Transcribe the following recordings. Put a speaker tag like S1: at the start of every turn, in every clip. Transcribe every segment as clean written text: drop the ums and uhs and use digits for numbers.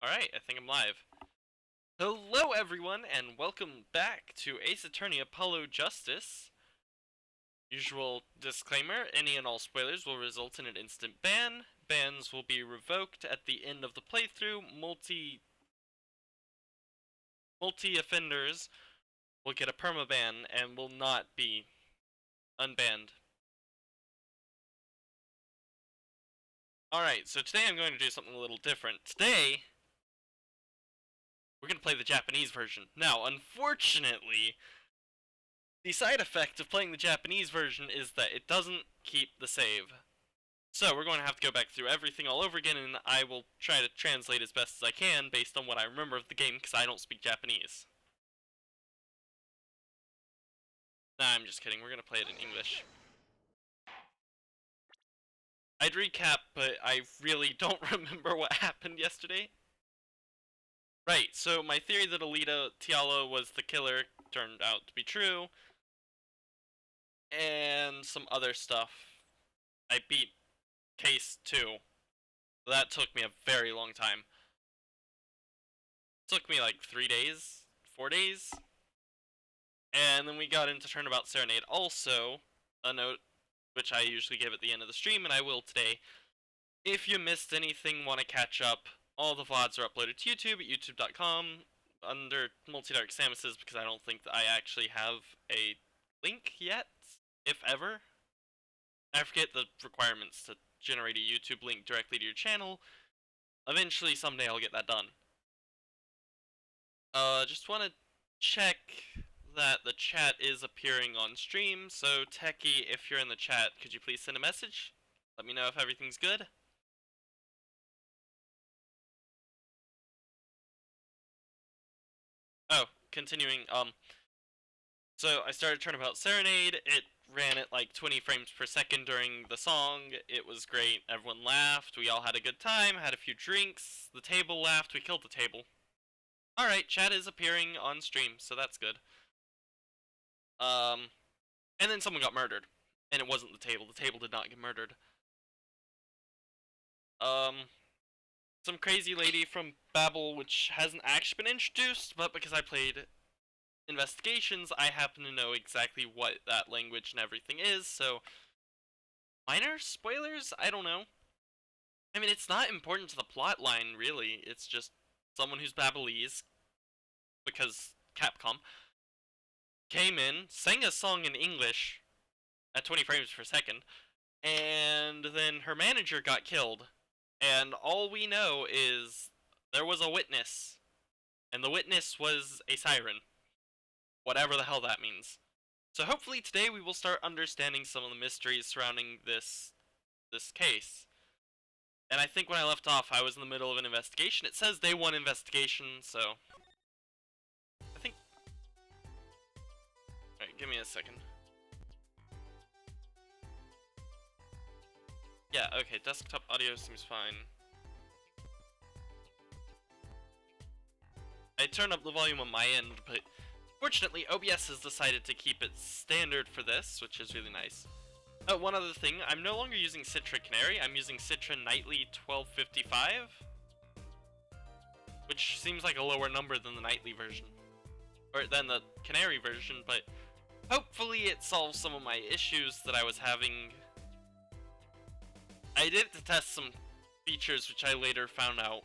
S1: Alright, I think I'm live. Hello everyone, and welcome back to Ace Attorney Apollo Justice. Usual disclaimer, any and all spoilers will result in an instant ban. Bans will be revoked at the end of the playthrough. Multi-offenders will get a permaban and will not be unbanned. Alright, so today I'm going to do something a little different. Today, we're going to play the Japanese version. Now, unfortunately, the side effect of playing the Japanese version is that it doesn't keep the save. So we're going to have to go back through everything all over again, and I will try to translate as best as I can based on what I remember of the game, because I don't speak Japanese. Nah, I'm just kidding. We're going to play it in English. I'd recap, but I really don't remember what happened yesterday. Right, so my theory that Alita Tiala was the killer turned out to be true. And some other stuff. I beat Case 2. That took me a very long time. It took me like 3 days, 4 days. And then we got into Turnabout Serenade. Also, a note which I usually give at the end of the stream, and I will today. If you missed anything, want to catch up, all the VODs are uploaded to YouTube at youtube.com under Multi-Dark Samuses, because I don't think that I actually have a link yet, if ever. I forget the requirements to generate a YouTube link directly to your channel. Eventually, someday I'll get that done. Just want to check that the chat is appearing on stream, so Techie, if you're in the chat, could you please send a message? Let me know if everything's good. Oh, continuing, so I started Turnabout Serenade. It ran at like 20 frames per second during the song. It was great. Everyone laughed. We all had a good time, had a few drinks. The table laughed. We killed the table. Alright, chat is appearing on stream, so that's good. And then someone got murdered. And it wasn't the table. The table did not get murdered. Some crazy lady from Babel, which hasn't actually been introduced, but because I played Investigations, I happen to know exactly what that language and everything is, so minor spoilers? I don't know. I mean, it's not important to the plot line, really. It's just someone who's Babelese, because Capcom, came in, sang a song in English at 20 frames per second, and then her manager got killed. And all we know is there was a witness, and the witness was a siren. Whatever the hell that means. So hopefully today we will start understanding some of the mysteries surrounding this case. And I think when I left off, I was in the middle of an investigation. It says day 1 investigation, so I think... Alright, give me a second. Yeah, okay, desktop audio seems fine. I turned up the volume on my end, but fortunately OBS has decided to keep it standard for this, which is really nice. Oh, one other thing, I'm no longer using Citra Canary, I'm using Citra Nightly 1255, which seems like a lower number than the Nightly version, or than the Canary version, but hopefully it solves some of my issues that I was having. I did test some features which I later found out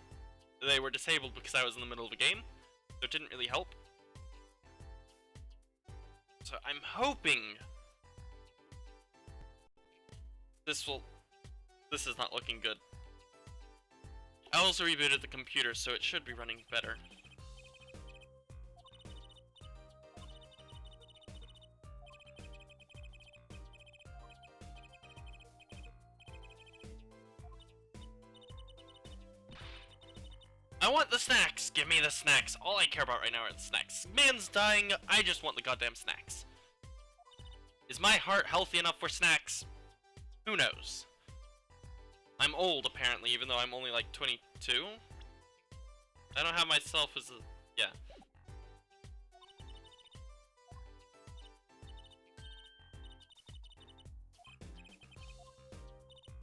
S1: they were disabled because I was in the middle of a game, so it didn't really help. So I'm hoping this is not looking good. I also rebooted the computer, so it should be running better. I want the snacks! Give me the snacks! All I care about right now are the snacks. Man's dying, I just want the goddamn snacks. Is my heart healthy enough for snacks? Who knows? I'm old, apparently, even though I'm only like 22. I don't have myself as a... yeah.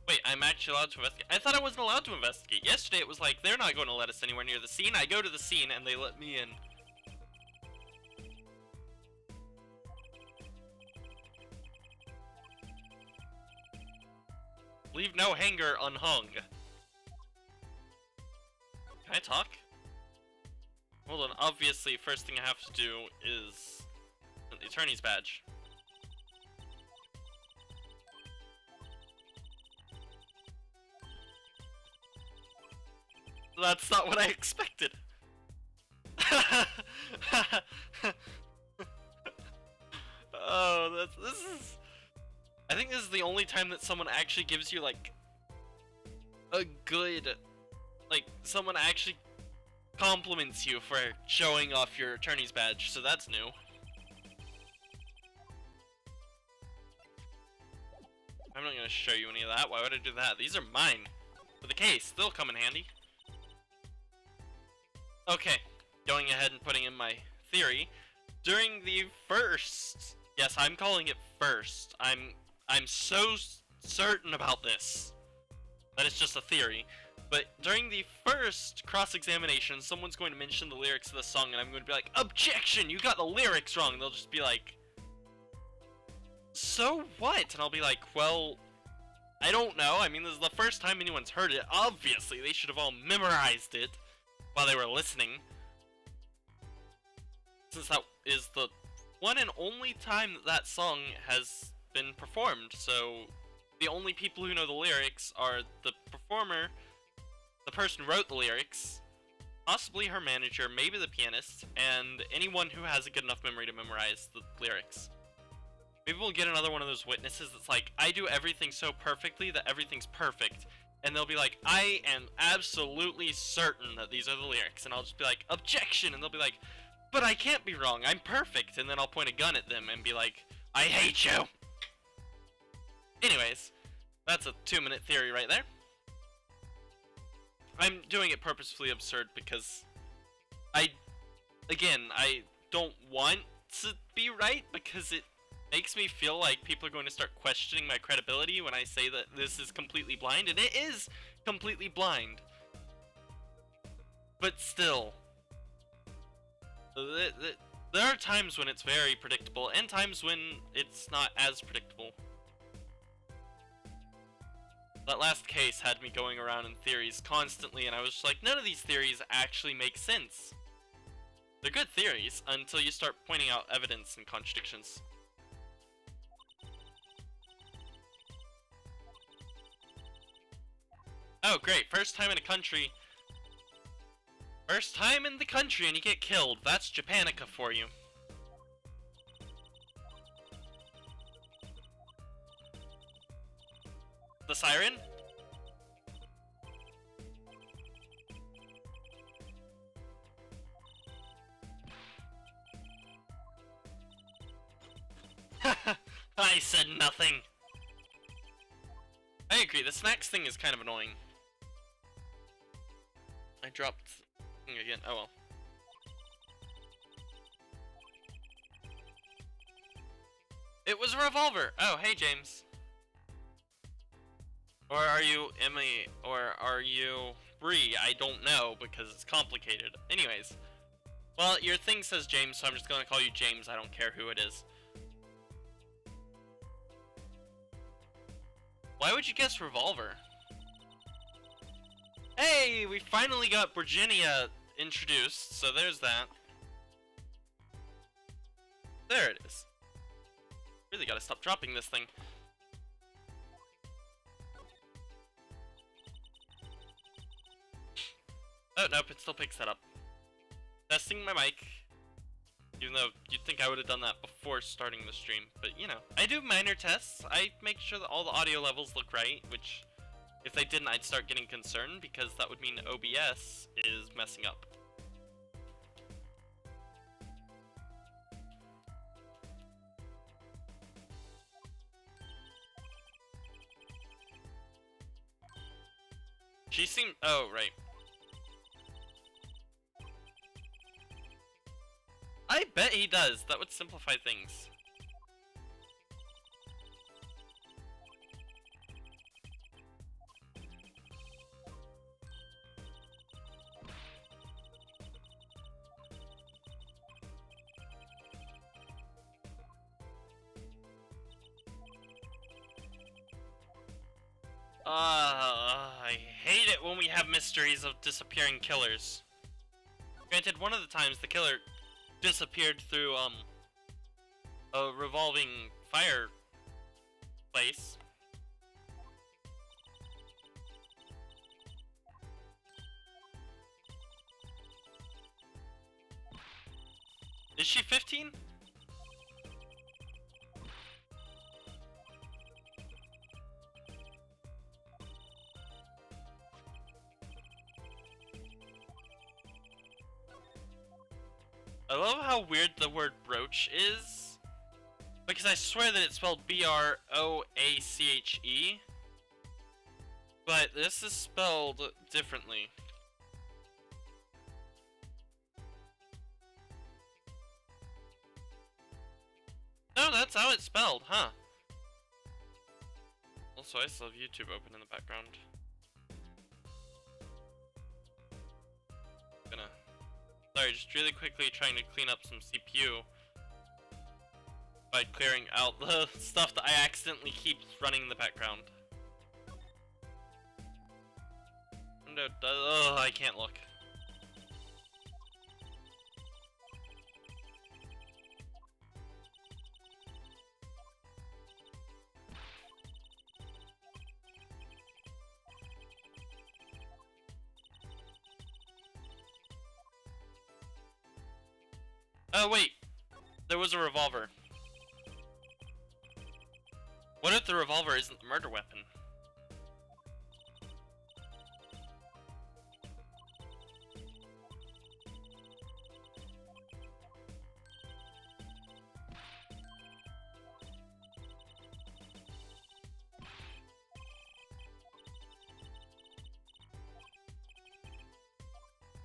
S1: Wait, I'm actually allowed to investigate. I thought I wasn't allowed to investigate. Yesterday it was like, they're not going to let us anywhere near the scene. I go to the scene and they let me in. Leave no hanger unhung. Can I talk? Hold on, obviously, first thing I have to do is the attorney's badge. That's not what I expected. Oh, this is... I think this is the only time that someone actually gives you, like, a good... Like, someone actually compliments you for showing off your attorney's badge, so that's new. I'm not gonna show you any of that. Why would I do that? These are mine. For the case, they'll come in handy. Okay, going ahead and putting in my theory. During the first... Yes, I'm calling it first. I'm so certain about this that it's just a theory. But during the first cross-examination, someone's going to mention the lyrics of the song, and I'm going to be like, "Objection! You got the lyrics wrong!" And they'll just be like, "So what?" And I'll be like, "Well, I don't know. I mean, this is the first time anyone's heard it. Obviously, they should have all memorized it while they were listening. Since that is the one and only time that that song has been performed, so the only people who know the lyrics are the performer, the person who wrote the lyrics, possibly her manager, maybe the pianist, and anyone who has a good enough memory to memorize the lyrics. Maybe we'll get another one of those witnesses that's like, I do everything so perfectly that everything's perfect. And they'll be like, I am absolutely certain that these are the lyrics. And I'll just be like, objection! And they'll be like, but I can't be wrong, I'm perfect. And then I'll point a gun at them and be like, I hate you! Anyways, that's a 2-minute theory right there. I'm doing it purposefully absurd because I don't want to be right, because it makes me feel like people are going to start questioning my credibility when I say that this is completely blind, and it is completely blind. But still, there are times when it's very predictable, and times when it's not as predictable. That last case had me going around in theories constantly, and I was just like, none of these theories actually make sense. They're good theories until you start pointing out evidence and contradictions. Oh great, first time in a country. First time in the country and you get killed. That's Japanica for you. The siren? I said nothing. I agree, the snacks thing is kind of annoying. I dropped thing again. Oh well. It was a revolver. Oh, hey James. Or are you Emily, or are you Bree? I don't know, because it's complicated. Anyways. Well, your thing says James, so I'm just gonna call you James. I don't care who it is. Why would you guess revolver? Hey, we finally got Virginia introduced, so there's that. There it is. Really gotta stop dropping this thing. Oh, nope, it still picks that up. Testing my mic. Even though you'd think I would have done that before starting the stream. But, you know, I do minor tests. I make sure that all the audio levels look right, which, if they didn't, I'd start getting concerned, because that would mean OBS is messing up. She seemed... Oh, right. I bet he does. That would simplify things. I hate it when we have mysteries of disappearing killers. Granted, one of the times the killer disappeared through, a revolving fireplace. Is she 15? I love how weird the word brooch is, because I swear that it's spelled B-R-O-A-C-H-E, but this is spelled differently. No, that's how it's spelled, huh? Also, I still have YouTube open in the background. Sorry, just really quickly trying to clean up some CPU by clearing out the stuff that I accidentally keep running in the background. Oh, I can't look. Oh wait, there was a revolver. What if the revolver isn't the murder weapon?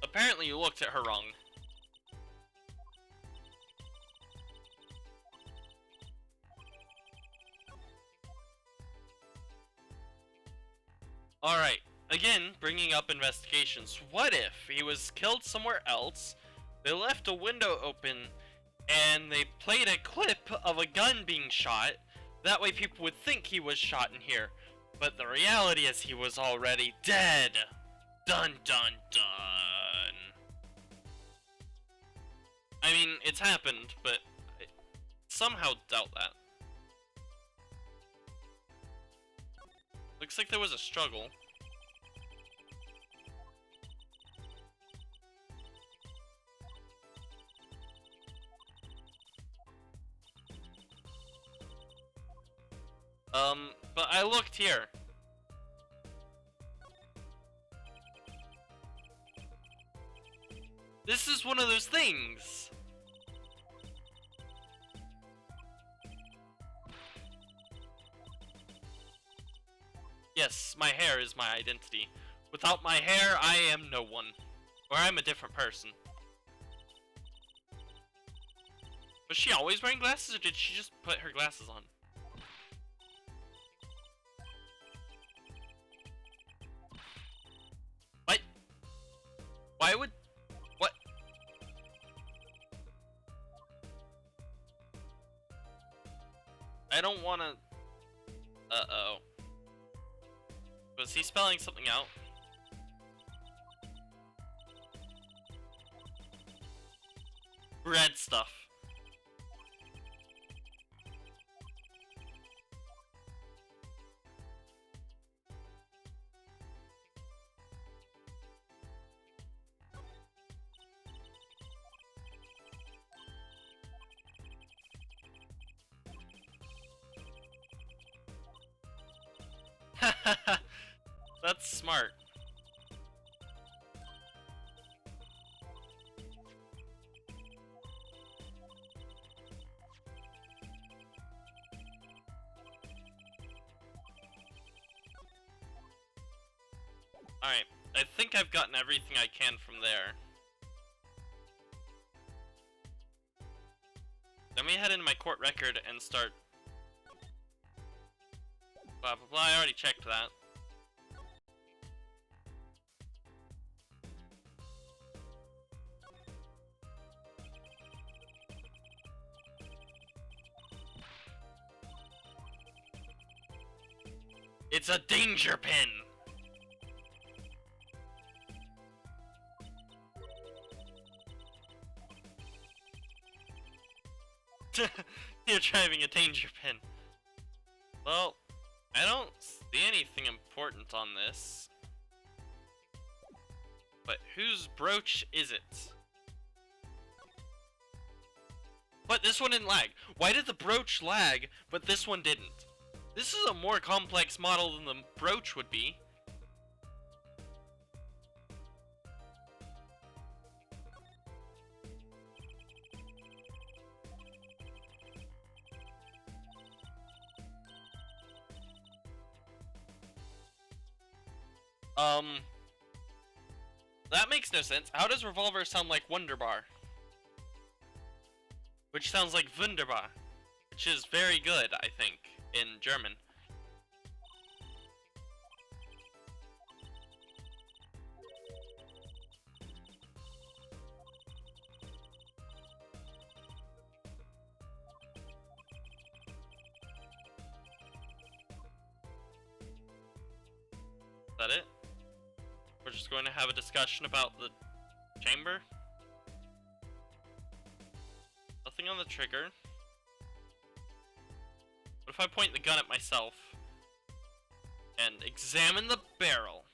S1: Apparently you looked at her wrong. Alright, again, bringing up investigations. What if he was killed somewhere else, they left a window open, and they played a clip of a gun being shot? That way people would think he was shot in here. But the reality is he was already dead. Dun dun dun. I mean, it's happened, but I somehow doubt that. Looks like there was a struggle. But I looked here. This is one of those things. Yes, my hair is my identity. Without my hair, I am no one. Or I'm a different person. Was she always wearing glasses, or did she just put her glasses on? What? Why would... What? I don't wanna... Uh-oh. Was he spelling something out? Red stuff. That's smart. Alright, I think I've gotten everything I can from there. Let me head into my court record and start... Blah blah blah, I already checked that. It's a danger pin! You're driving a danger pin. Well, I don't see anything important on this. But whose brooch is it? But this one didn't lag. Why did the brooch lag, but this one didn't? This is a more complex model than the brooch would be. That makes no sense. How does revolver sound like Wunderbar? Which sounds like Wunderbar, which is very good, I think, in German. Is that it? We're just going to have a discussion about the chamber. Nothing on the trigger. What if I point the gun at myself and examine the barrel?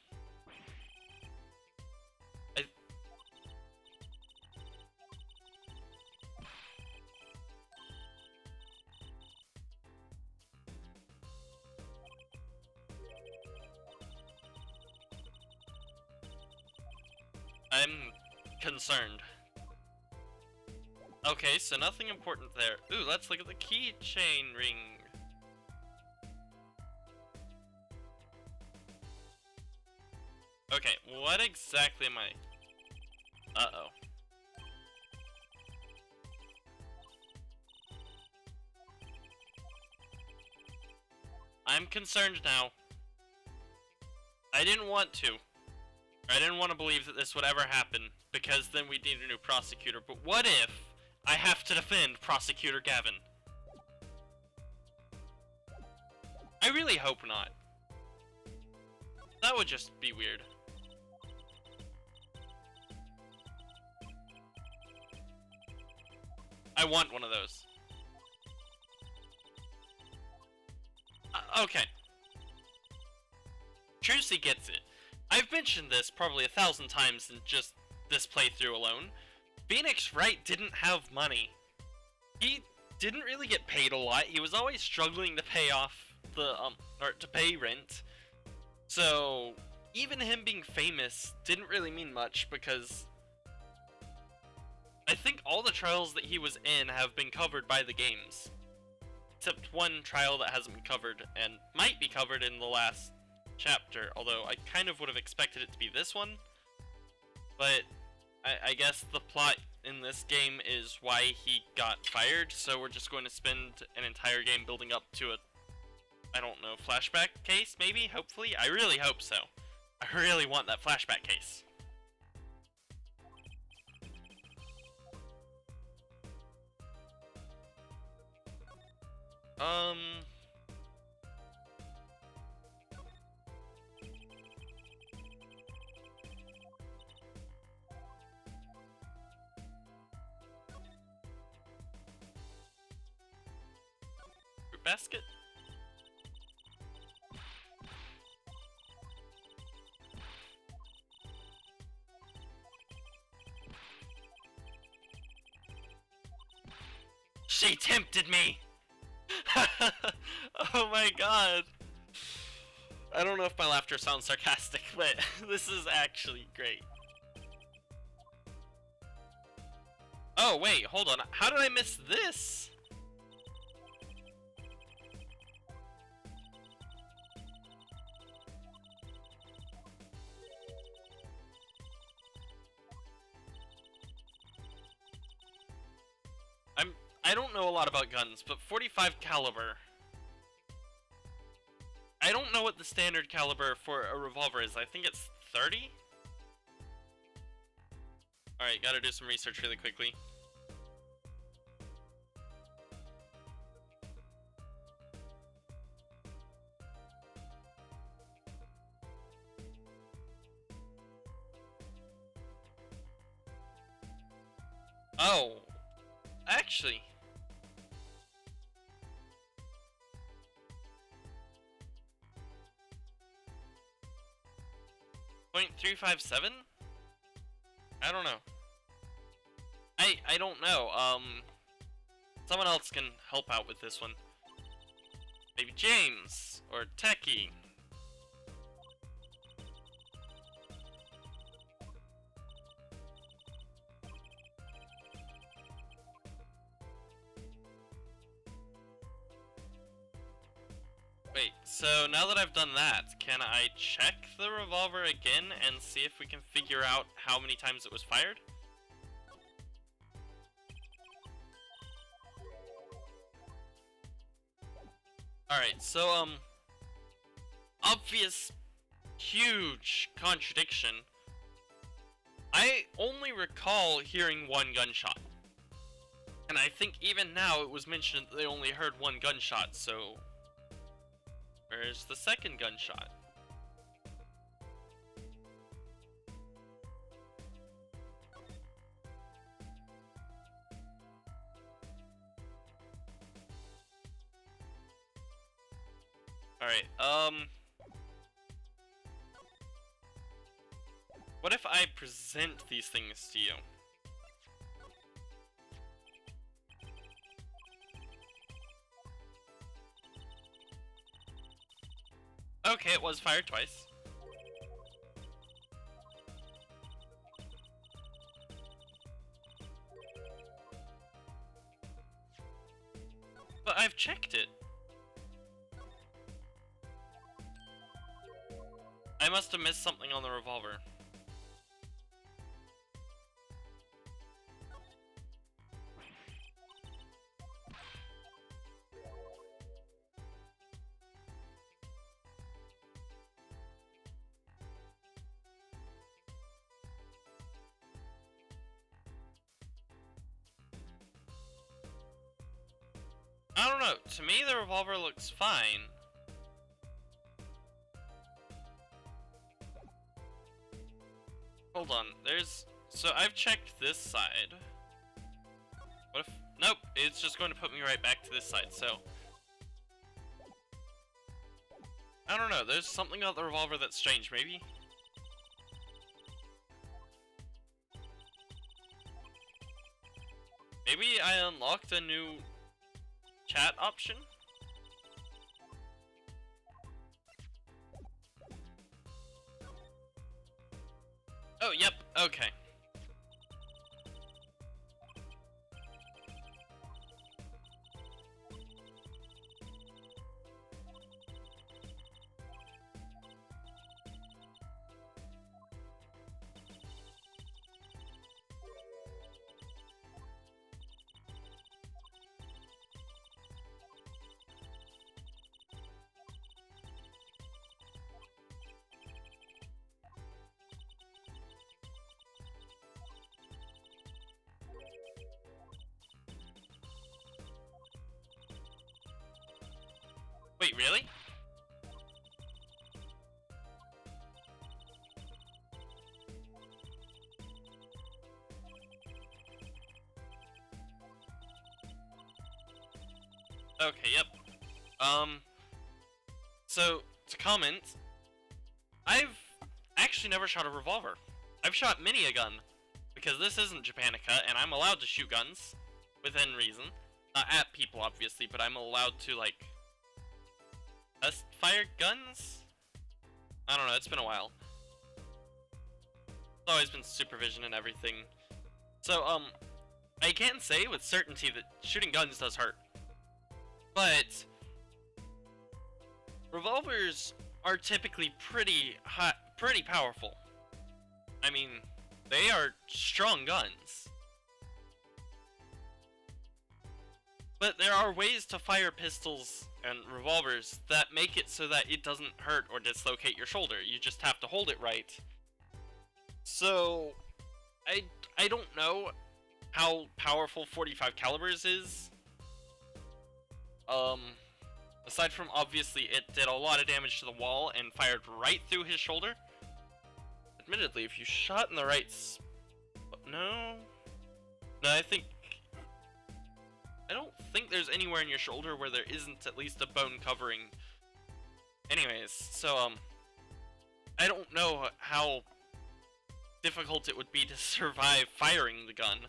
S1: I'm concerned. Okay, so nothing important there. Ooh, let's look at the keychain ring. Okay, what exactly am I? Uh-oh. I'm concerned now. I didn't want to. I didn't want to believe that this would ever happen, because then we'd need a new prosecutor. But what if I have to defend Prosecutor Gavin? I really hope not. That would just be weird. I want one of those. Okay. Trucy gets it. I've mentioned this probably 1,000 times in just this playthrough alone. Phoenix Wright didn't have money. He didn't really get paid a lot. He was always struggling to pay off the, or to pay rent. So, even him being famous didn't really mean much because I think all the trials that he was in have been covered by the games. Except one trial that hasn't been covered and might be covered in the last chapter, although I kind of would have expected it to be this one. But I guess the plot in this game is why he got fired, so we're just going to spend an entire game building up to a, I don't know, flashback case, maybe? Hopefully? I really hope so. I really want that flashback case. Fruit basket? She tempted me! Oh my god. I don't know if my laughter sounds sarcastic, but this is actually great. Oh wait, hold on. How did I miss this? I don't know a lot about guns, but 45 caliber. I don't know what the standard caliber for a revolver is. I think it's 30? Alright, gotta do some research really quickly. Oh, actually. .357? I don't know. I don't know. Someone else can help out with this one. Maybe James or Techie. Wait, so now that I've done that, can I check the revolver again and see if we can figure out how many times it was fired? Alright, so, obvious, huge contradiction. I only recall hearing one gunshot. And I think even now it was mentioned that they only heard one gunshot, so... Where's the second gunshot? Alright, what if I present these things to you? Okay, it was fired twice. But I've checked it. I must have missed something on the revolver. I don't know, to me the revolver looks fine. Hold on, so I've checked this side. What if, nope, it's just going to put me right back to this side, so. I don't know, there's something about the revolver that's strange, maybe? Maybe I unlocked a new chat option? Oh, yep, okay. Wait, really? Okay, yep. So, to comment, I've actually never shot a revolver. I've shot many a gun, because this isn't Japanica, and I'm allowed to shoot guns, within reason. Not at people, obviously, but I'm allowed to, like, test fire guns? I don't know, it's been a while. It's always been supervision and everything. So, I can say with certainty that shooting guns does hurt. But revolvers are typically pretty powerful. I mean, they are strong guns. But there are ways to fire pistols and revolvers that make it so that it doesn't hurt or dislocate your shoulder. You just have to hold it right. So, I don't know how powerful 45 calibers is. Aside from obviously it did a lot of damage to the wall and fired right through his shoulder. Admittedly, if you shot in the right no. No, I don't think there's anywhere in your shoulder where there isn't at least a bone covering. Anyways, so, I don't know how difficult it would be to survive firing the gun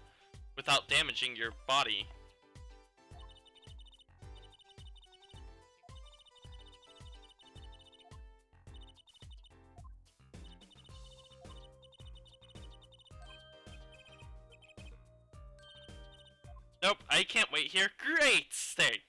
S1: without damaging your body. Nope, I can't wait here. Great! Stay.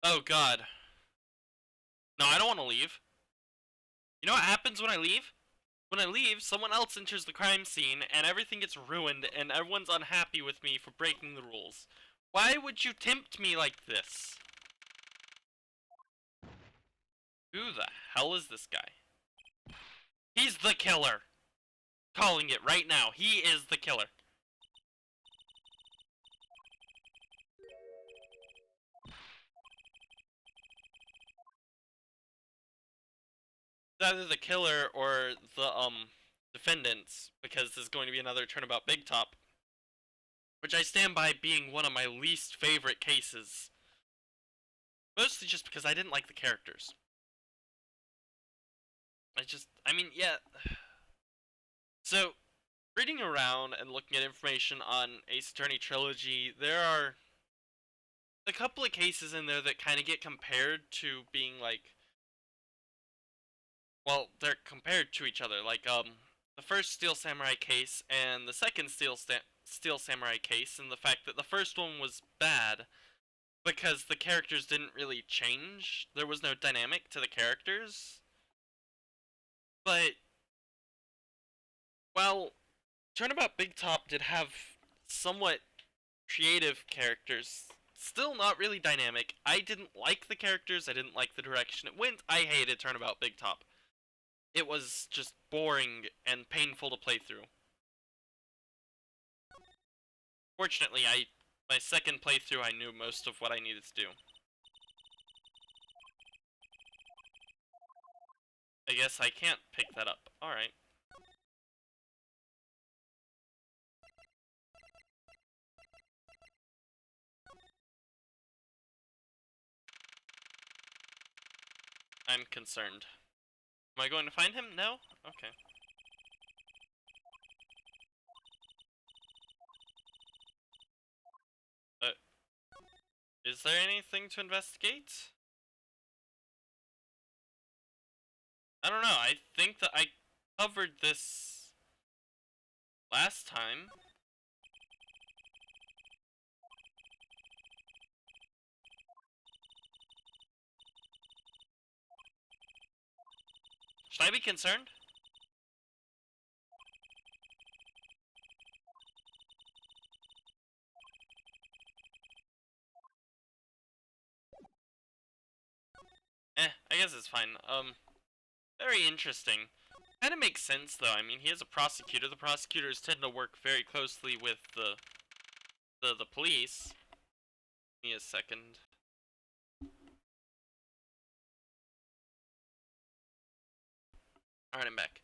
S1: Oh god. No, I don't want to leave. You know what happens when I leave? When I leave, someone else enters the crime scene and everything gets ruined and everyone's unhappy with me for breaking the rules. Why would you tempt me like this? Who the hell is this guy? He's the killer! Calling it right now. He is the killer. It's either the killer or the, defendants, because there's going to be another Turnabout Big Top. Which I stand by being one of my least favorite cases. Mostly just because I didn't like the characters. I mean, yeah. So, reading around and looking at information on Ace Attorney Trilogy, there are a couple of cases in there that kind of get compared to being like, well, they're compared to each other. Like, the first Steel Samurai case and the second Steel Samurai case, and the fact that the first one was bad because the characters didn't really change. There was no dynamic to the characters. But, well, Turnabout Big Top did have somewhat creative characters. Still not really dynamic. I didn't like the characters, I didn't like the direction it went. I hated Turnabout Big Top. It was just boring and painful to play through. Fortunately, my second playthrough I knew most of what I needed to do. I guess I can't pick that up. Alright. I'm concerned. Am I going to find him? No? Okay. Is there anything to investigate? I don't know, I think that I covered this last time. Should I be concerned? I guess it's fine. Very interesting. Kinda makes sense though, I mean, he is a prosecutor. The prosecutors tend to work very closely with the police. Give me a second. Alright, I'm back.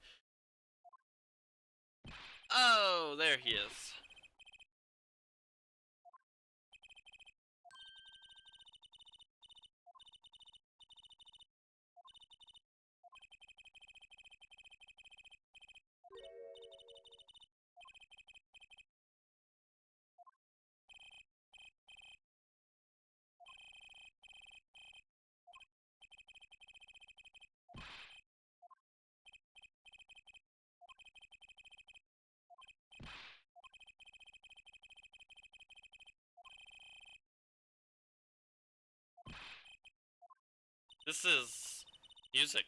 S1: Oh, there he is. This is music.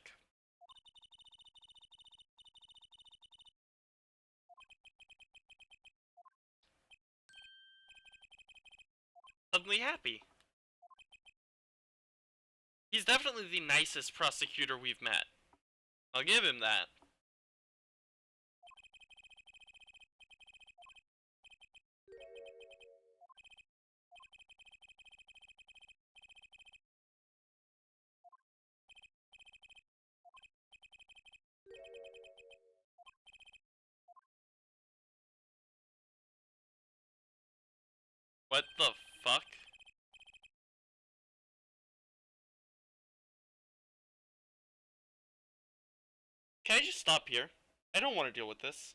S1: Suddenly happy. He's definitely the nicest prosecutor we've met. I'll give him that. What the fuck? Can I just stop here? I don't want to deal with this.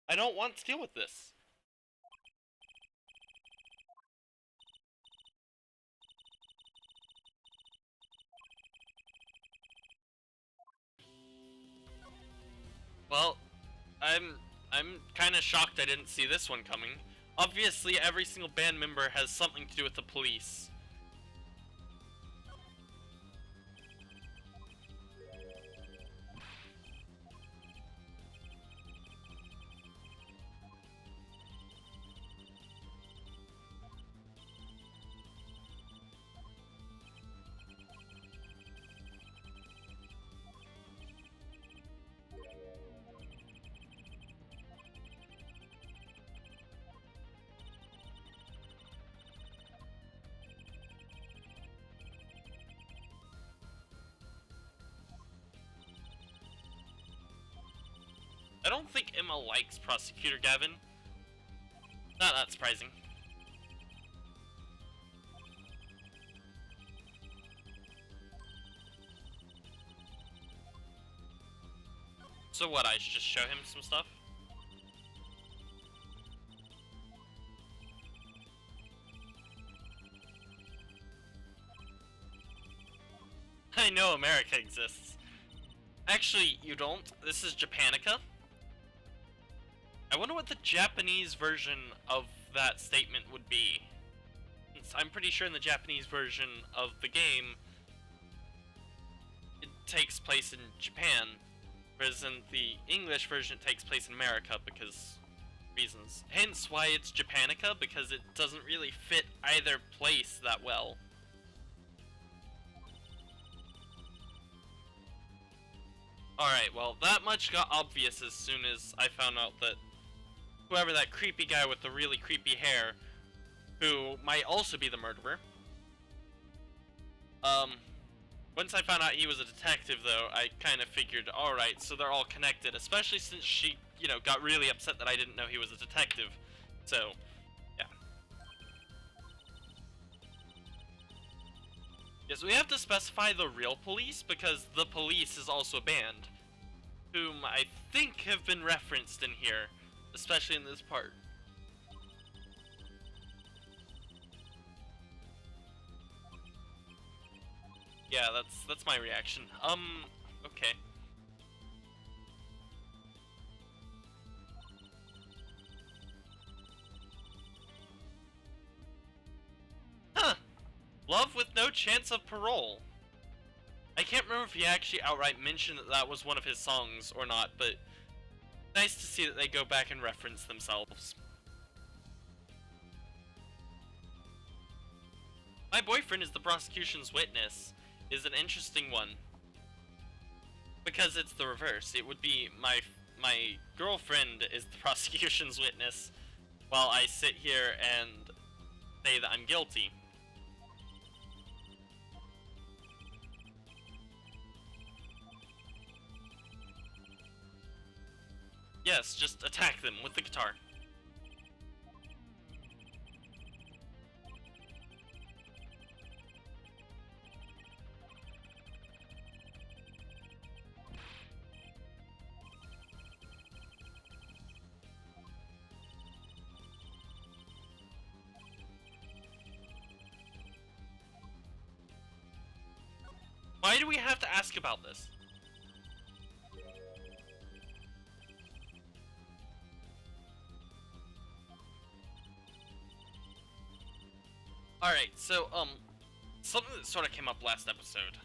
S1: I don't want to deal with this. Well, I'm kind of shocked I didn't see this one coming. Obviously, every single band member has something to do with the police. I don't think Emma likes Prosecutor Gavin. Not that surprising. So what, I should just show him some stuff? I know America exists. Actually, you don't. This is Japanica. I wonder what the Japanese version of that statement would be. I'm pretty sure in the Japanese version of the game, it takes place in Japan, whereas in the English version it takes place in America because reasons. Hence why it's Japanica, because it doesn't really fit either place that well. Alright, well, that much got obvious as soon as I found out that whoever that creepy guy with the really creepy hair, who might also be the murderer. Once I found out he was a detective, though, I kind of figured, alright, so they're all connected, especially since she, you know, got really upset that I didn't know he was a detective. So, yeah. Yes, we have to specify the real police, because the police is also a band, whom I think have been referenced in here, especially in this part. Yeah, that's my reaction. Okay. Huh. Love with no chance of parole. I can't remember if he actually outright mentioned that that was one of his songs or not, but nice to see that they go back and reference themselves. My boyfriend is the prosecution's witness is an interesting one. Because it's the reverse. It would be my girlfriend is the prosecution's witness while I sit here and say that I'm guilty. Yes, just attack them with the guitar. Why do we have to ask about this? Alright, so, something that sort of came up last episode.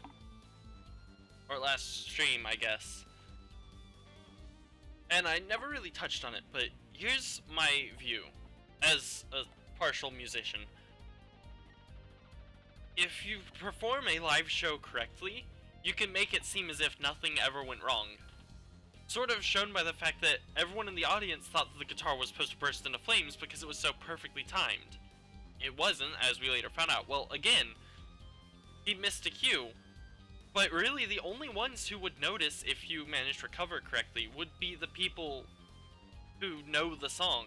S1: Or last stream, I guess. And I never really touched on it, but here's my view as a partial musician. If you perform a live show correctly, you can make it seem as if nothing ever went wrong. Sort of shown by the fact that everyone in the audience thought that the guitar was supposed to burst into flames because it was so perfectly timed. It wasn't, as we later found out. Well, again, he missed a cue. But really, the only ones who would notice if you managed to recover correctly would be the people who know the song.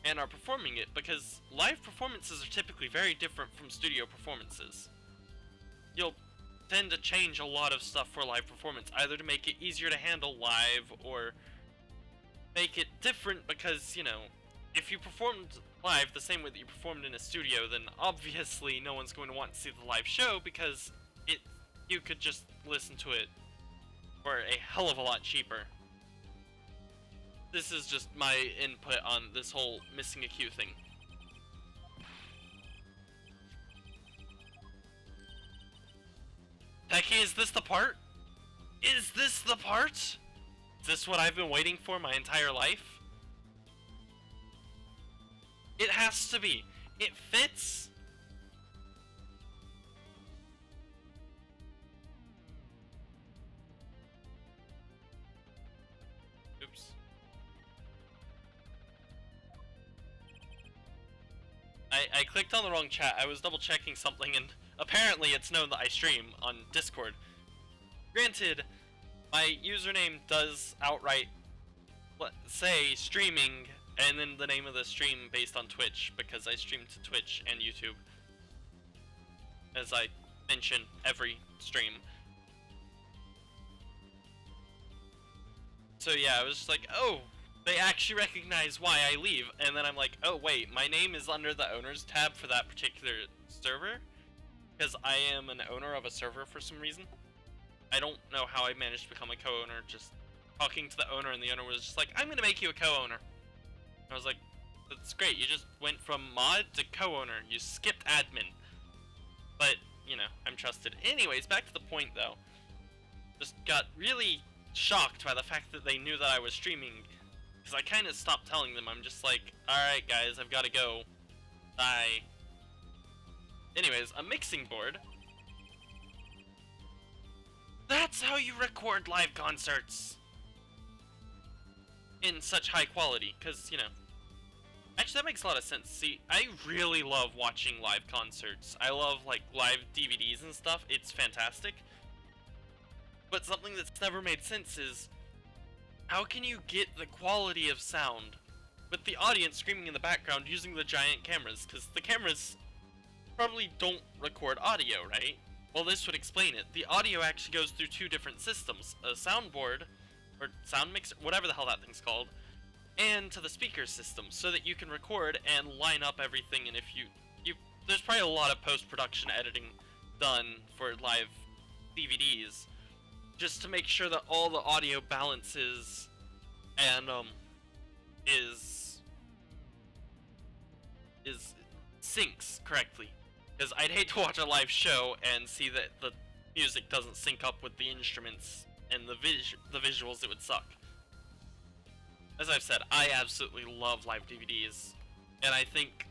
S1: and are performing it, because live performances are typically very different from studio performances. You'll tend to change a lot of stuff for live performance, either to make it easier to handle live, or make it different because, you know, if you performed live the same way that you performed in a studio, then obviously no one's going to want to see the live show, because you could just listen to it for a hell of a lot cheaper. This is just my input on this whole missing a cue thing. Techie, is this the part? Is this the part? Is this what I've been waiting for my entire life? It has to be. It fits. Oops. I clicked on the wrong chat. I was double checking something, and apparently it's known that I stream on Discord. Granted, my username does outright say streaming, and then the name of the stream based on Twitch, because I stream to Twitch and YouTube, as I mention every stream. So yeah, I was just like, oh, they actually recognize why I leave, and then I'm like, oh wait, my name is under the owners tab for that particular server, because I am an owner of a server for some reason. I don't know how I managed to become a co-owner, just talking to the owner, and the owner was just like, I'm gonna make you a co-owner. I was like, that's great, you just went from mod to co-owner, you skipped admin. But, you know, I'm trusted. Anyways, back to the point though. Just got really shocked by the fact that they knew that I was streaming, because I kind of stopped telling them. I'm just like, alright guys, I've got to go. Bye. Anyways, a mixing board. That's how you record live concerts in such high quality, because, you know, actually that makes a lot of sense. See, I really love watching live concerts. I love, like, live DVDs and stuff. It's fantastic. But something that's never made sense is, how can you get the quality of sound with the audience screaming in the background using the giant cameras? Because the cameras probably don't record audio, right? Well, this would explain it. The audio actually goes through two different systems. A soundboard, or sound mixer, whatever the hell that thing's called, and to the speaker system, so that you can record and line up everything. And if you there's probably a lot of post-production editing done for live DVDs, just to make sure that all the audio balances and is syncs correctly. Because I'd hate to watch a live show and see that the music doesn't sync up with the instruments and the visuals. It would suck. As I've said, I absolutely love live DVDs, and I think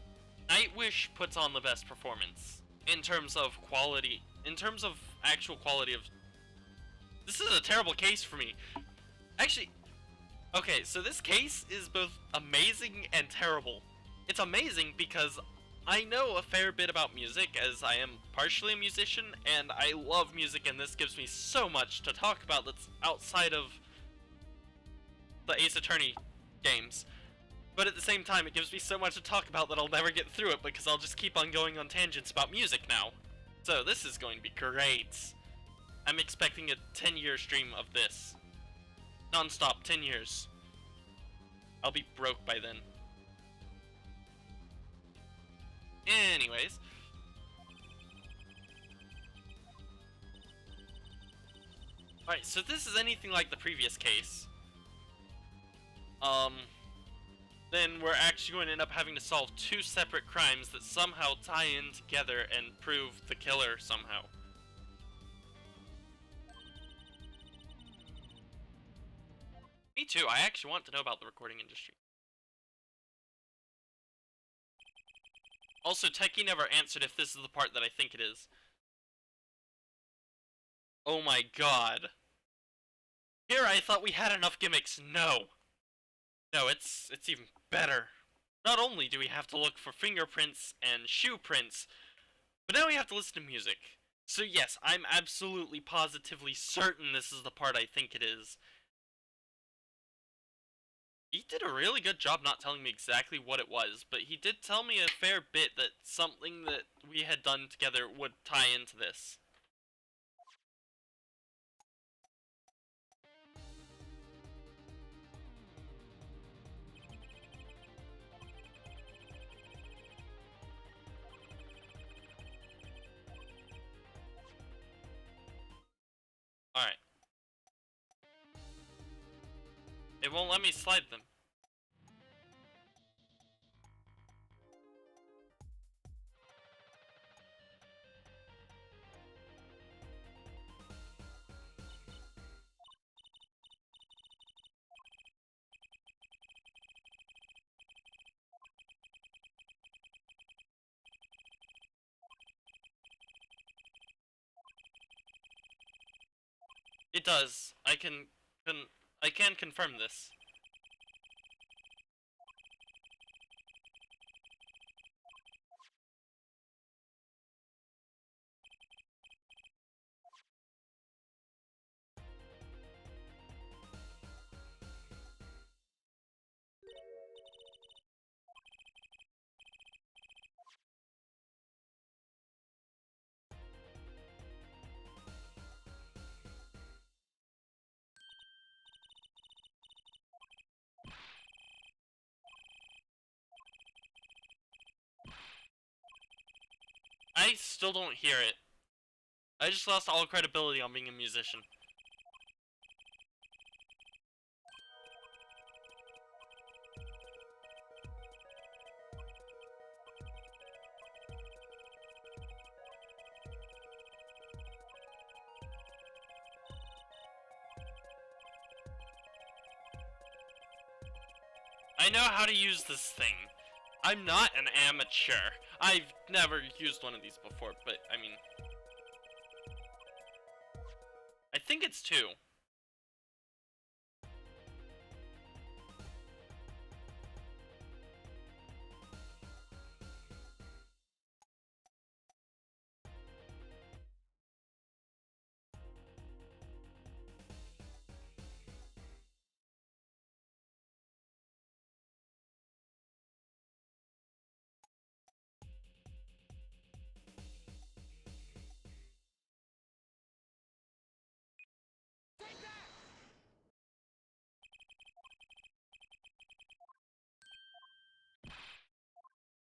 S1: Nightwish puts on the best performance in terms of quality, in terms of actual quality of. This is a terrible case for me. Actually, okay, so this case is both amazing and terrible. It's amazing because I know a fair bit about music, as I am partially a musician, and I love music, and this gives me so much to talk about that's outside of the Ace Attorney games. But at the same time, it gives me so much to talk about that I'll never get through it, because I'll just keep on going on tangents about music now. So this is going to be great. I'm expecting a 10-year stream of this. Non-stop, 10 years. I'll be broke by then. Anyways. Alright, so if this is anything like the previous case, then we're actually going to end up having to solve two separate crimes that somehow tie in together and prove the killer somehow. Me too, I actually want to know about the recording industry. Also, Techie never answered if this is the part that I think it is. Oh my god. Here I thought we had enough gimmicks. No. No, it's even better. Not only do we have to look for fingerprints and shoe prints, but now we have to listen to music. So yes, I'm absolutely positively certain this is the part I think it is. He did a really good job not telling me exactly what it was, but he did tell me a fair bit that something that we had done together would tie into this. Alright. It won't let me slide them. It does. I can confirm this. I still don't hear it. I just lost all credibility on being a musician. I know how to use this thing. I'm not an amateur. I've never used one of these before, but I mean... I think it's 2.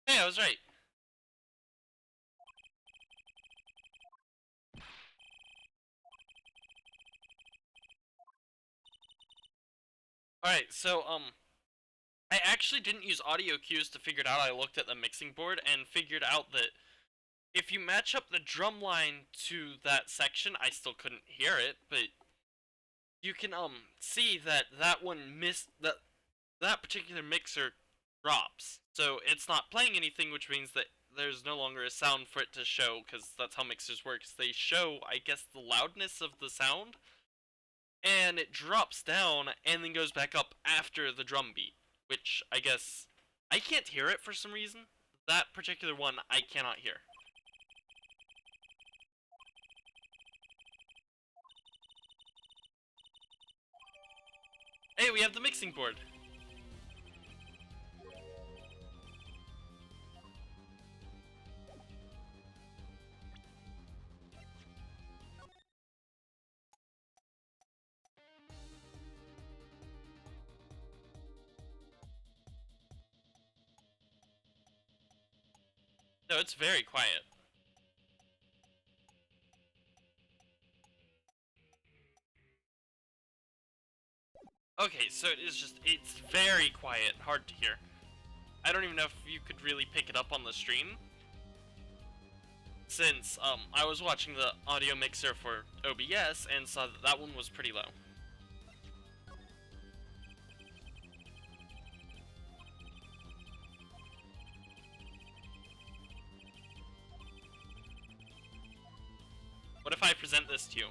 S1: Hey, I was right. Alright, so, I actually didn't use audio cues to figure it out. I looked at the mixing board and figured out that if you match up the drum line to that section, I still couldn't hear it, but you can, see that that one that particular mixer drops. So it's not playing anything, which means that there's no longer a sound for it to show, because that's how mixers work. They show, I guess, the loudness of the sound, and it drops down and then goes back up after the drum beat, which I guess I can't hear it for some reason. That particular one I cannot hear. Hey, we have the mixing board. No, it's very quiet. Okay, so it's very quiet, hard to hear. I don't even know if you could really pick it up on the stream, since I was watching the audio mixer for OBS and saw that that one was pretty low. What if I present this to you?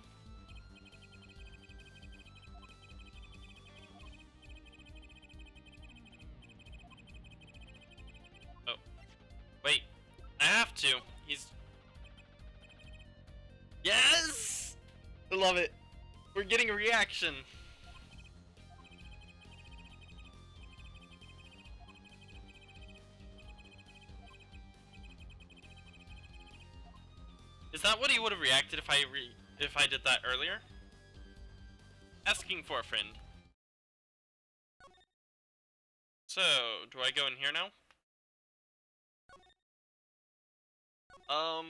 S1: Oh. Wait. I have to. He's... Yes! I love it. We're getting a reaction. that what he would have reacted if I did that earlier? Asking for a friend. So, do I go in here now? Oh,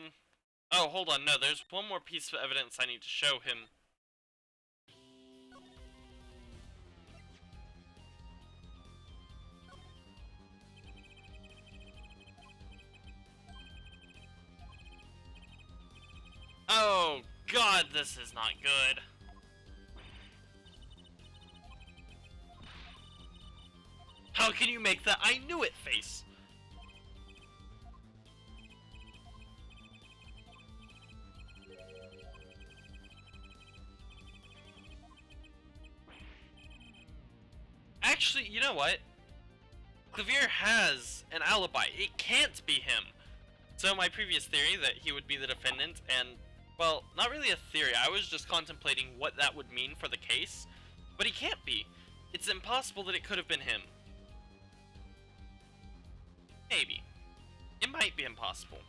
S1: hold on, no, there's one more piece of evidence I need to show him. Oh, God, this is not good. How can you make that I knew it face? Actually, you know what? Clavier has an alibi. It can't be him. So my previous theory that he would be the defendant, and, well, not really a theory, I was just contemplating what that would mean for the case, but he can't be. It's impossible that it could have been him. Maybe. It might be impossible.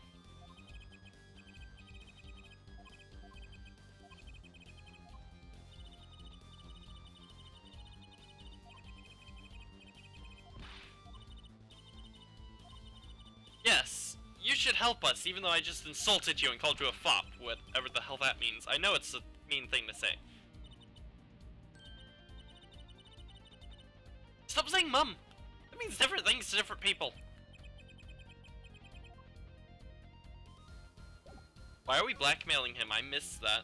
S1: Yes, you should help us, even though I just insulted you and called you a fop, whatever the hell that means. I know it's a mean thing to say. Stop saying mum! That means different things to different people. Why are we blackmailing him? I missed that.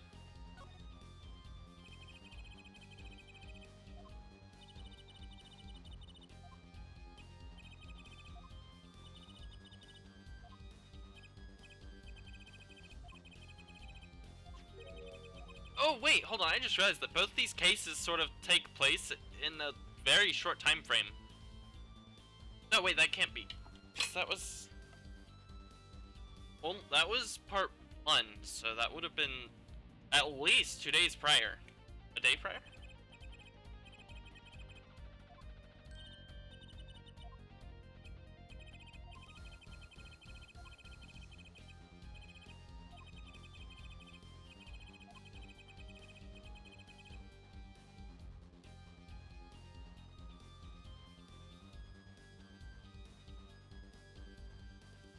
S1: Oh wait, hold on, I just realized that both these cases sort of take place in a very short time frame. No, wait, that can't be. That was... Well, that was part 1, so that would have been at least 2 days prior. A day prior?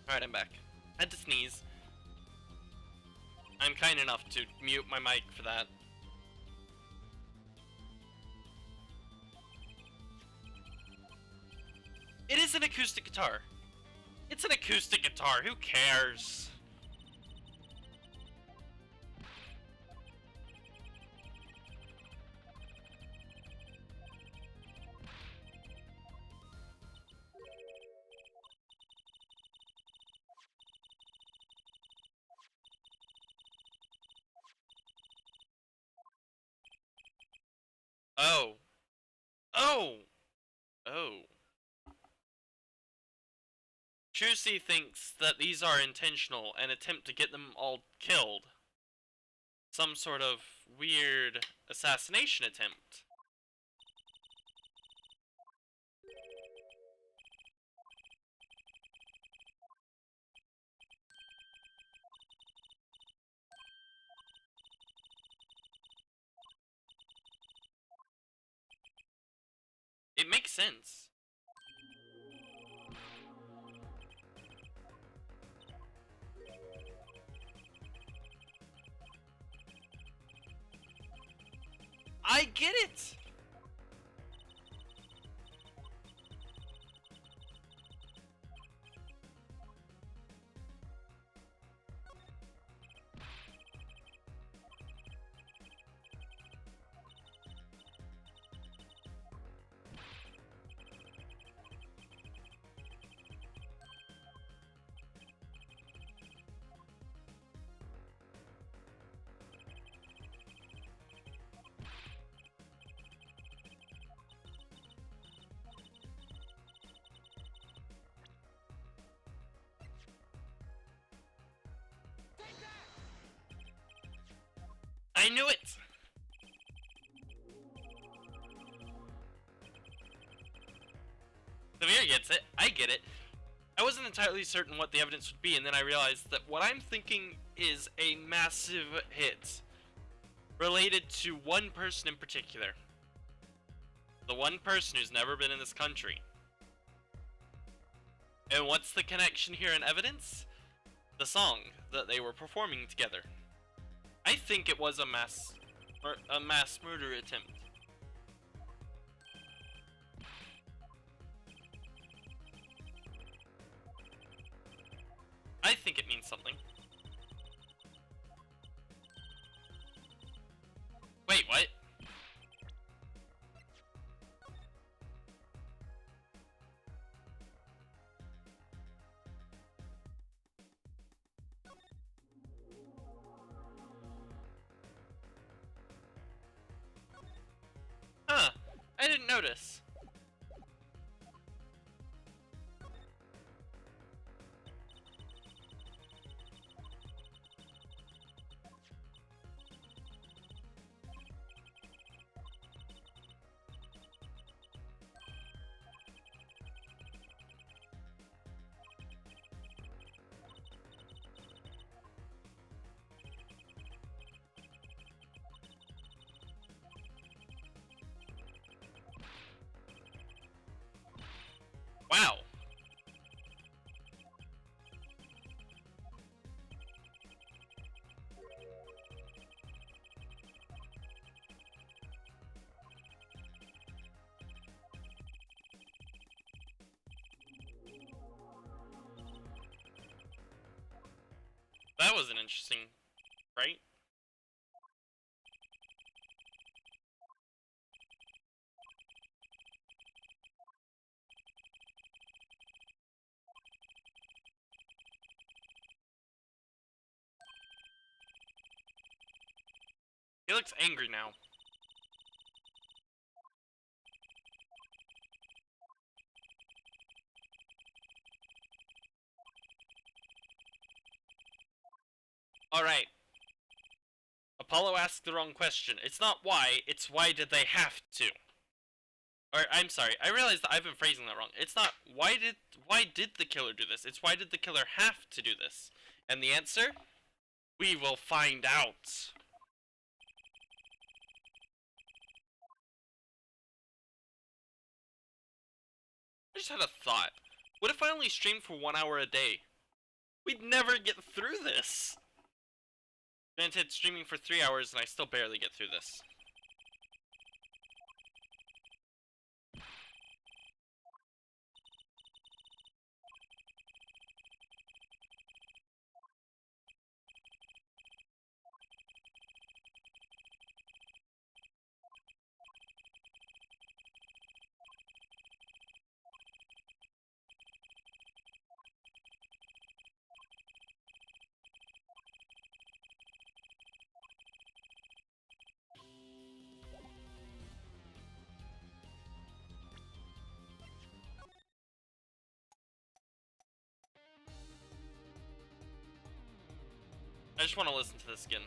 S1: Alright, I'm back. Had to sneeze. I'm kind enough to mute my mic for that. It is an acoustic guitar. It's an acoustic guitar, who cares? Oh. Oh! Oh. Trucy thinks that these are intentional and attempt to get them all killed. Some sort of weird assassination attempt. It makes sense. I get it! I knew it! Samir gets it. I get it. I wasn't entirely certain what the evidence would be, and then I realized that what I'm thinking is a massive hit related to one person in particular. The one person who's never been in this country. And what's the connection here in evidence? The song that they were performing together. I think it was a mass murder attempt. I think it means something. Wait, what? Huh, I didn't notice. Wow. That was an interesting, right? He looks angry now. Alright. Apollo asked the wrong question. It's not why, it's why did they have to? Or, I'm sorry, I realize that I've been phrasing that wrong. It's not why did the killer do this? It's why did the killer have to do this? And the answer? We will find out. I just had a thought. What if I only streamed for 1 hour a day? We'd never get through this. Granted, streaming for 3 hours and I still barely get through this. I just want to listen to this again.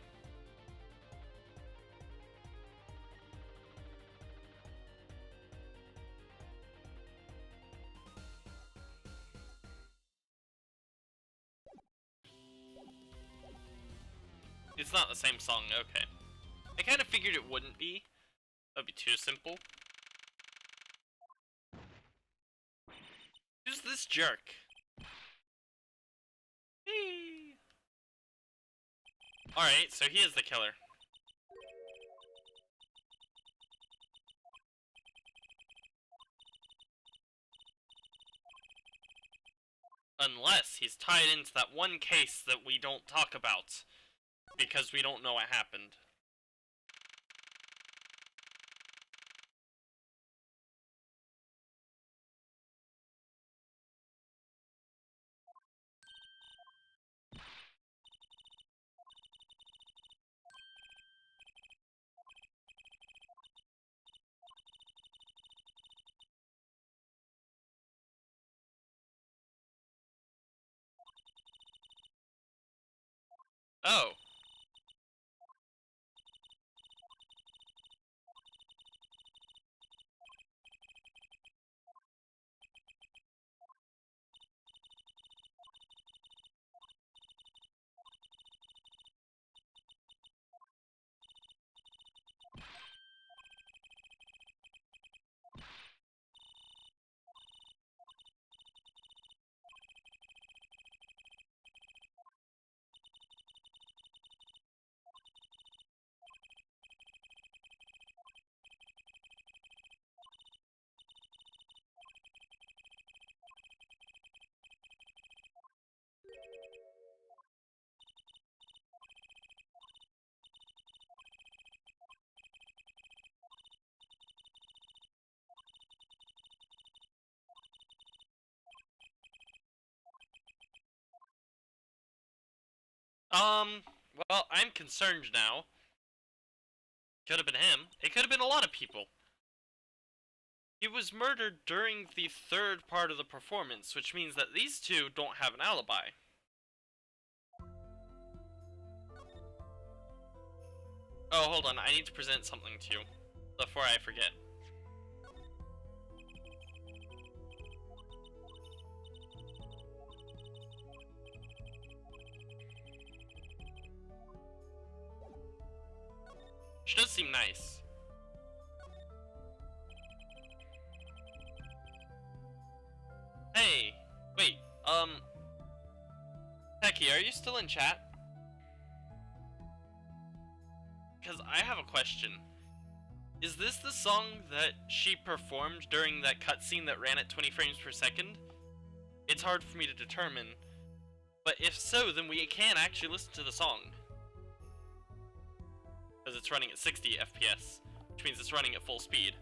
S1: It's not the same song, okay. I kind of figured it wouldn't be. That'd be too simple. Who's this jerk? Alright, so he is the killer. Unless he's tied into that one case that we don't talk about. Because we don't know what happened. Oh. Well, I'm concerned now. Could have been him. It could have been a lot of people. He was murdered during the third part of the performance, which means that these two don't have an alibi. Oh, hold on, I need to present something to you before I forget. She does seem nice. Hey, wait, Becky, are you still in chat? Because I have a question. Is this the song that she performed during that cutscene that ran at 20 frames per second? It's hard for me to determine, but if so, then we can actually listen to the song. Because it's running at 60 FPS, which means it's running at full speed.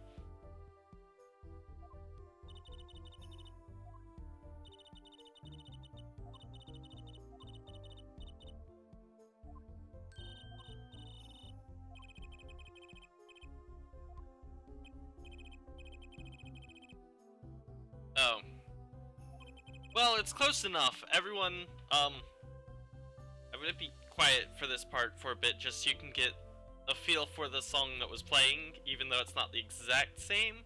S1: Oh. Well, it's close enough. Everyone, I'm gonna be quiet for this part for a bit, just so you can get a feel for the song that was playing, even though it's not the exact same.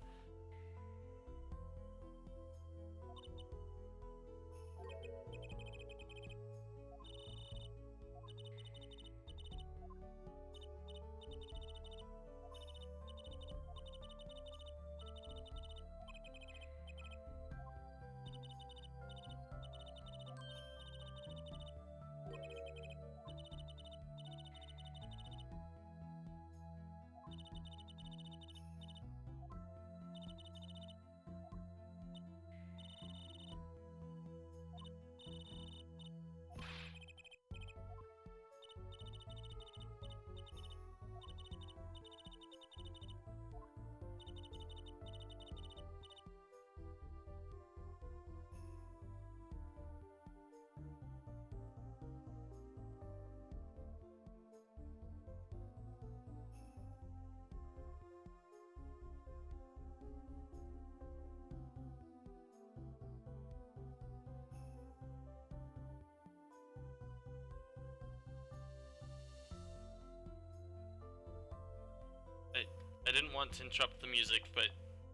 S1: I didn't want to interrupt the music, but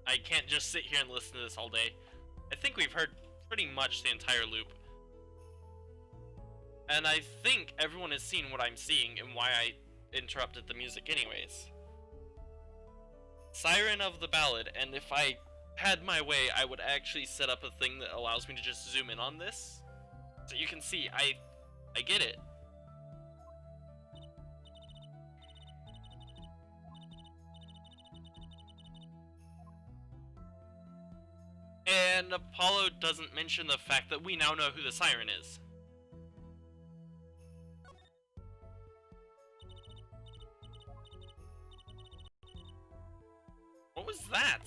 S1: I can't just sit here and listen to this all day. I think we've heard pretty much the entire loop. And I think everyone has seen what I'm seeing and why I interrupted the music anyways. Siren of the Ballad, and if I had my way, I would actually set up a thing that allows me to just zoom in on this. So you can see, I get it. And Apollo doesn't mention the fact that we now know who the siren is. What was that?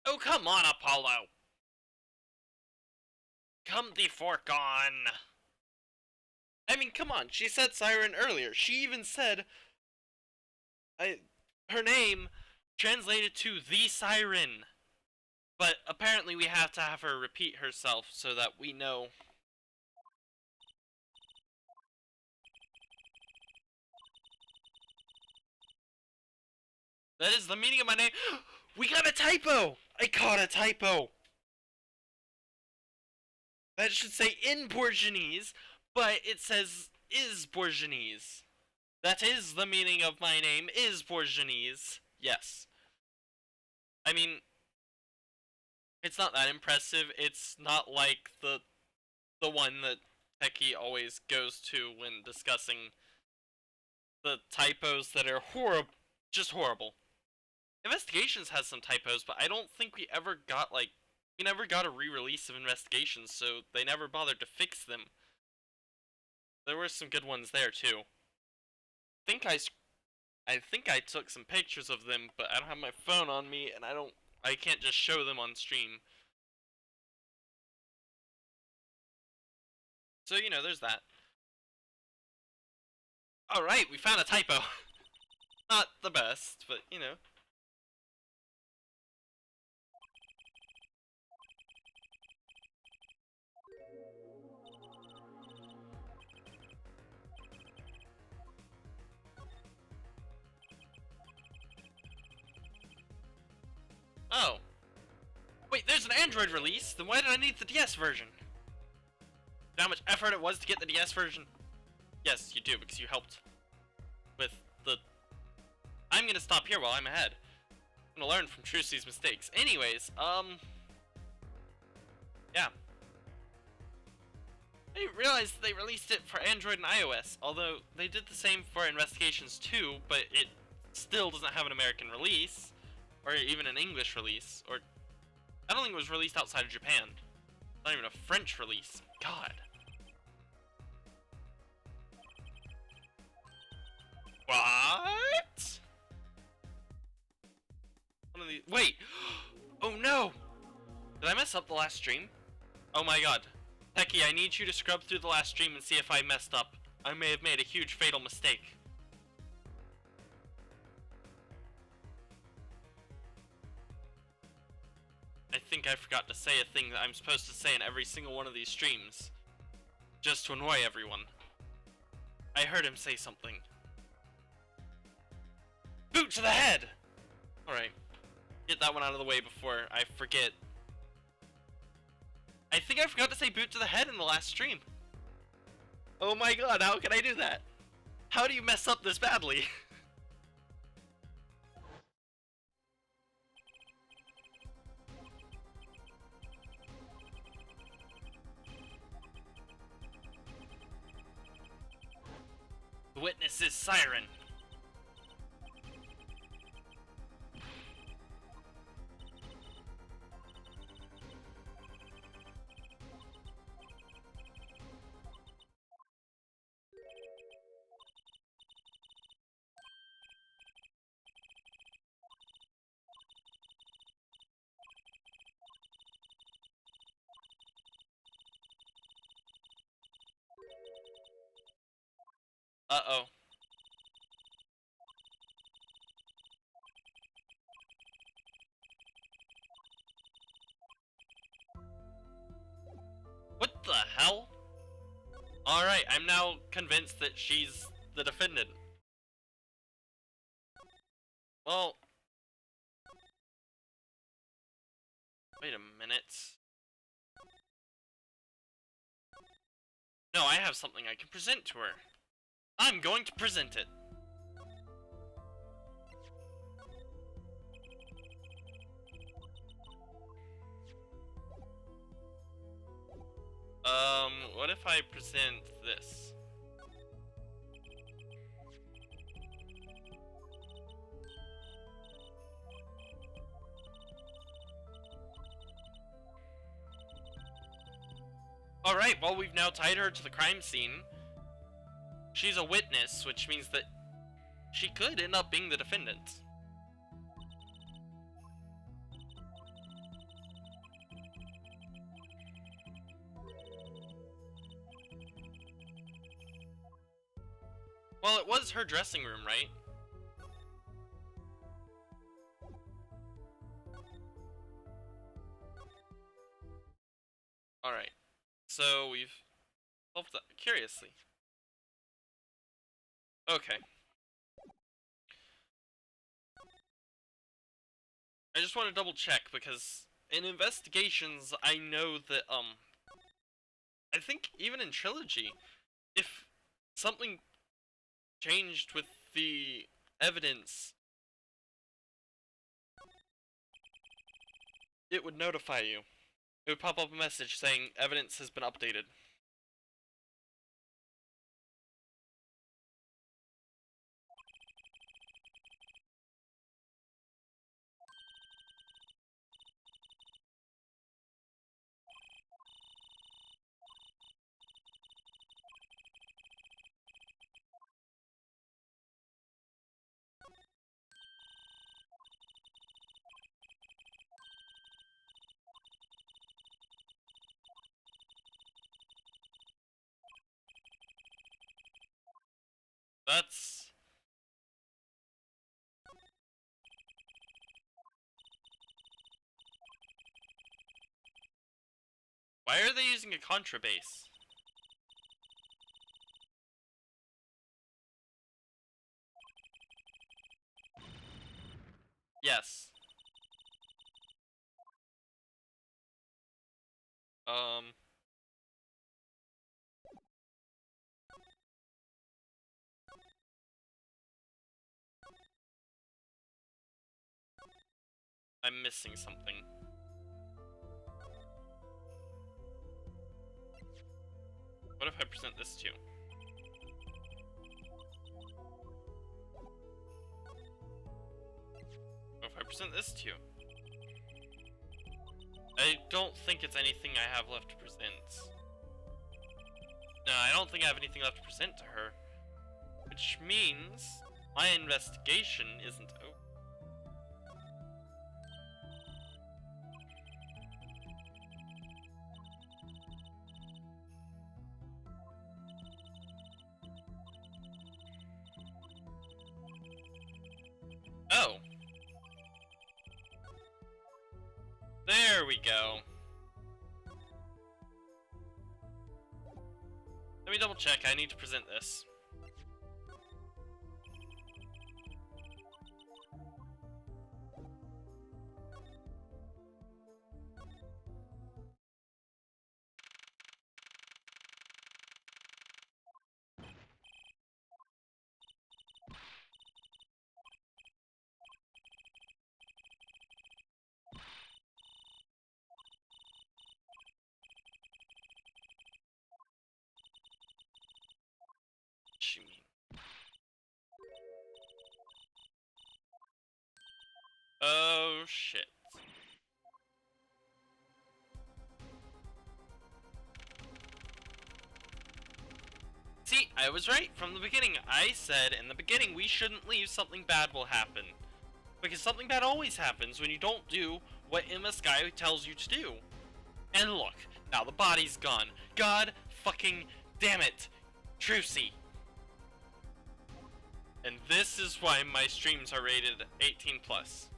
S1: Oh, come on, Apollo! Come the fork on! I mean, come on, she said siren earlier. She even said her name translated to the siren. But apparently we have to have her repeat herself so that we know. That is the meaning of my name. We got a typo! I caught a typo! That should say in Bourgeois, but it says is Bourgeois. That is the meaning of my name, is Bourgeois. Yes. I mean, it's not that impressive. It's not like the one that Techie always goes to when discussing the typos that are horrible, just horrible. Investigations has some typos, but I don't think we ever got we never got a re-release of Investigations, so they never bothered to fix them. There were some good ones there too. I think I took some pictures of them, but I don't have my phone on me, and I can't just show them on stream. So, you know, there's that. Alright, we found a typo. Not the best, but, you know. Oh. Wait, there's an Android release? Then why did I need the DS version? You know how much effort it was to get the DS version? Yes, you do, because you helped with the... I'm gonna stop here while I'm ahead. I'm gonna learn from Trucy's mistakes. Anyways, yeah. I didn't realize they released it for Android and iOS, although they did the same for Investigations too, but it still doesn't have an American release, or even an English release, or... I don't think it was released outside of Japan. Not even a French release. God. What? One of these... Wait! Oh no! Did I mess up the last stream? Oh my god. Techie, I need you to scrub through the last stream and see if I messed up. I may have made a huge fatal mistake. I think I forgot to say a thing that I'm supposed to say in every single one of these streams. Just to annoy everyone. I heard him say something. Boot to the head! Alright. Get that one out of the way before I forget. I think I forgot to say boot to the head in the last stream. Oh my god, how can I do that? How do you mess up this badly? The witness is Siren. Uh-oh. What the hell? Alright, I'm now convinced that she's the defendant. Well... Wait a minute. No, I have something I can present to her. I'm going to present it. What if I present this? Alright, well, we've now tied her to the crime scene. She's a witness, which means that she could end up being the defendant. Well, it was her dressing room, right? Alright. So we've solved that curiously. Okay. I just want to double check because in investigations I know that I think even in Trilogy, if something changed with the evidence, it would notify you. It would pop up a message saying evidence has been updated. That's... Why are they using a contrabass? Yes. I'm missing something. What if I present this to you? What if I present this to you? I don't think it's anything I have left to present. No, I don't think I have anything left to present to her. Which means my investigation isn't over. Oh. There we go. Let me double check, I need to present this. What do you mean? Oh shit. See, I was right from the beginning. I said in the beginning we shouldn't leave, something bad will happen. Because something bad always happens when you don't do what MS Guy tells you to do. And look, now the body's gone. God fucking damn it, Trucy. And this is why my streams are rated 18 plus.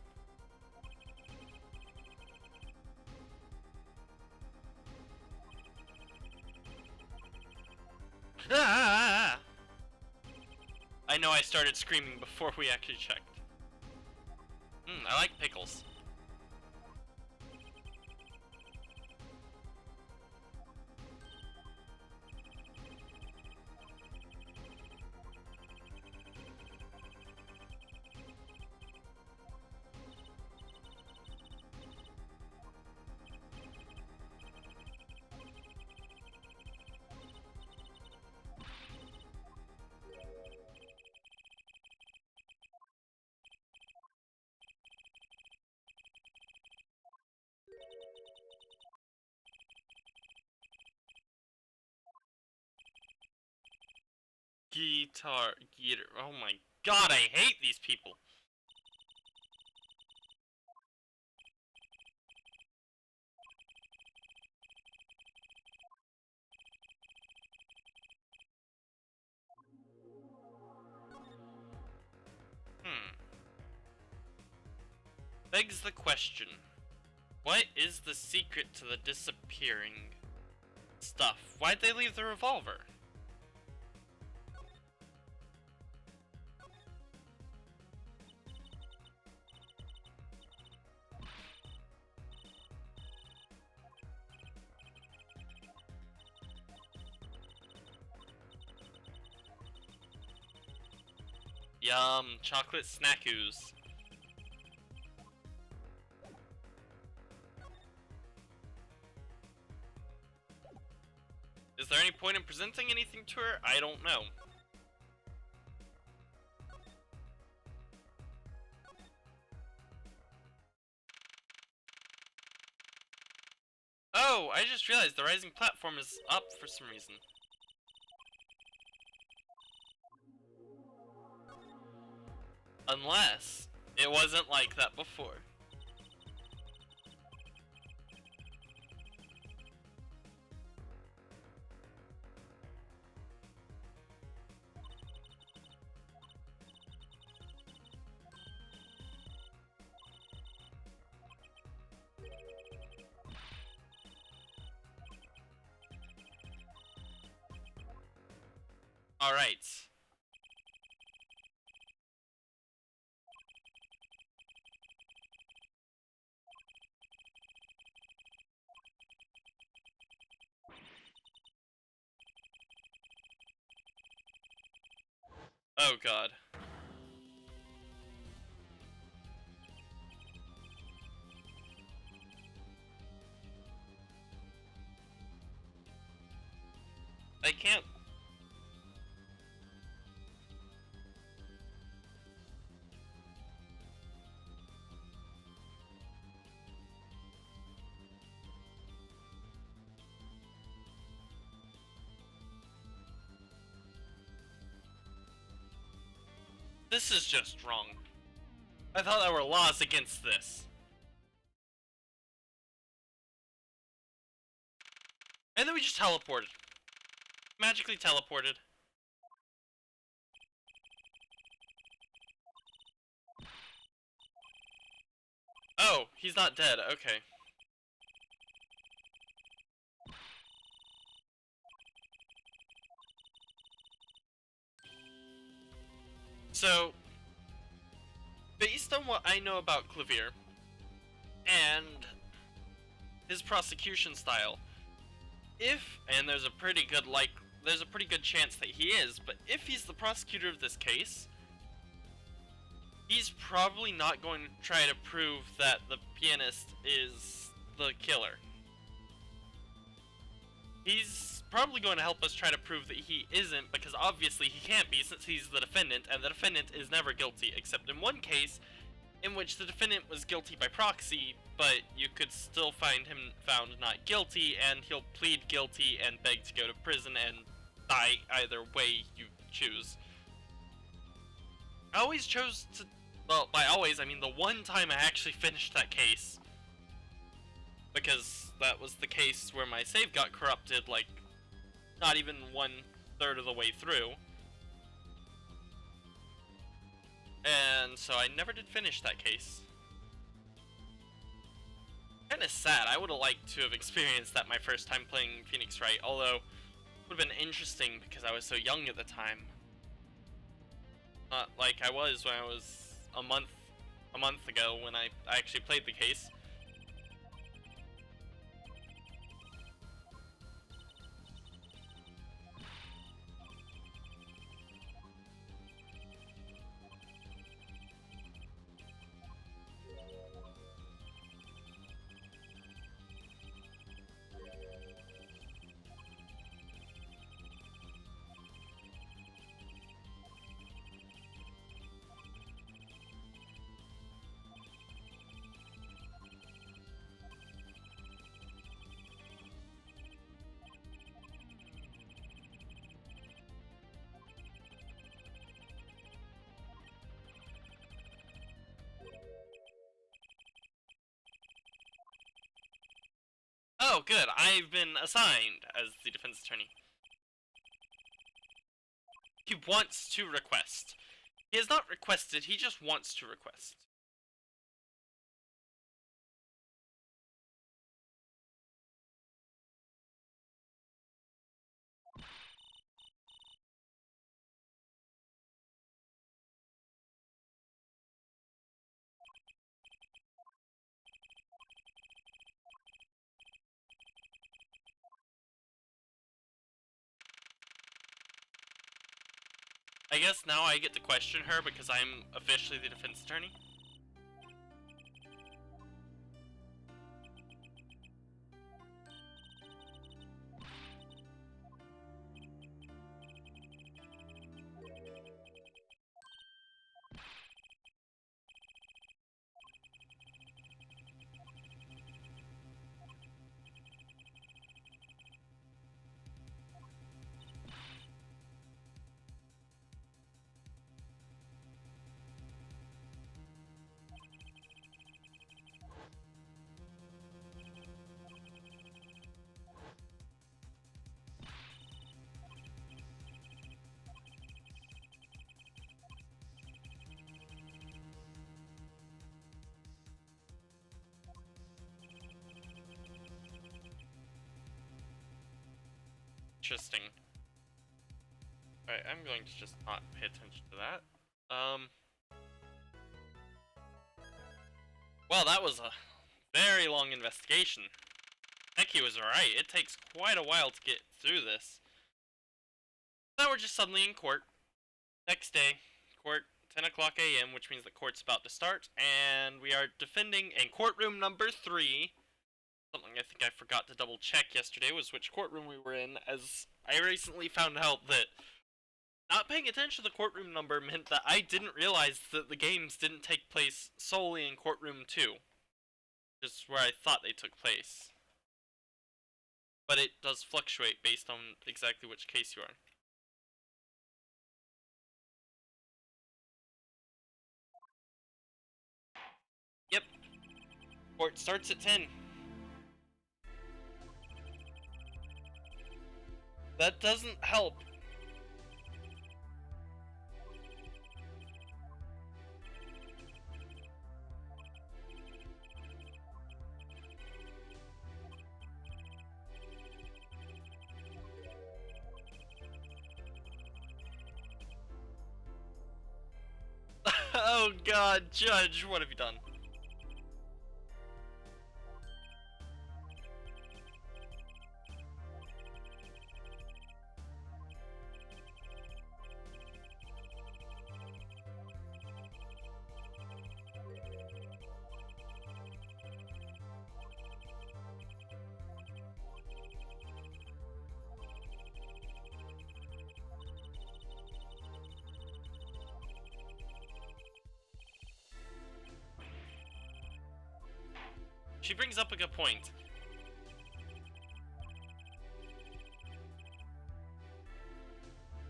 S1: Ah! I know I started screaming before we actually checked. I like pickles. Guitar. Oh my god, I hate these people. Begs the question, what is the secret to the disappearing stuff? Why'd they leave the revolver? Yum, chocolate snackoos. Is there any point in presenting anything to her? I don't know. Oh, I just realized the rising platform is up for some reason. Unless it wasn't like that before. Alright. Oh god. I can't. This is just wrong. I thought there were laws against this. And then we just teleported. Magically teleported. Oh, he's not dead. Okay. So, based on what I know about Clavier and his prosecution style, and there's a pretty good chance that he is, but if he's the prosecutor of this case, he's probably not going to try to prove that the pianist is the killer. He's probably going to help us try to prove that he isn't, because obviously he can't be since he's the defendant, and the defendant is never guilty, except in one case in which the defendant was guilty by proxy, but you could still find him found not guilty, and he'll plead guilty and beg to go to prison and die either way you choose. I always chose to, well, by always I mean the one time I actually finished that case, because that was the case where my save got corrupted, like, not even 1/3 of the way through. And so I never did finish that case. Kinda sad, I would've liked to have experienced that my first time playing Phoenix Wright, although it would've been interesting because I was so young at the time. Not like I was when I was a month ago when I actually played the case. Oh, good. I've been assigned as the defense attorney. He wants to request. He has not requested, he just wants to request. I guess now I get to question her because I'm officially the defense attorney. Interesting. Alright, I'm going to just not pay attention to that. Well, that was a very long investigation. Becky was right. It takes quite a while to get through this. Now we're just suddenly in court. Next day, court, 10 o'clock a.m., which means the court's about to start, and we are defending in courtroom number 3. Something I think I forgot to double check yesterday was which courtroom we were in, as I recently found out that not paying attention to the courtroom number meant that I didn't realize that the games didn't take place solely in courtroom 2, which is where I thought they took place. But it does fluctuate based on exactly which case you are. Yep. Court starts at 10. That doesn't help. Oh god, Judge, what have you done? She brings up a good point.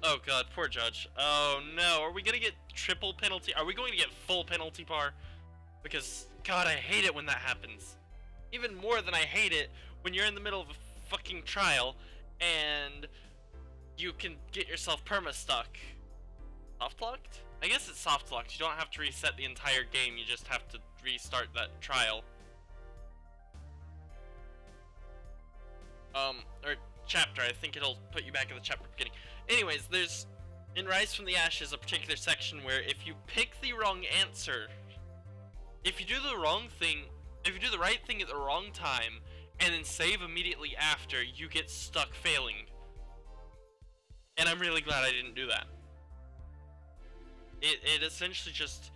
S1: Oh god, poor Judge. Oh no, are we gonna get triple penalty? Are we going to get full penalty bar? Because, god, I hate it when that happens. Even more than I hate it when you're in the middle of a fucking trial and you can get yourself perma-stuck. Soft-locked? I guess it's soft-locked. You don't have to reset the entire game, you just have to restart that trial. Or chapter, I think it'll put you back at the chapter beginning. Anyways, there's, in Rise from the Ashes, a particular section where if you pick the wrong answer, if you do the wrong thing, if you do the right thing at the wrong time, and then save immediately after, you get stuck failing. And I'm really glad I didn't do that. It essentially just,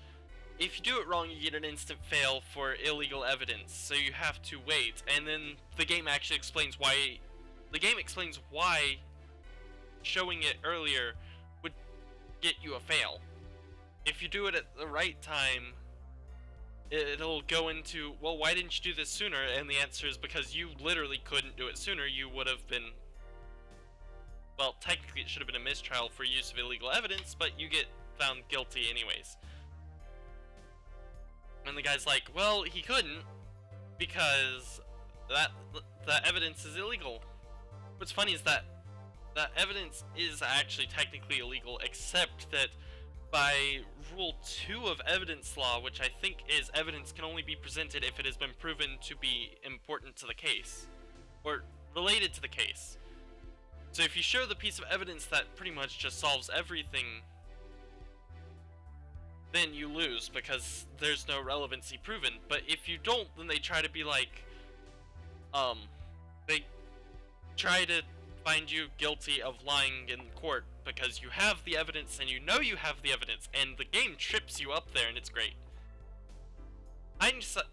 S1: if you do it wrong, you get an instant fail for illegal evidence, so you have to wait, and then the game actually explains why, showing it earlier would get you a fail. If you do it at the right time, it'll go into, well, why didn't you do this sooner? And the answer is because you literally couldn't do it sooner. You would have been, well, technically it should have been a mistrial for use of illegal evidence, but you get found guilty anyways. And the guy's like, well, he couldn't because that evidence is illegal. What's funny is that evidence is actually technically illegal, except that by Rule 2 of evidence law, which I think is evidence can only be presented if it has been proven to be important to the case, or related to the case. So if you show the piece of evidence that pretty much just solves everything, then you lose because there's no relevancy proven. But if you don't, then they try to be like, they try to find you guilty of lying in court because you have the evidence and you know you have the evidence, and the game trips you up there, and it's great.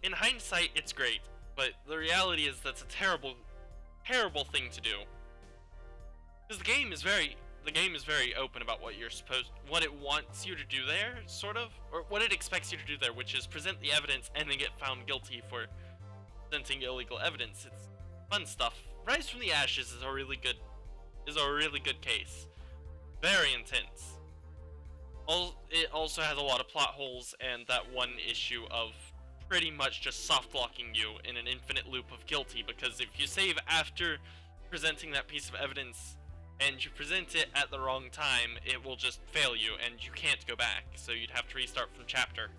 S1: In hindsight, it's great, but the reality is that's a terrible, terrible thing to do. Because the game is very open about what what it wants you to do there, sort of, or what it expects you to do there, which is present the evidence and then get found guilty for presenting illegal evidence. It's fun stuff. Rise from the Ashes is a really good case. Very intense. It also has a lot of plot holes and that one issue of pretty much just soft locking you in an infinite loop of guilty, because if you save after presenting that piece of evidence and you present it at the wrong time, it will just fail you and you can't go back, so you'd have to restart from chapter.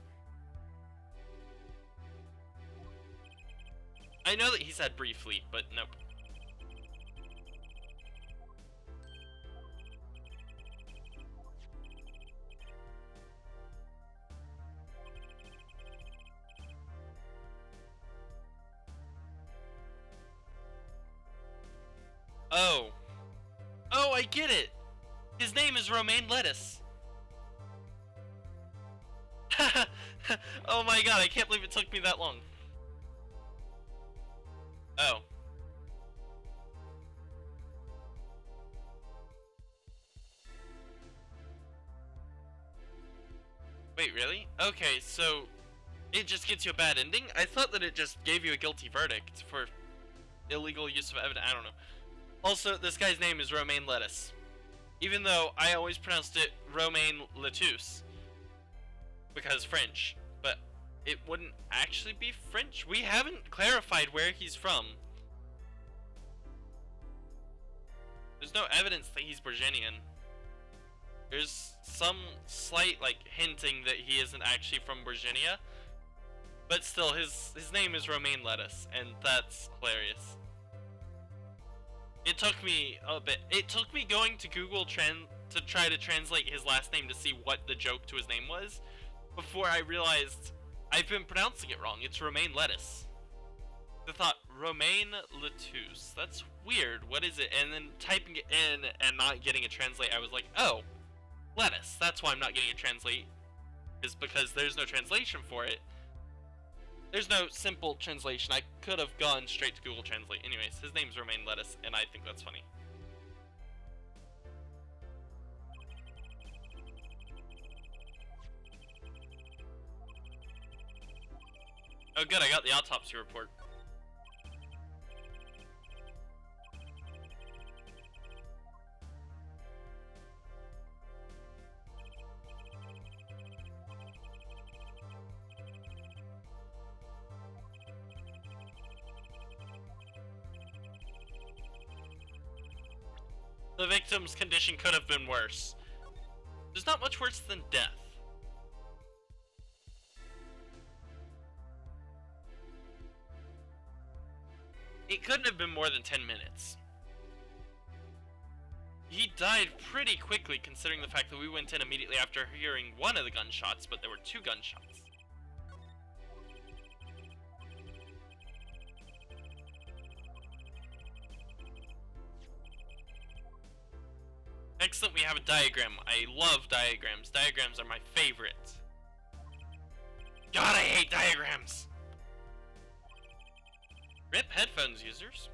S1: I know that he said briefly, but nope. Oh, I get it! His name is Romaine Lettuce. Oh my god, I can't believe it took me that long. Oh. Wait, really? Okay, so it just gets you a bad ending? I thought that it just gave you a guilty verdict for illegal use of evidence. I don't know. Also, this guy's name is Romaine Lettuce. Even though I always pronounced it Romaine Lettuce. Because French. But it wouldn't actually be French? We haven't clarified where he's from. There's no evidence that he's Virginian. There's some slight, hinting that he isn't actually from Virginia. But still, his name is Romaine Lettuce, and that's hilarious. It took me a bit. It took me going to Google to try to translate his last name to see what the joke to his name was, before I realized I've been pronouncing it wrong. It's Romaine Lettuce. I thought, Romaine Lettuce. That's weird. What is it? And then typing it in and not getting a translate, I was like, oh, lettuce. That's why I'm not getting a translate. Is because there's no translation for it. There's no simple translation. I could have gone straight to Google Translate. Anyways, his name's Romaine Lettuce, and I think that's funny. Oh good, I got the autopsy report. The victim's condition could have been worse. There's not much worse than death. It couldn't have been more than 10 minutes. He died pretty quickly considering the fact that we went in immediately after hearing one of the gunshots, but there were 2 gunshots. Excellent, we have a diagram. I love diagrams. Diagrams are my favorite. God, I hate diagrams! RIP headphones users.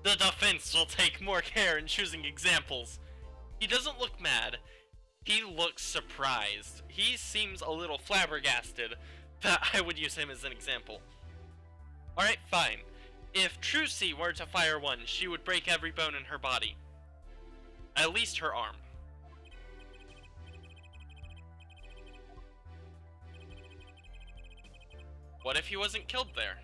S1: The defense will take more care in choosing examples. He doesn't look mad. He looks surprised. He seems a little flabbergasted that I would use him as an example. Alright, fine. If Trucy were to fire one, she would break every bone in her body. At least her arm. What if he wasn't killed there?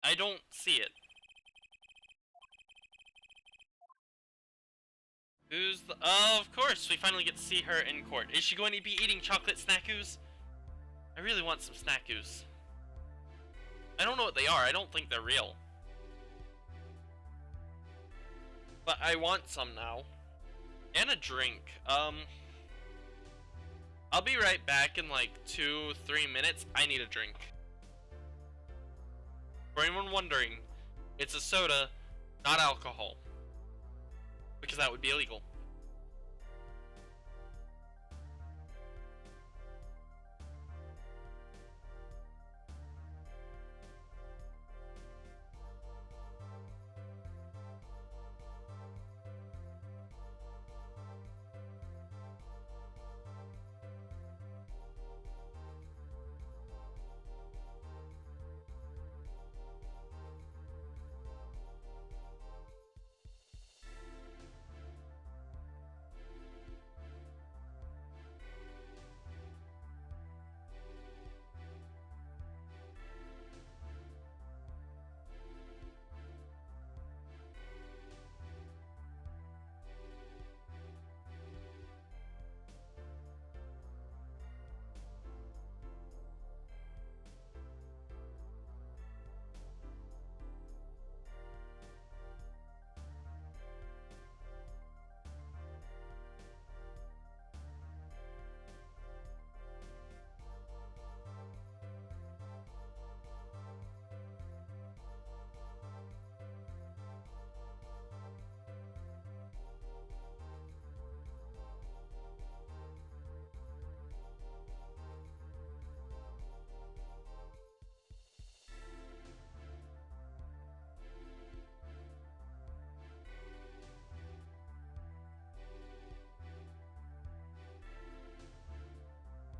S1: I don't see it. Who's the... Oh, of course, we finally get to see her in court. Is she going to be eating chocolate snackoos? I really want some snackoos. I don't know what they are. I don't think they're real. But I want some now. And a drink. I'll be right back in like 2-3 minutes. I need a drink. For anyone wondering, it's a soda, not alcohol. Because that would be illegal.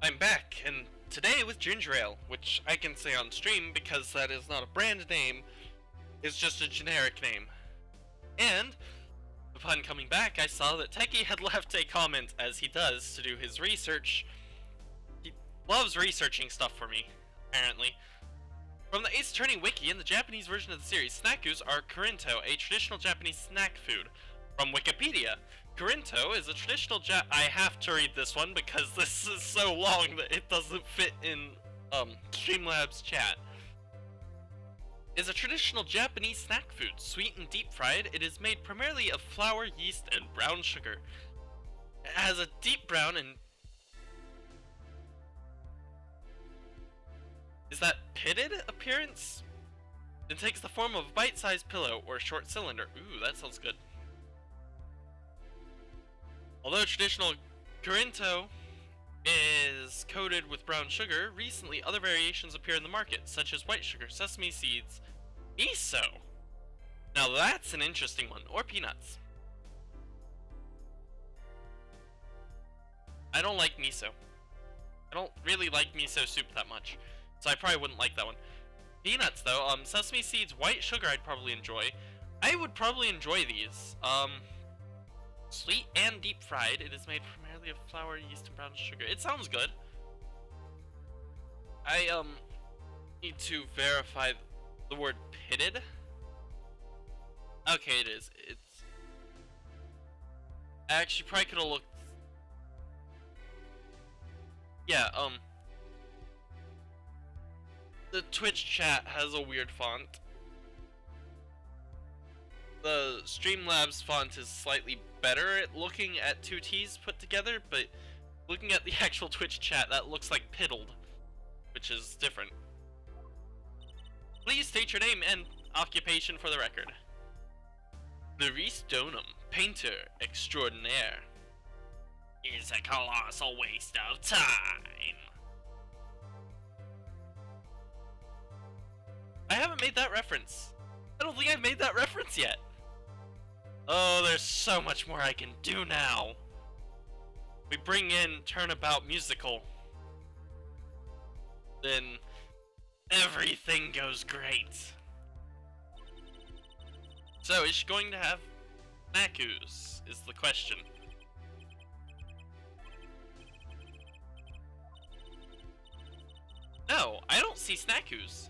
S1: I'm back, and today with ginger ale, which I can say on stream because that is not a brand name, it's just a generic name. And, upon coming back, I saw that Techie had left a comment, as he does, to do his research. He loves researching stuff for me, apparently. From the Ace Attorney wiki, in the Japanese version of the series, snackoos are Karinto, a traditional Japanese snack food. From Wikipedia, Karinto is a traditional I have to read this one because this is so long that it doesn't fit in Streamlabs chat. Is a traditional Japanese snack food. Sweet and deep fried, it is made primarily of flour, yeast, and brown sugar. It has a deep brown and... Is that pitted appearance? It takes the form of a bite-sized pillow or a short cylinder. Ooh, that sounds good. Although traditional Karinto is coated with brown sugar, recently other variations appear in the market, such as white sugar, sesame seeds, miso. Now that's an interesting one, or peanuts. I don't like miso. I don't really like miso soup that much, so I probably wouldn't like that one. Peanuts though, sesame seeds, white sugar I'd probably enjoy. I would probably enjoy these. Sweet and deep fried. It is made primarily of flour, yeast, and brown sugar. It sounds good. I need to verify the word pitted. Okay, it is. It's... I actually probably could have looked... Yeah, the Twitch chat has a weird font. The Streamlabs font is slightly better at looking at two T's put together, but looking at the actual Twitch chat, that looks like piddled, which is different. Please state your name and occupation for the record. Maurice Donham, painter extraordinaire. Is a colossal waste of time. I haven't made that reference. I don't think I've made that reference yet. Oh, there's so much more I can do now. We bring in Turnabout Musical. Then everything goes great. So, is she going to have snackoos, is the question. No, I don't see snackoos.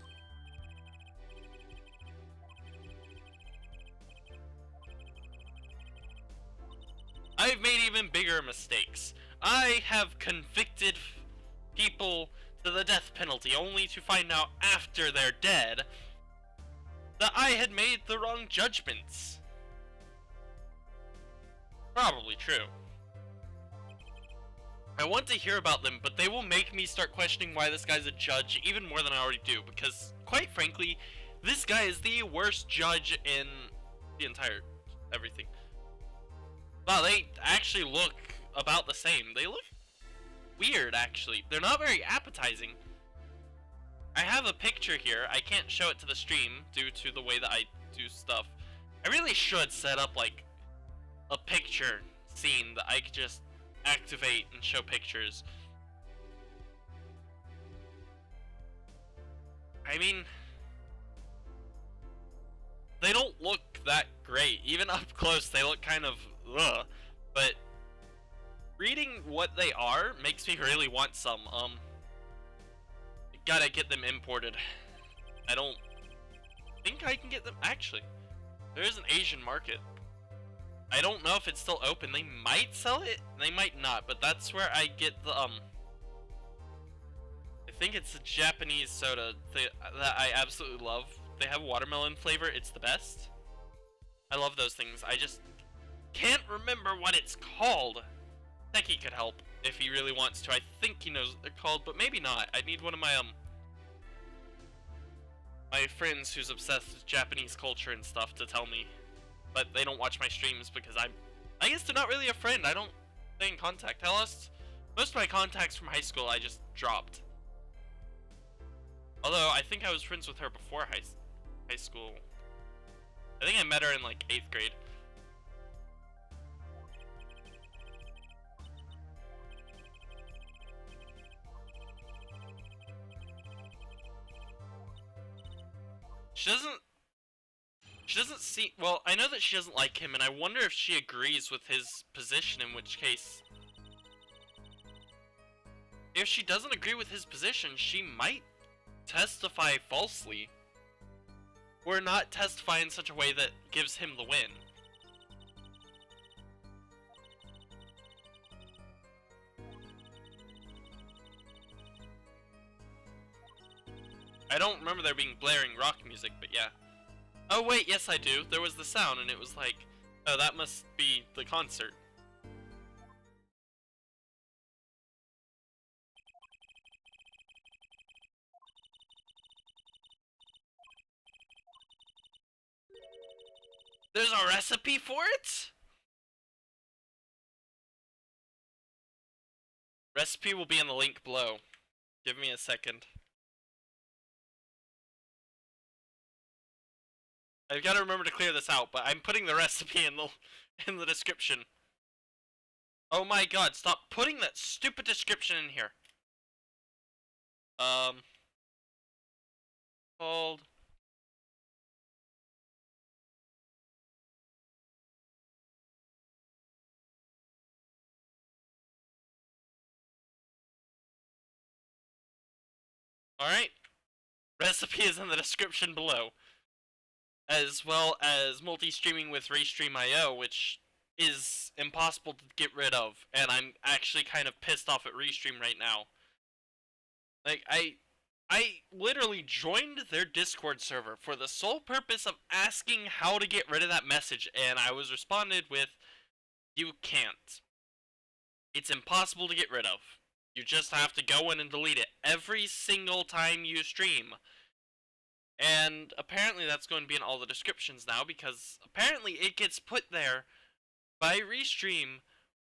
S1: I've made even bigger mistakes. I have convicted people to the death penalty only to find out after they're dead that I had made the wrong judgments. Probably true. I want to hear about them, but they will make me start questioning why this guy's a judge even more than I already do, because, quite frankly, this guy is the worst judge in the entire everything. Wow, they actually look about the same. They look weird, actually. They're not very appetizing. I have a picture here. I can't show it to the stream due to the way that I do stuff. I really should set up, like, a picture scene that I could just activate and show pictures. I mean, they don't look that great. Even up close, they look kind of ugh. But reading what they are makes me really want some. Gotta get them imported. I don't think I can get them. Actually, there is an Asian market. I don't know if it's still open. They might sell it, they might not, but that's where I get the, I think it's a Japanese soda that I absolutely love. They have watermelon flavor, it's the best. I love those things. I just can't remember what it's called. Techie could help if he really wants to. I think he knows what they're called, but maybe not. I need one of my, my friends who's obsessed with Japanese culture and stuff to tell me. But they don't watch my streams because I guess they're not really a friend. I don't stay in contact. Hell, most of my contacts from high school I just dropped. Although I think I was friends with her before high school. I think I met her in like 8th grade. She doesn't see, well, I know that she doesn't like him, and I wonder if she agrees with his position, in which case, if she doesn't agree with his position, she might testify falsely, or not testify in such a way that gives him the win. I don't remember there being blaring rock music, but yeah. Oh wait, yes I do. There was the sound and it was like, oh, that must be the concert. There's a recipe for it? Recipe will be in the link below. Give me a second. I've got to remember to clear this out, but I'm putting the recipe in the description. Oh my god, stop putting that stupid description in here. Hold. Alright. Recipe is in the description below. As well as multi-streaming with Restream.io, which is impossible to get rid of, and I'm actually kind of pissed off at Restream right now. Like, I literally joined their Discord server for the sole purpose of asking how to get rid of that message, and I was responded with, you can't. It's impossible to get rid of. You just have to go in and delete it every single time you stream. And apparently that's going to be in all the descriptions now, because apparently it gets put there by Restream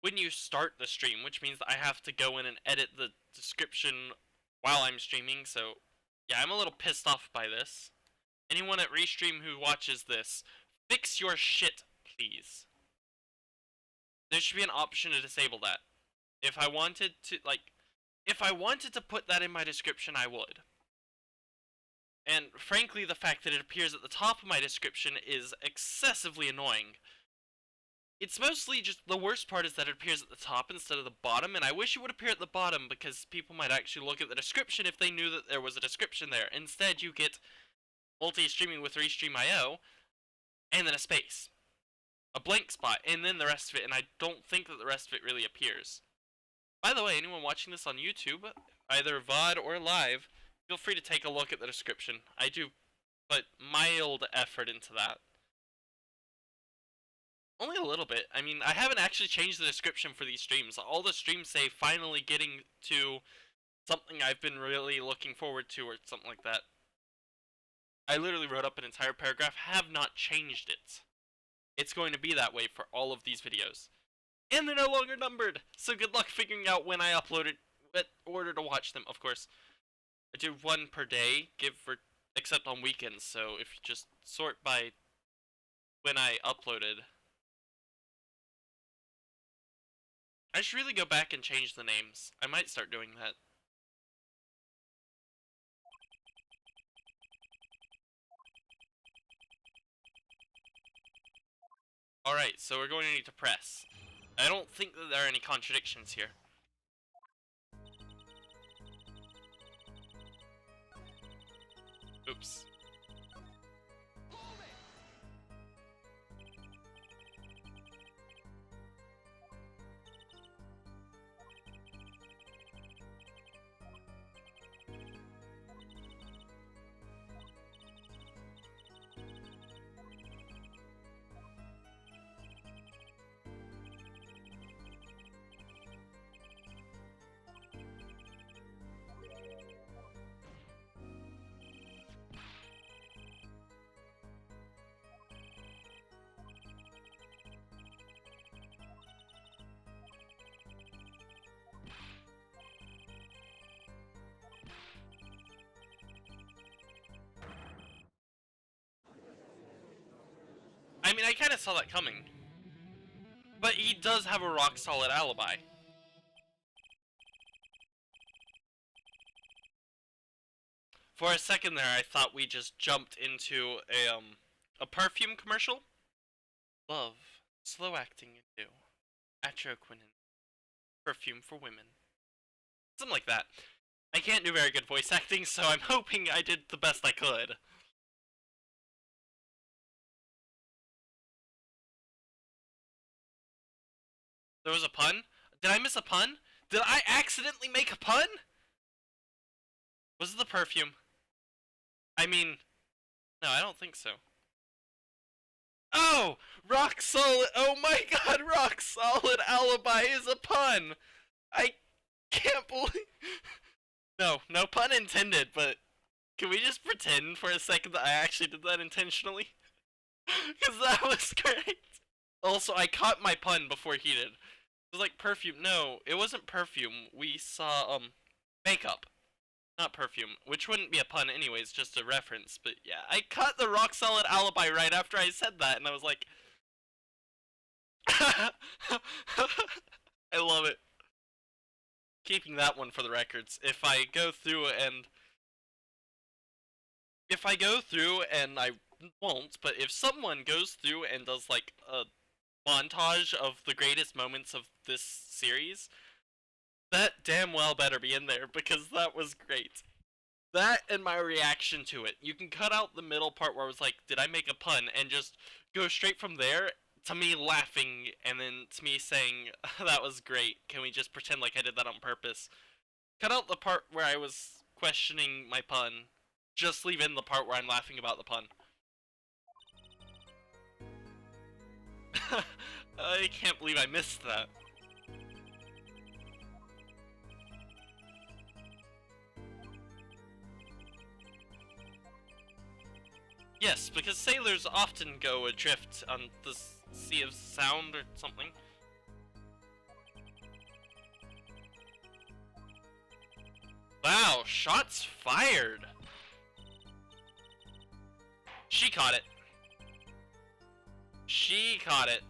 S1: when you start the stream, which means that I have to go in and edit the description while I'm streaming. So yeah, I'm a little pissed off by this. Anyone at Restream who watches this, fix your shit, please. There should be an option to disable that. If I wanted to put that in my description, I would. And frankly, the fact that it appears at the top of my description is excessively annoying. It's mostly just, the worst part is that it appears at the top instead of the bottom, and I wish it would appear at the bottom because people might actually look at the description if they knew that there was a description there. Instead, you get multi-streaming with Restream.io, and then a space. a blank spot, and then the rest of it, and I don't think that the rest of it really appears. By the way, anyone watching this on YouTube, either VOD or live, feel free to take a look at the description. I do put mild effort into that. Only a little bit. I mean, I haven't actually changed the description for these streams. All the streams say finally getting to something I've been really looking forward to or something like that. I literally wrote up an entire paragraph, have not changed it. It's going to be that way for all of these videos. And they're no longer numbered, so good luck figuring out when I upload it, what order to watch them, of course. I do one per day, except on weekends, so if you just sort by when I uploaded. I should really go back and change the names. I might start doing that. Alright, so we're going to need to press. I don't think that there are any contradictions here. Oops. I mean, I kind of saw that coming. But he does have a rock-solid alibi. For a second there, I thought we just jumped into a perfume commercial. Love, slow acting you do. Atroquinin, perfume for women. Something like that. I can't do very good voice acting, so I'm hoping I did the best I could. There was a pun? Did I miss a pun? Did I accidentally make a pun? Was it the perfume? I mean, no, I don't think so. Oh! Rock solid! Oh my god, rock solid alibi is a pun! I can't believe... No, no pun intended, but can we just pretend for a second that I actually did that intentionally? Because that was great! Also, I caught my pun before he did. It was like perfume. No, it wasn't perfume. We saw, makeup. Not perfume. Which wouldn't be a pun anyways, just a reference. But yeah, I caught the rock solid alibi right after I said that, and I was like... I love it. Keeping that one for the records. If I go through and I won't, but if someone goes through and does like a montage of the greatest moments of this series, that damn well better be in there, because that was great. That and my reaction to it. You can cut out the middle part where I was like, did I make a pun? And just go straight from there to me laughing, and then to me saying, that was great. Can we just pretend like I did that on purpose? Cut out the part where I was questioning my pun. Just leave in the part where I'm laughing about the pun. I can't believe I missed that. Yes, because sailors often go adrift on the Sea of Sound or something. Wow, shots fired! She caught it. She caught it.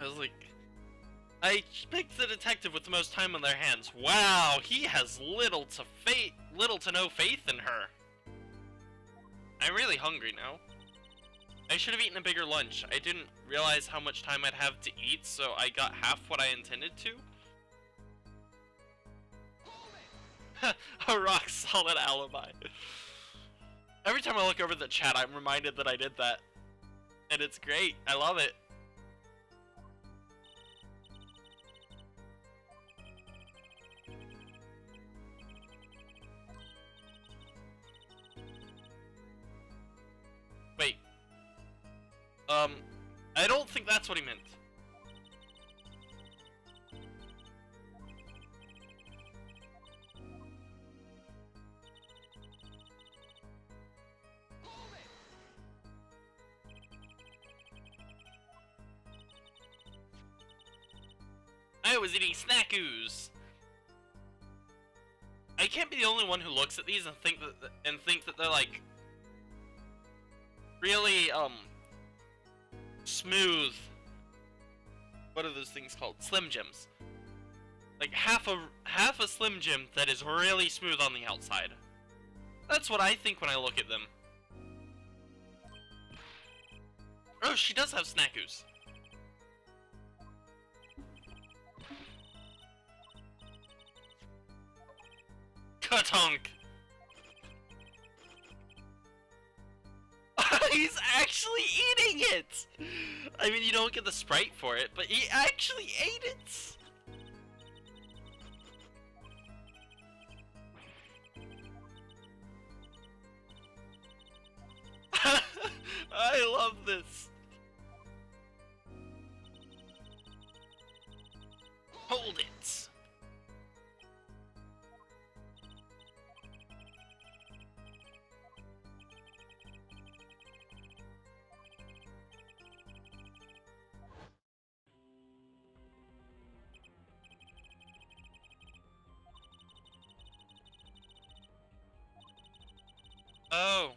S1: I was like... I picked the detective with the most time on their hands. Wow, he has little to no faith in her. I'm really hungry now. I should have eaten a bigger lunch. I didn't realize how much time I'd have to eat, so I got half what I intended to. A rock solid alibi. Every time I look over the chat, I'm reminded that I did that. and it's great. I love it. Wait. I don't think that's what he meant. I was eating snackoos. I can't be the only one who looks at these and think that they're like really smooth. What are those things called? Slim Jims. Like half a Slim Jim that is really smooth on the outside. That's what I think when I look at them. Oh, she does have snackoos. Katonk! He's actually eating it! I mean, you don't get the Sprite for it, but he actually ate it! I love this! Hold it! Oh.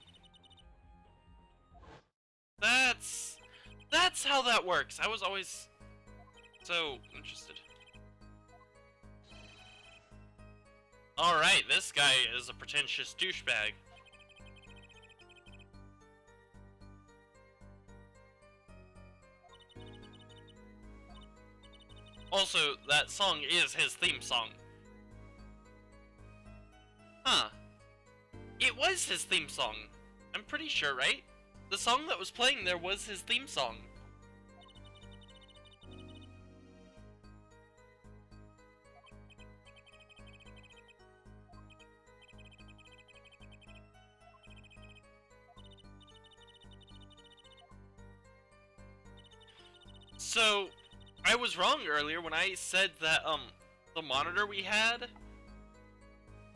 S1: That's how that works. I was always so interested. Alright, this guy is a pretentious douchebag. Also, that song is his theme song. Huh. It was his theme song. I'm pretty sure, right? The song that was playing there was his theme song. So, I was wrong earlier when I said that, the monitor we had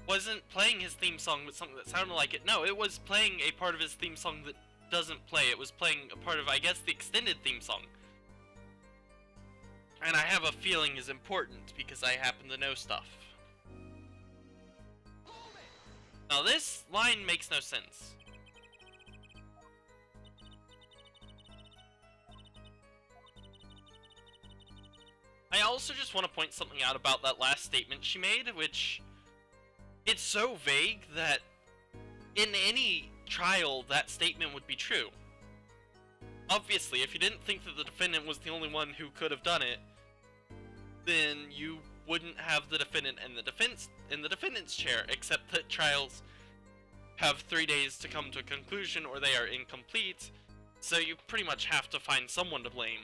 S1: wasn't playing his theme song with something that sounded like it. No, it was playing a part of his theme song that doesn't play. It was playing a part of, I guess, the extended theme song. And I have a feeling is important because I happen to know stuff. Now this line makes no sense. I also just want to point something out about that last statement she made, which it's so vague that in any trial that statement would be true. Obviously, if you didn't think that the defendant was the only one who could have done it, then you wouldn't have the defendant in the defendant's chair, except that trials have 3 days to come to a conclusion or they are incomplete, so you pretty much have to find someone to blame.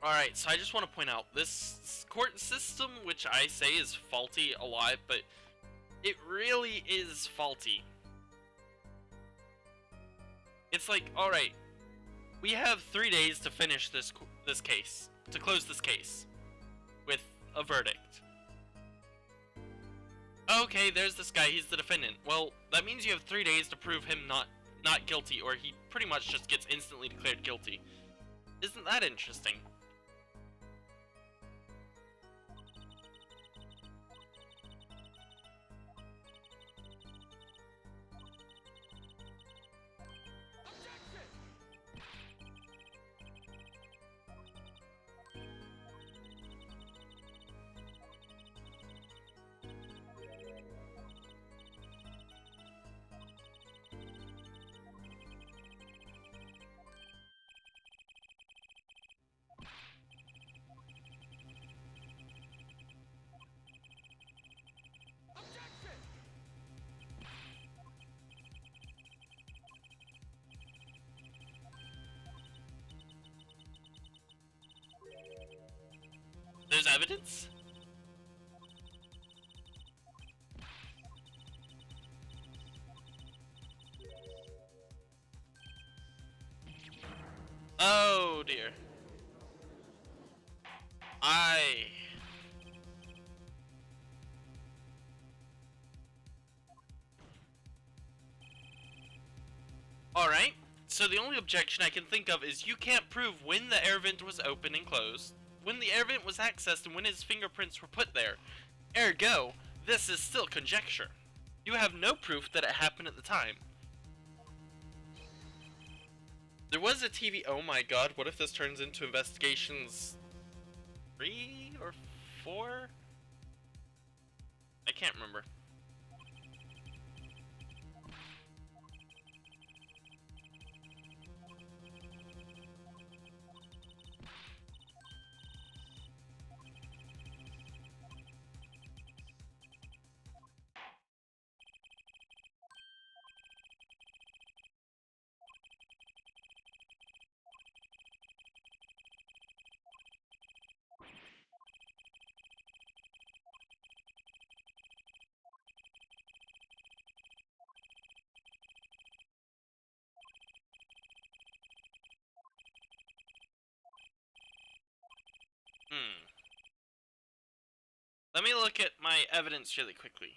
S1: Alright, so I just want to point out, this court system, which I say is faulty a lot, but it really is faulty. It's like, alright, we have 3 days to finish this case, to close this case, with a verdict. Okay, there's this guy, he's the defendant. Well, that means you have 3 days to prove him not guilty, or he pretty much just gets instantly declared guilty. Isn't that interesting? evidence? Oh dear. Alright, so the only objection I can think of is you can't prove when the air vent was open and closed, when the air vent was accessed, and when his fingerprints were put there. Ergo, this is still conjecture. You have no proof that it happened at the time. There was a TV. Oh my god, what if this turns into investigations 3 or 4? I can't remember. Let me look at my evidence really quickly.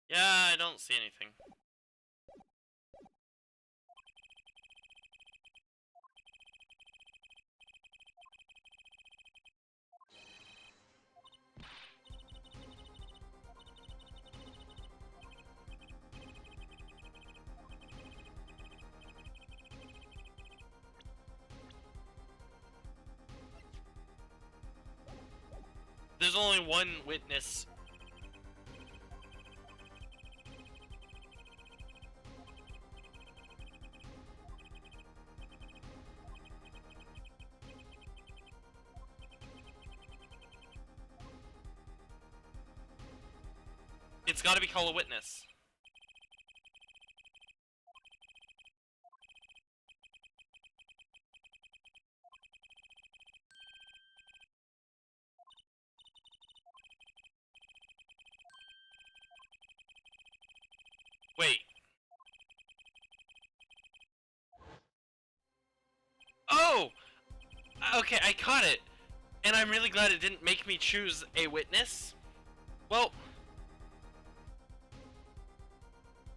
S1: Yeah, I don't see anything. There's only one witness. It's gotta be called a witness. Wait. Oh! Okay, I caught it. And I'm really glad it didn't make me choose a witness. Well,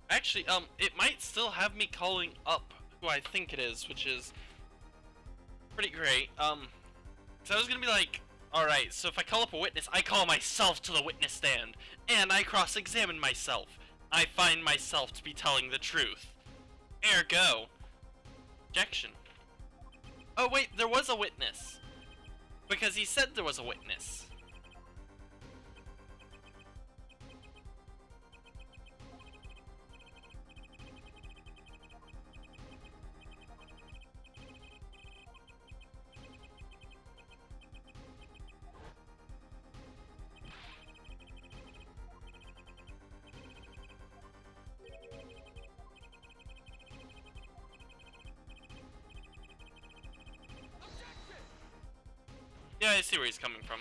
S1: actually, it might still have me calling up who I think it is, which is pretty great. So I was gonna be like, alright, so if I call up a witness, I call myself to the witness stand, and I cross-examine myself. I find myself to be telling the truth. Ergo, objection. Oh wait, there was a witness. Because he said there was a witness. Yeah, I see where he's coming from.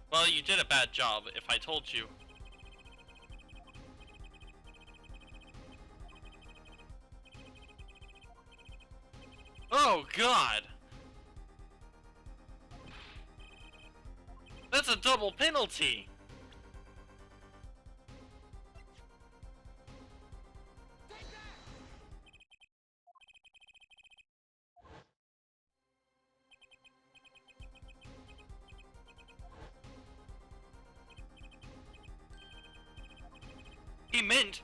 S1: Well, you did a bad job, if I told you. Oh, God! That's a double penalty! He meant...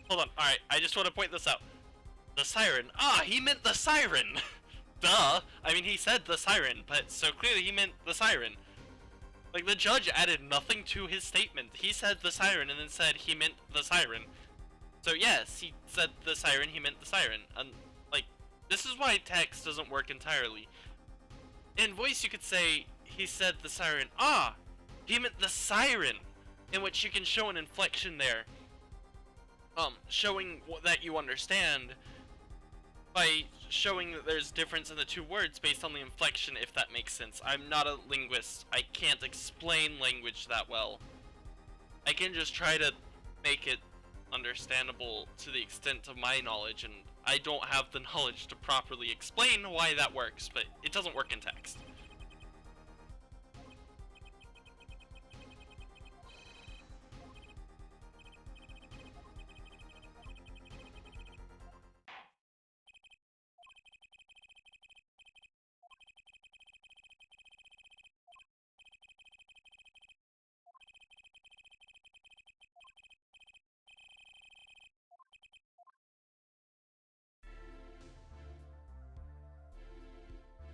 S1: Hold on, alright, I just want to point this out. The siren. Ah, he meant the siren! Duh! I mean, he said the siren, but so clearly he meant the siren. Like, the judge added nothing to his statement. He said the siren and then said he meant the siren. So yes, he said the siren, he meant the siren. And, like, this is why text doesn't work entirely. In voice, you could say, he said the siren. Ah! He meant the siren! In which you can show an inflection there. Showing that you understand by showing that there's difference in the two words based on the inflection, if that makes sense. I'm not a linguist. I can't explain language that well. I can just try to make it understandable to the extent of my knowledge, and I don't have the knowledge to properly explain why that works, but it doesn't work in text.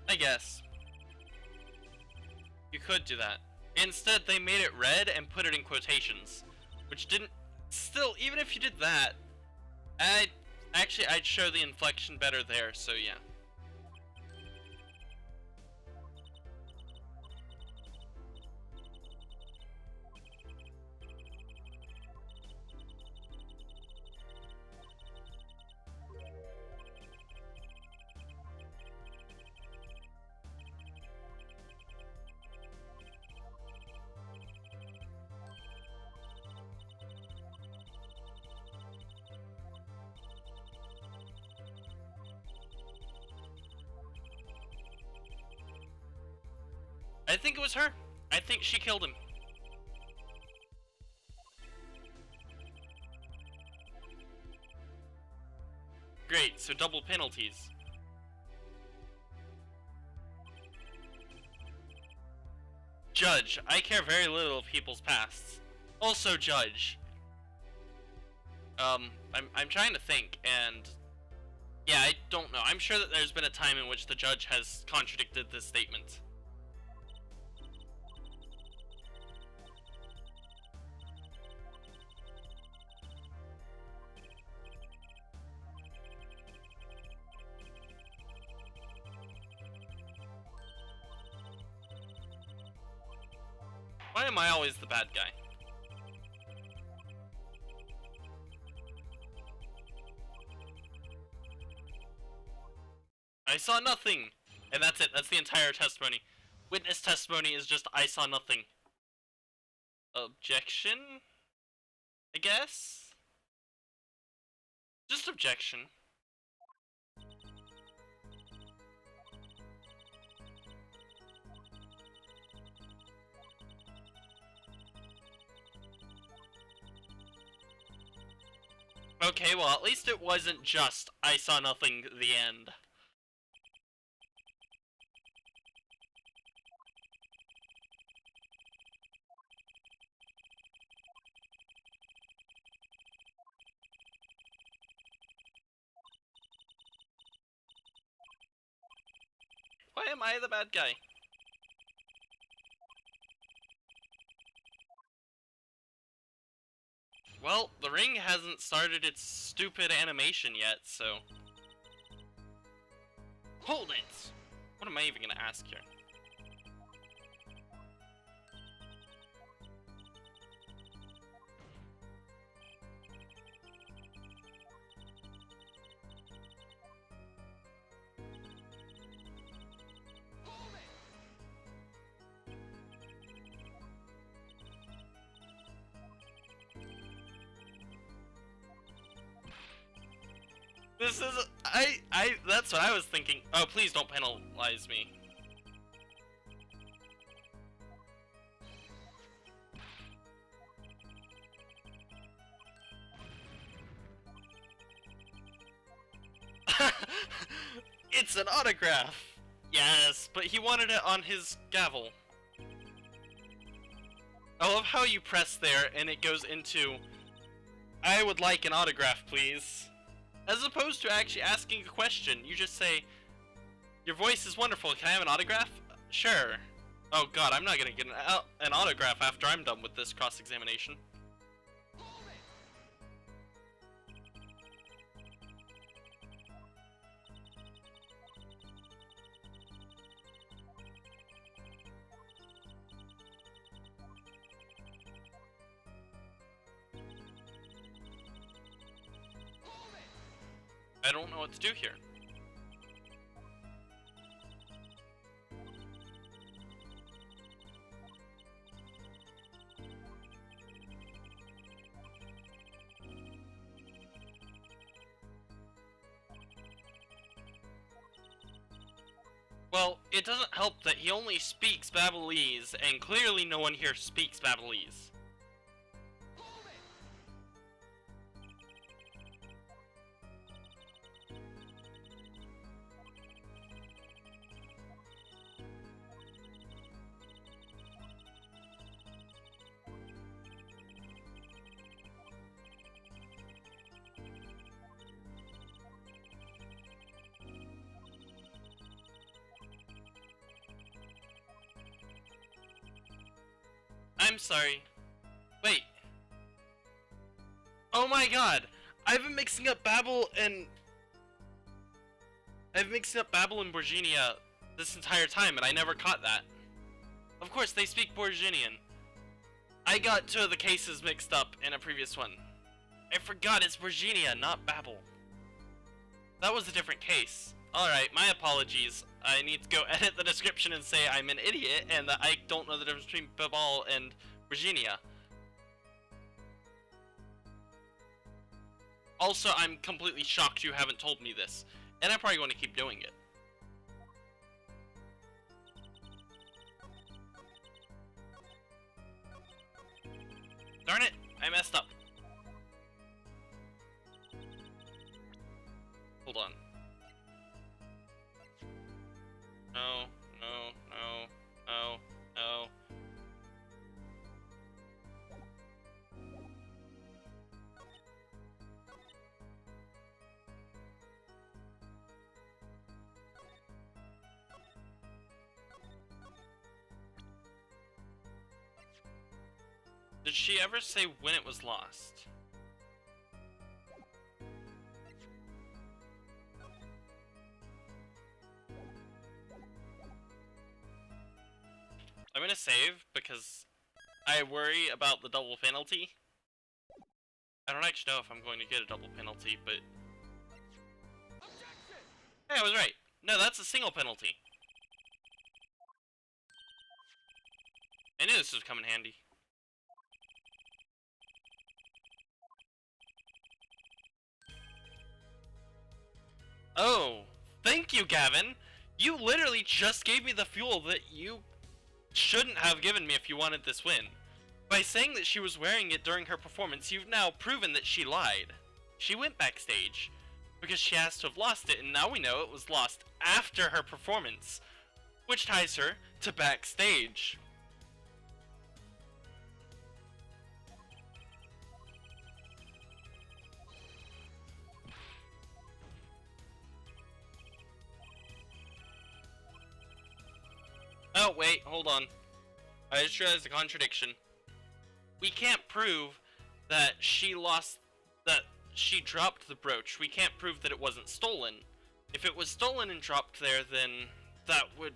S1: I guess. You could do that. Instead, they made it red and put it in quotations, which didn't... Still, even if you did that, I'd show the inflection better there, so yeah. I think it was her. I think she killed him. Great, so double penalties. Judge, I care very little of people's pasts. Also, Judge. I'm trying to think, and yeah, I don't know. I'm sure that there's been a time in which the judge has contradicted this statement. Why am I always the bad guy? I saw nothing! And that's it, that's the entire testimony. Witness testimony is just, I saw nothing. Objection? I guess? Just objection. Okay, well, at least it wasn't just, I saw nothing, the end. Why am I the bad guy? Well, the ring hasn't started its stupid animation yet, so... Hold it! What am I even gonna ask here? This is... that's what I was thinking. Oh, please don't penalize me. It's an autograph! Yes, but he wanted it on his gavel. I love how you press there and it goes into, I would like an autograph, please. As opposed to actually asking a question, you just say, your voice is wonderful, can I have an autograph? Sure. Oh god, I'm not gonna get an autograph after I'm done with this cross-examination. I don't know what to do here. Well, it doesn't help that he only speaks Babylese, and clearly no one here speaks Babylese. I'm sorry. Wait. Oh my god! I've been mixing up Babel and Borginia this entire time, and I never caught that. Of course, they speak Borginian. I got two of the cases mixed up in a previous one. I forgot it's Borginia, not Babel. That was a different case. Alright, my apologies. I need to go edit the description and say I'm an idiot and that I don't know the difference between Babel and Virginia. Also, I'm completely shocked you haven't told me this, and I'm probably going to keep doing it. Darn it, I messed up. Hold on. No, no, no, no, no. Did she ever say when it was lost? I'm gonna save because I worry about the double penalty. I don't actually know if I'm going to get a double penalty, but... Hey, I was right. No, that's a single penalty. I knew this would come in handy. Oh, thank you, Gavin! You literally just gave me the fuel that you shouldn't have given me if you wanted this win. By saying that she was wearing it during her performance, you've now proven that she lied. She went backstage, because she has to have lost it, and now we know it was lost after her performance, which ties her to backstage. Oh, wait, hold on. I just realized a contradiction. We can't prove that she dropped the brooch. We can't prove that it wasn't stolen. If it was stolen and dropped there, then that would...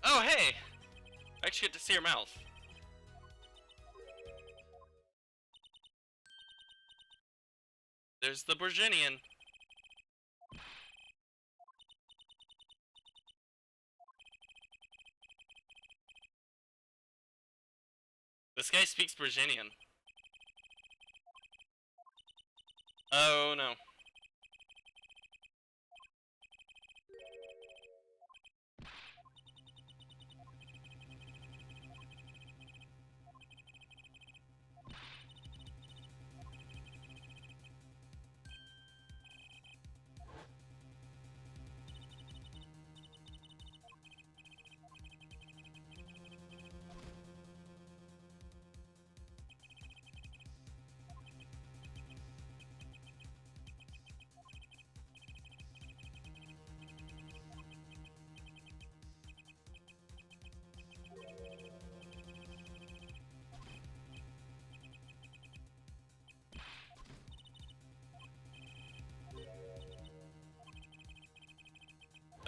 S1: Oh, hey! I actually get to see her mouth. There's the Borginian. This guy speaks Virginian. Oh no.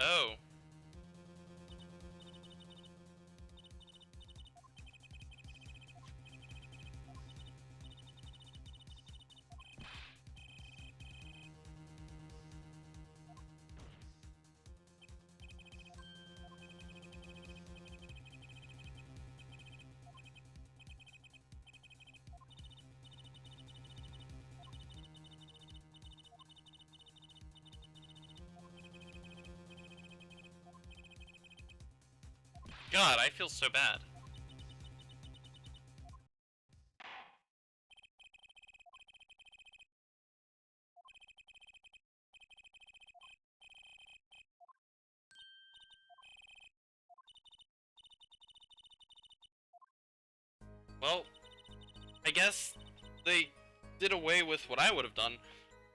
S1: Oh. God, I feel so bad. Well, I guess they did away with what I would have done,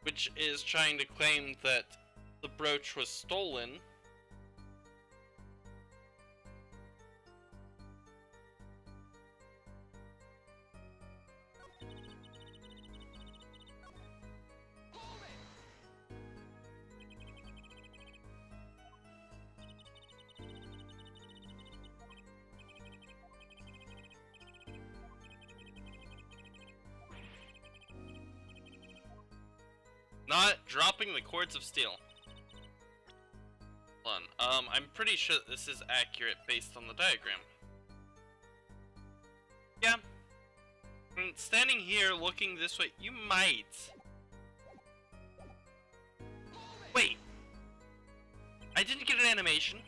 S1: which is trying to claim that the brooch was stolen. Not dropping the cords of steel. Hold on. I'm pretty sure this is accurate based on the diagram. Yeah. Standing here looking this way, you might. Wait. I didn't get an animation.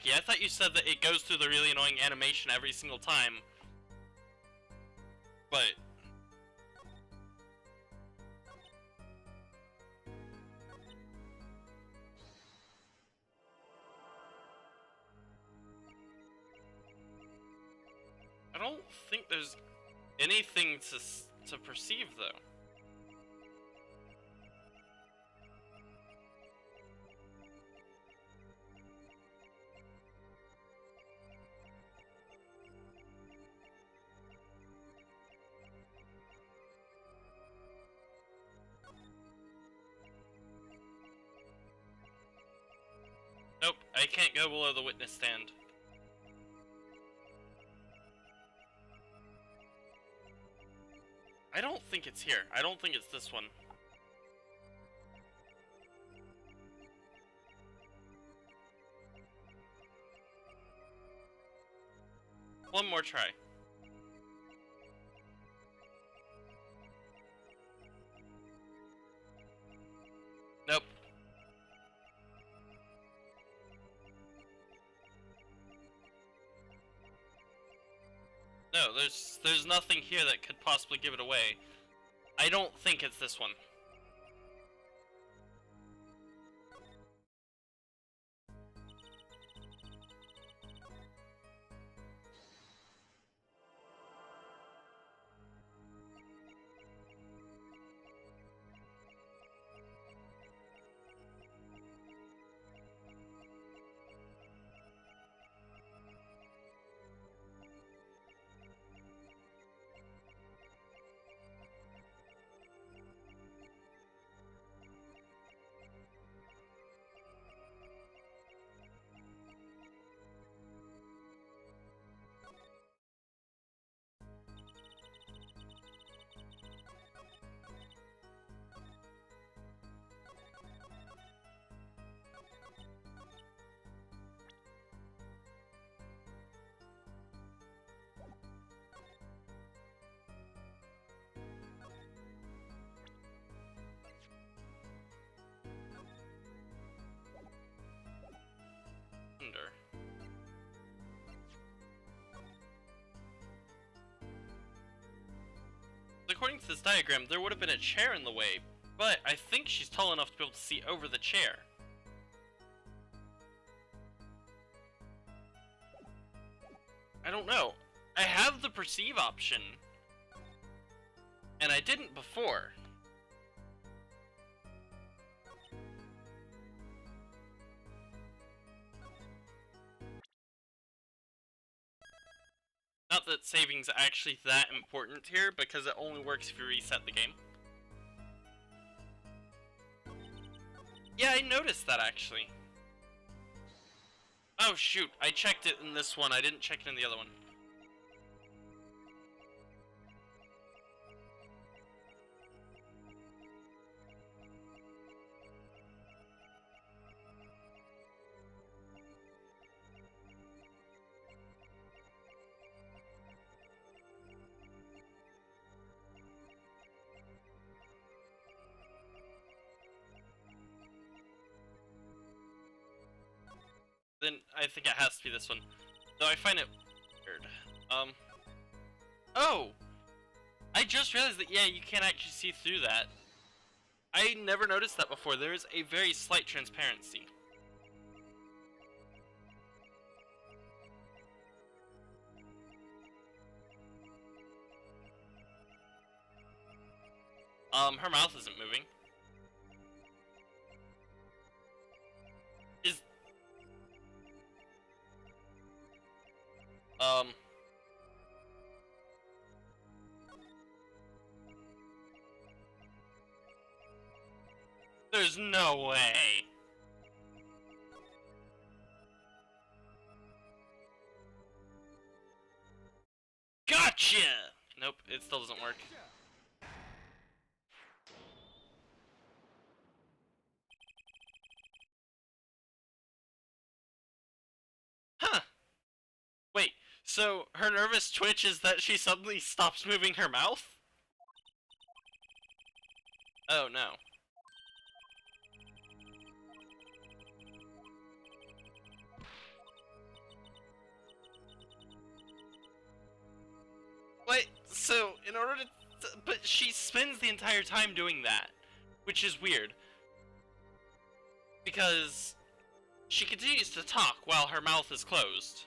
S1: I thought you said that it goes through the really annoying animation every single time. But I don't think there's anything to perceive though. Nope, I can't go below the witness stand. I don't think it's here. I don't think it's this one. One more try. Nope. No, there's nothing here that could possibly give it away. I don't think it's this one. According to this diagram, there would have been a chair in the way, but I think she's tall enough to be able to see over the chair. I don't know. I have the perceive option, and I didn't before. Not that saving's actually that important here, because it only works if you reset the game. Yeah, I noticed that actually. Oh shoot, I checked it in this one, I didn't check it in the other one. Then I think it has to be this one. Though I find it weird. Oh! I just realized that, yeah, you can't actually see through that. I never noticed that before. There is a very slight transparency. Her mouth isn't moving. Is... There's no way. Gotcha! Nope, it still doesn't work. Huh. Wait, so her nervous twitch is that she suddenly stops moving her mouth? Oh no. Wait, so in order to... But she spends the entire time doing that, which is weird. Because she continues to talk while her mouth is closed.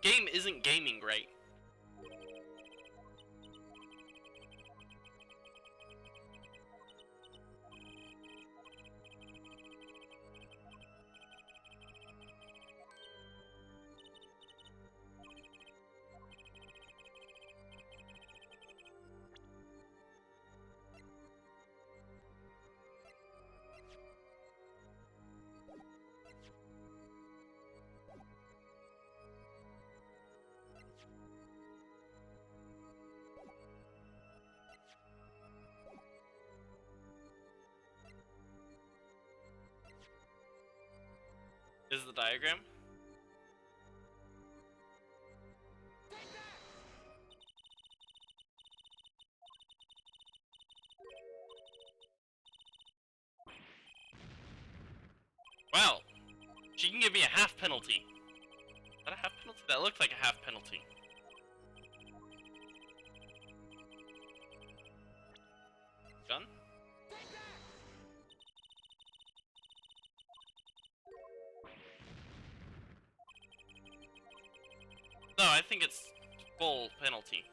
S1: Game isn't gaming right. Is the diagram? Wow. She can give me a half penalty. Is that a half penalty? That looked like a half penalty. Gun? No, I think it's full penalty.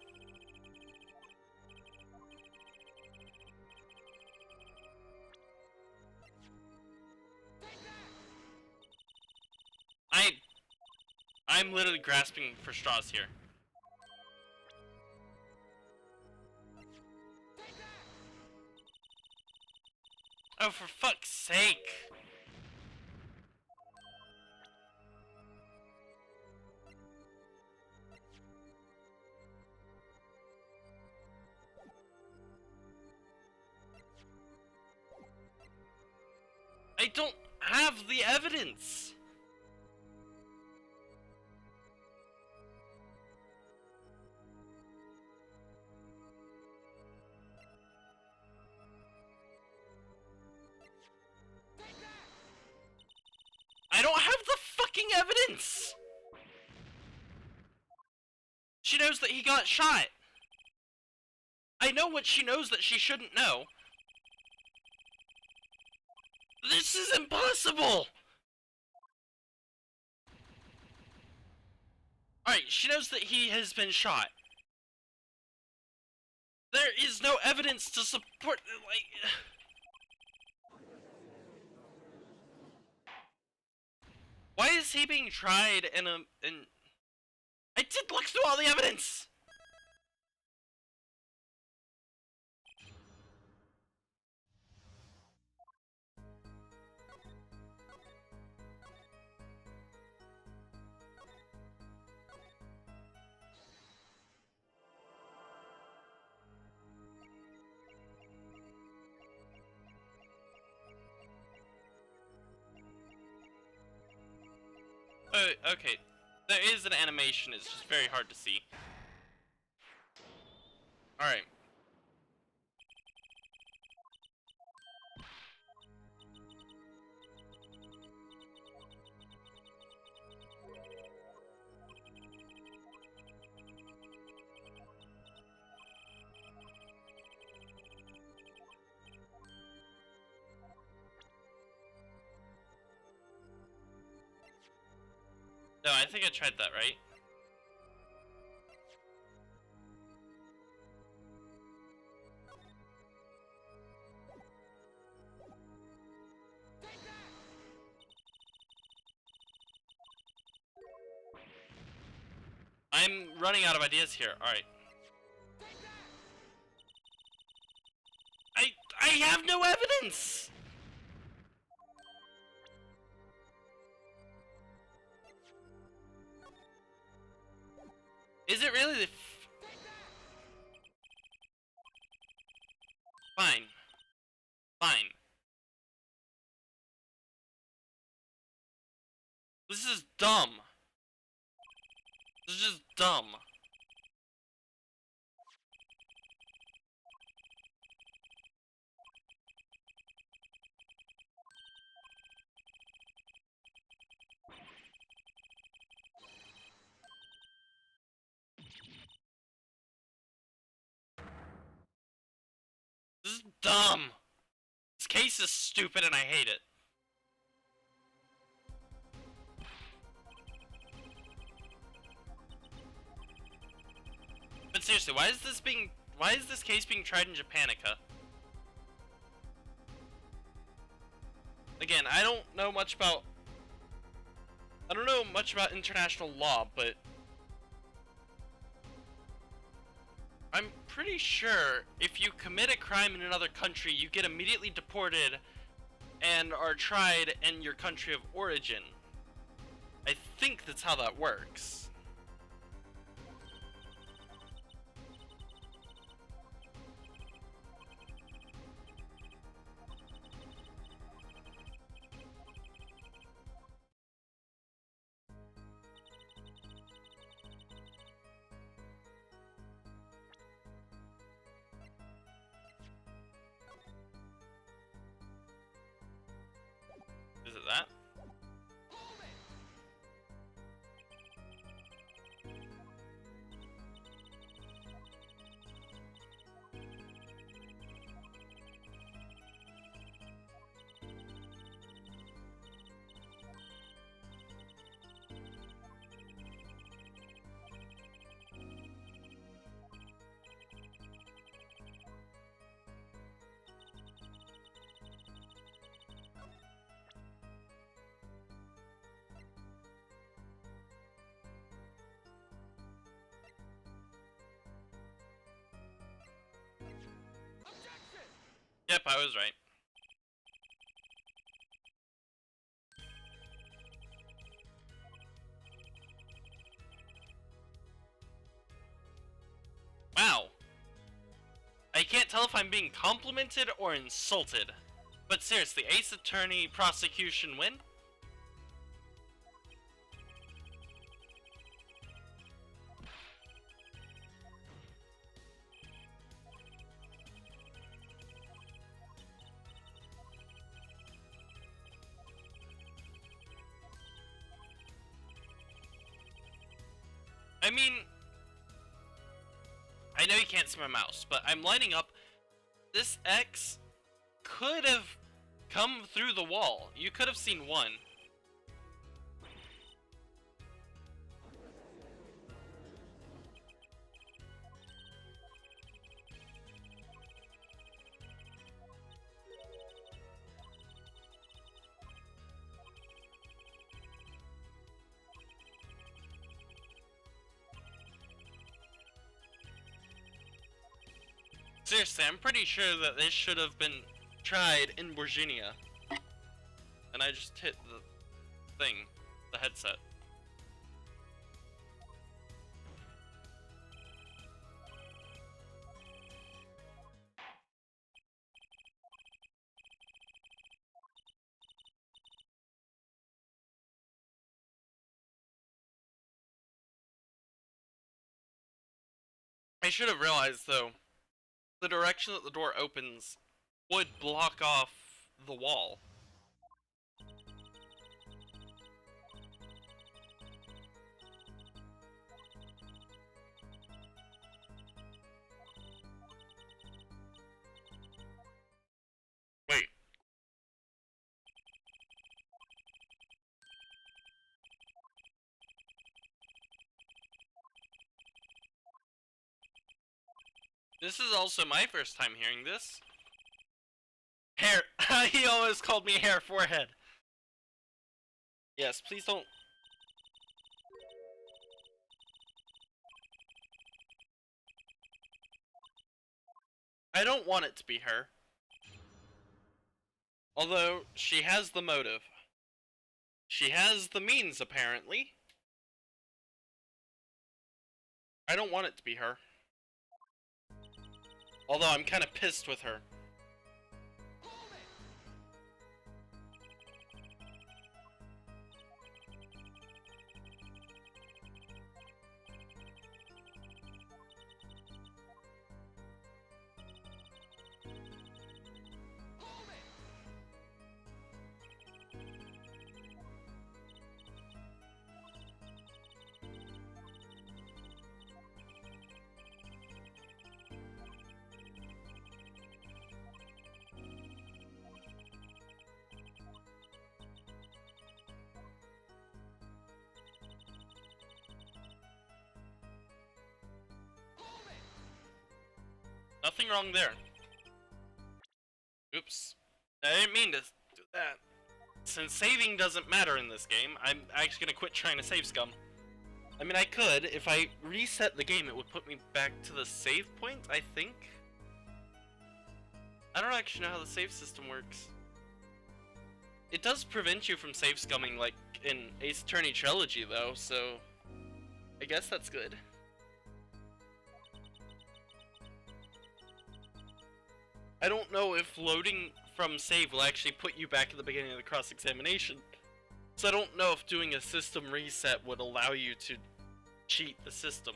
S1: I'm literally grasping for straws here. Oh, for fuck's sake! I don't have the evidence! I don't have the fucking evidence! She knows that he got shot. I know what she knows that she shouldn't know. This is impossible! Alright, she knows that he has been shot. There is no evidence to support, like... Why is he being tried in I did look through all the evidence! Okay. There is an animation, it's just very hard to see. Alright. No, I think I tried that, right? I'm running out of ideas here. Alright. I have no evidence! Is it really the Fine. Fine. This is dumb. This is just dumb. This is dumb. This case is stupid and I hate it. But seriously, why is this case being tried in Japanica? Again, I don't know much about international law, but I'm pretty sure if you commit a crime in another country, you get immediately deported and are tried in your country of origin. I think that's how that works. Is it that? Yep, I was right. Wow. I can't tell if I'm being complimented or insulted. But seriously, Ace Attorney prosecution win? I mean, I know you can't see my mouse, but I'm lining up. This X could have come through the wall. You could have seen one. Seriously, I'm pretty sure that this should have been tried in Virginia. And I just hit the thing, the headset. I should have realized, though, the direction that the door opens would block off the wall. Wait. This is also my first time hearing this. Hair. He almost called me hair forehead. Yes, please don't. I don't want it to be her. Although, she has the motive. She has the means, apparently. I don't want it to be her. Although, I'm kind of pissed with her. Nothing wrong there. Oops. I didn't mean to do that. Since saving doesn't matter in this game, I'm actually gonna quit trying to save scum. I mean, I could. If I reset the game, it would put me back to the save point, I think? I don't actually know how the save system works. It does prevent you from save scumming, like in Ace Attorney Trilogy, though, so I guess that's good. I don't know if loading from save will actually put you back at the beginning of the cross-examination. So I don't know if doing a system reset would allow you to cheat the system.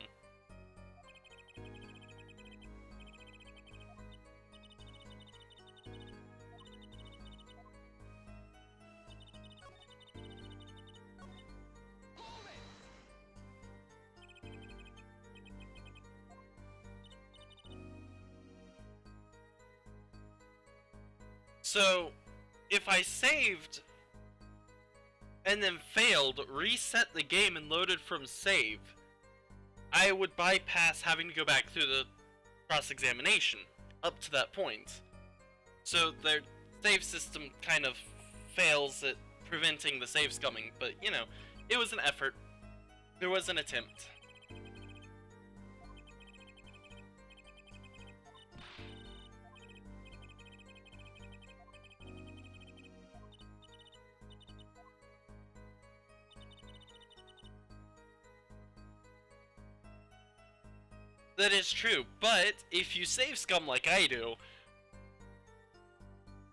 S1: So, if I saved and then failed, reset the game and loaded from save, I would bypass having to go back through the cross-examination up to that point. So their save system kind of fails at preventing the save scumming, but you know, it was an effort. There was an attempt. That is true, but if you save scum like I do,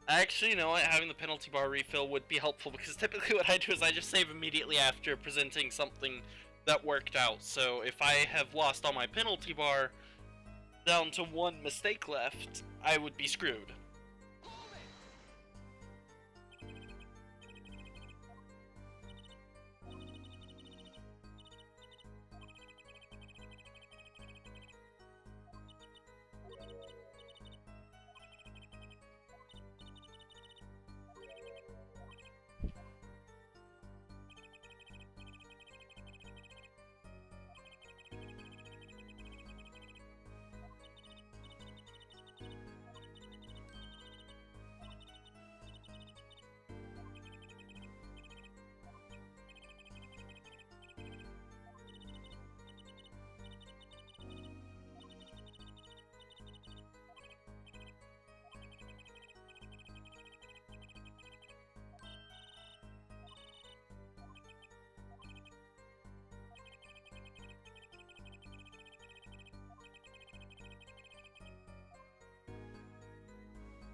S1: actually, you know what, having the penalty bar refill would be helpful, because typically what I do is I just save immediately after presenting something that worked out. So if I have lost all my penalty bar down to one mistake left, I would be screwed.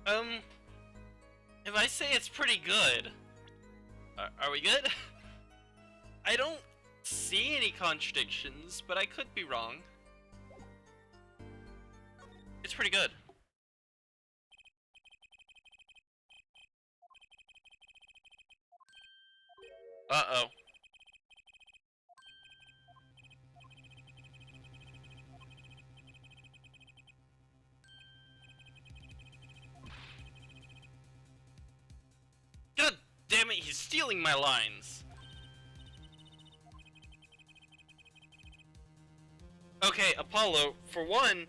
S1: Um, if I say it's pretty good, are we good? I don't see any contradictions, but I could be wrong. It's pretty good. Uh-oh. God damn it, he's stealing my lines. Okay, Apollo, for one,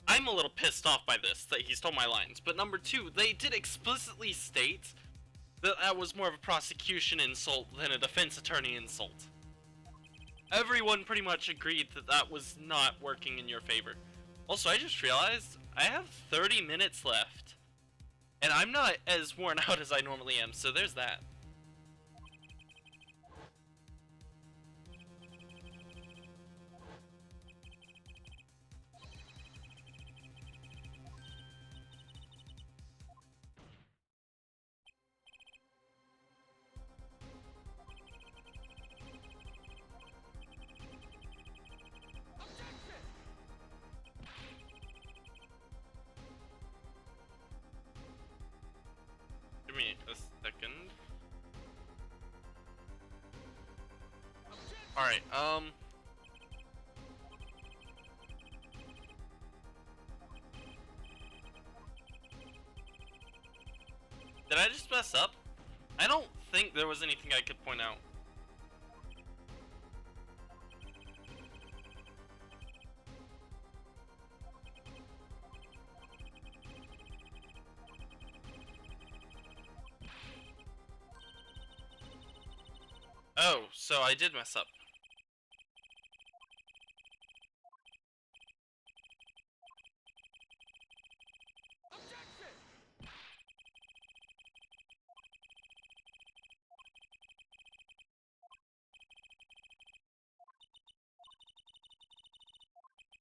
S1: I'm a little pissed off by this, that he stole my lines. But number two, they did explicitly state that that was more of a prosecution insult than a defense attorney insult. Everyone pretty much agreed that that was not working in your favor. Also, I just realized I have 30 minutes left. And I'm not as worn out as I normally am, so there's that. Give me a second. Alright, did I just mess up? I don't think there was anything I could point out. Oh, so I did mess up.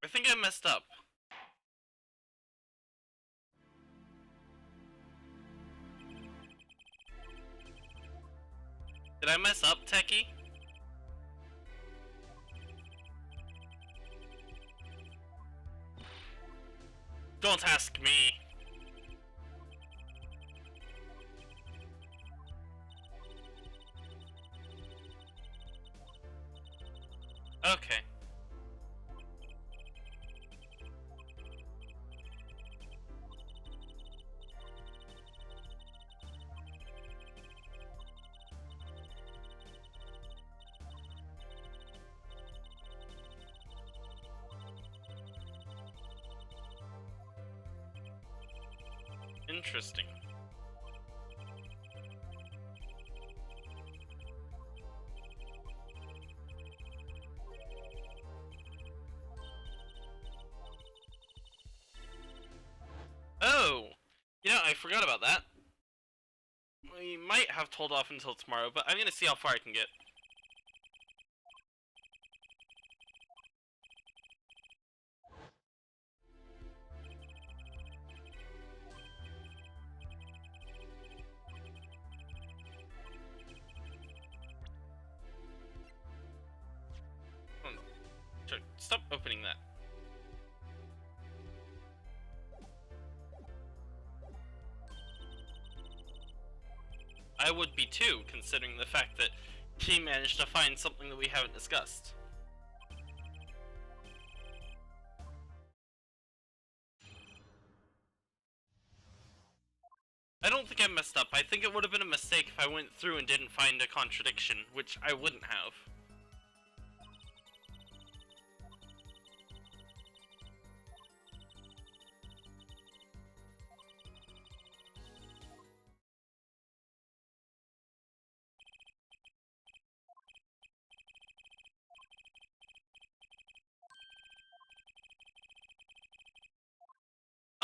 S1: I think I messed up. Did I mess up, Techie? Don't ask me. Okay. Interesting. Oh! You know, I forgot about that. We might have told off until tomorrow, but I'm gonna see how far I can get. Stop opening that. I would be too, considering the fact that he managed to find something that we haven't discussed. I don't think I messed up. I think it would have been a mistake if I went through and didn't find a contradiction, which I wouldn't have.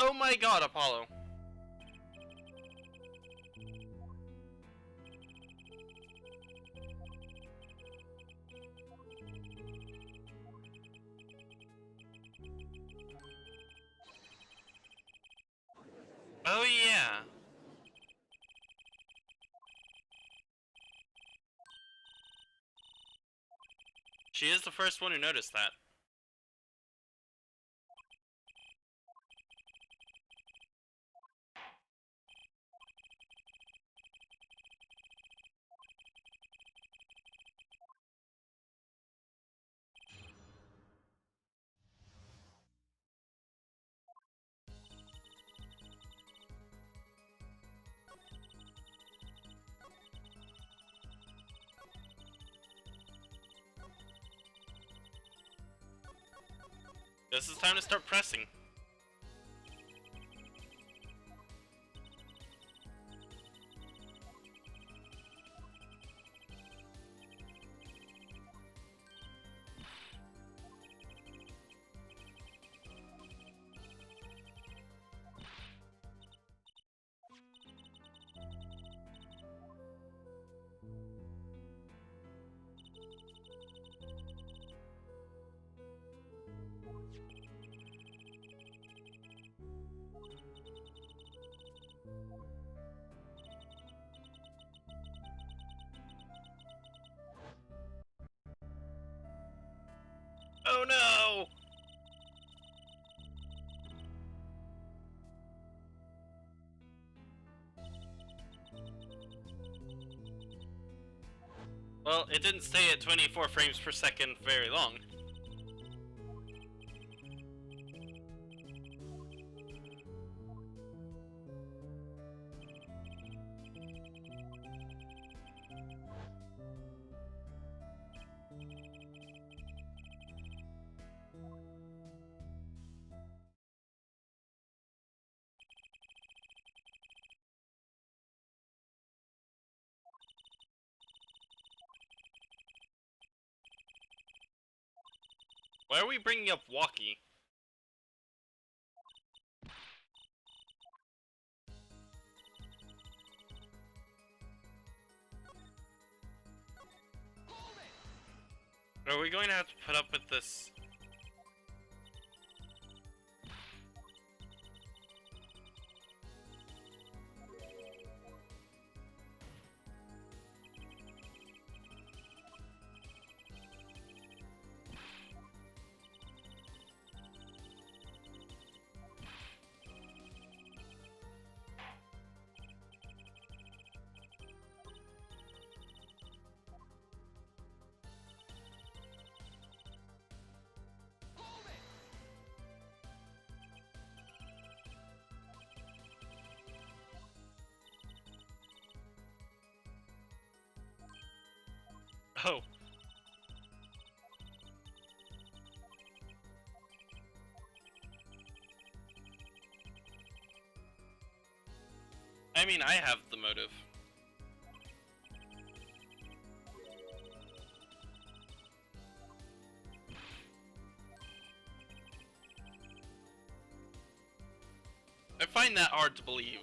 S1: Oh my god, Apollo. Oh yeah. She is the first one who noticed that. This is time to start pressing. Oh no! Well, it didn't stay at 24 frames per second very long. Why are we bringing up Walkie? Are we going to have to put up with this? Oh. I mean, I have the motive. I find that hard to believe.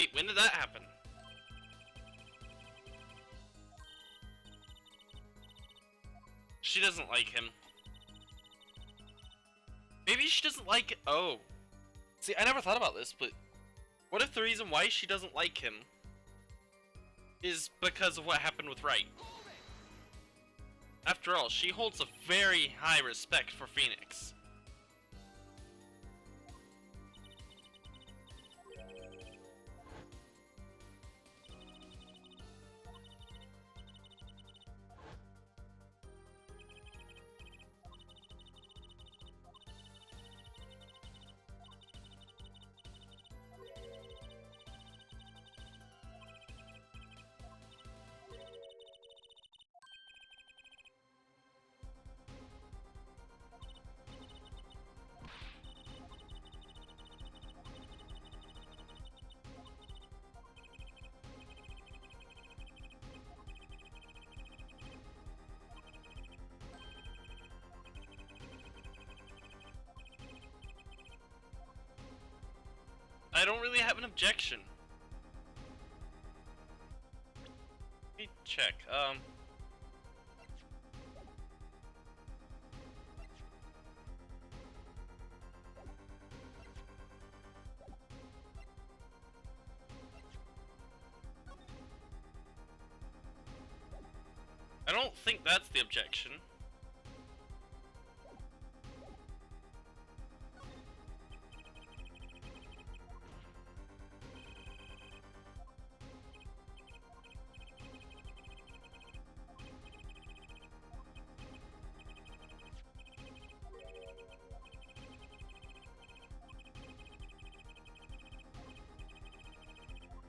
S1: Wait, when did that happen? She doesn't like him. Maybe she doesn't like... Oh. See, I never thought about this, but... What if the reason why she doesn't like him is because of what happened with Wright? After all, she holds a very high respect for Phoenix. I don't really have an objection. Let me check. don't think that's the objection.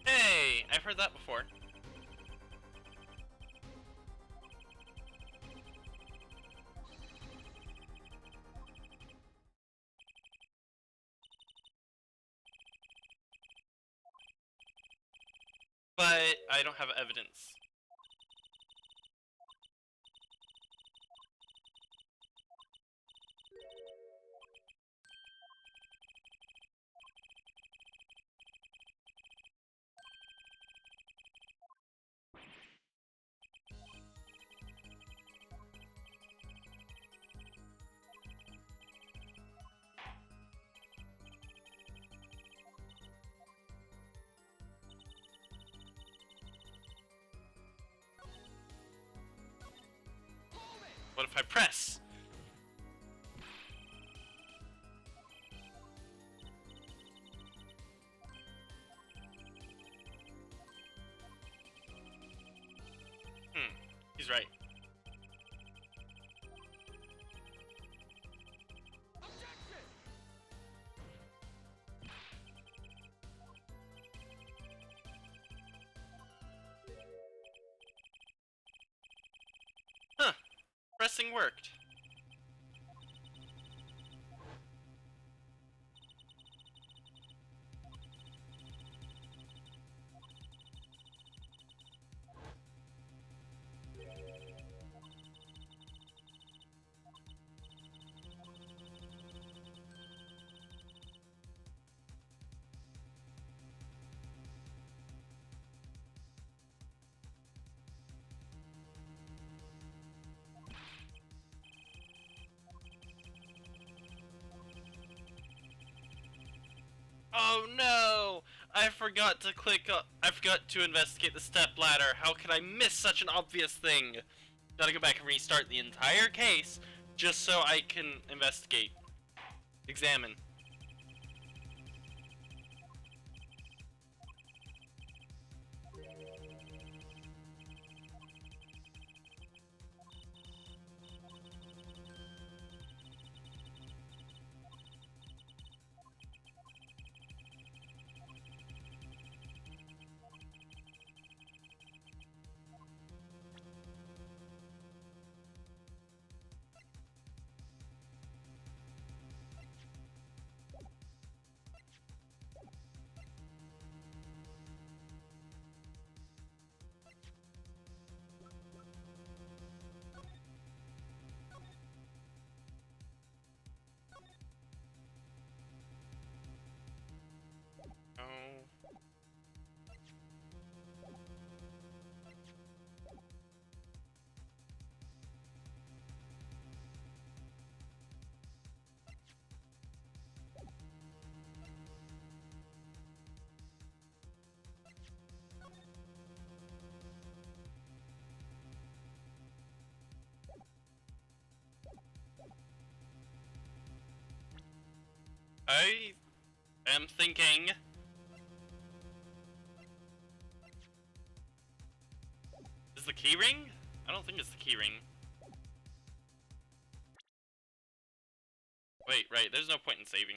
S1: Hey, I've heard that before. But I don't have evidence. What if I press? He's right. Huh. Pressing worked. Oh no! I forgot to I forgot to investigate the step ladder. How could I miss such an obvious thing? Gotta go back and restart the entire case just so I can investigate. Examine. Oh. I am thinking. Is the key ring? I don't think it's the key ring. Wait, right, there's no point in saving.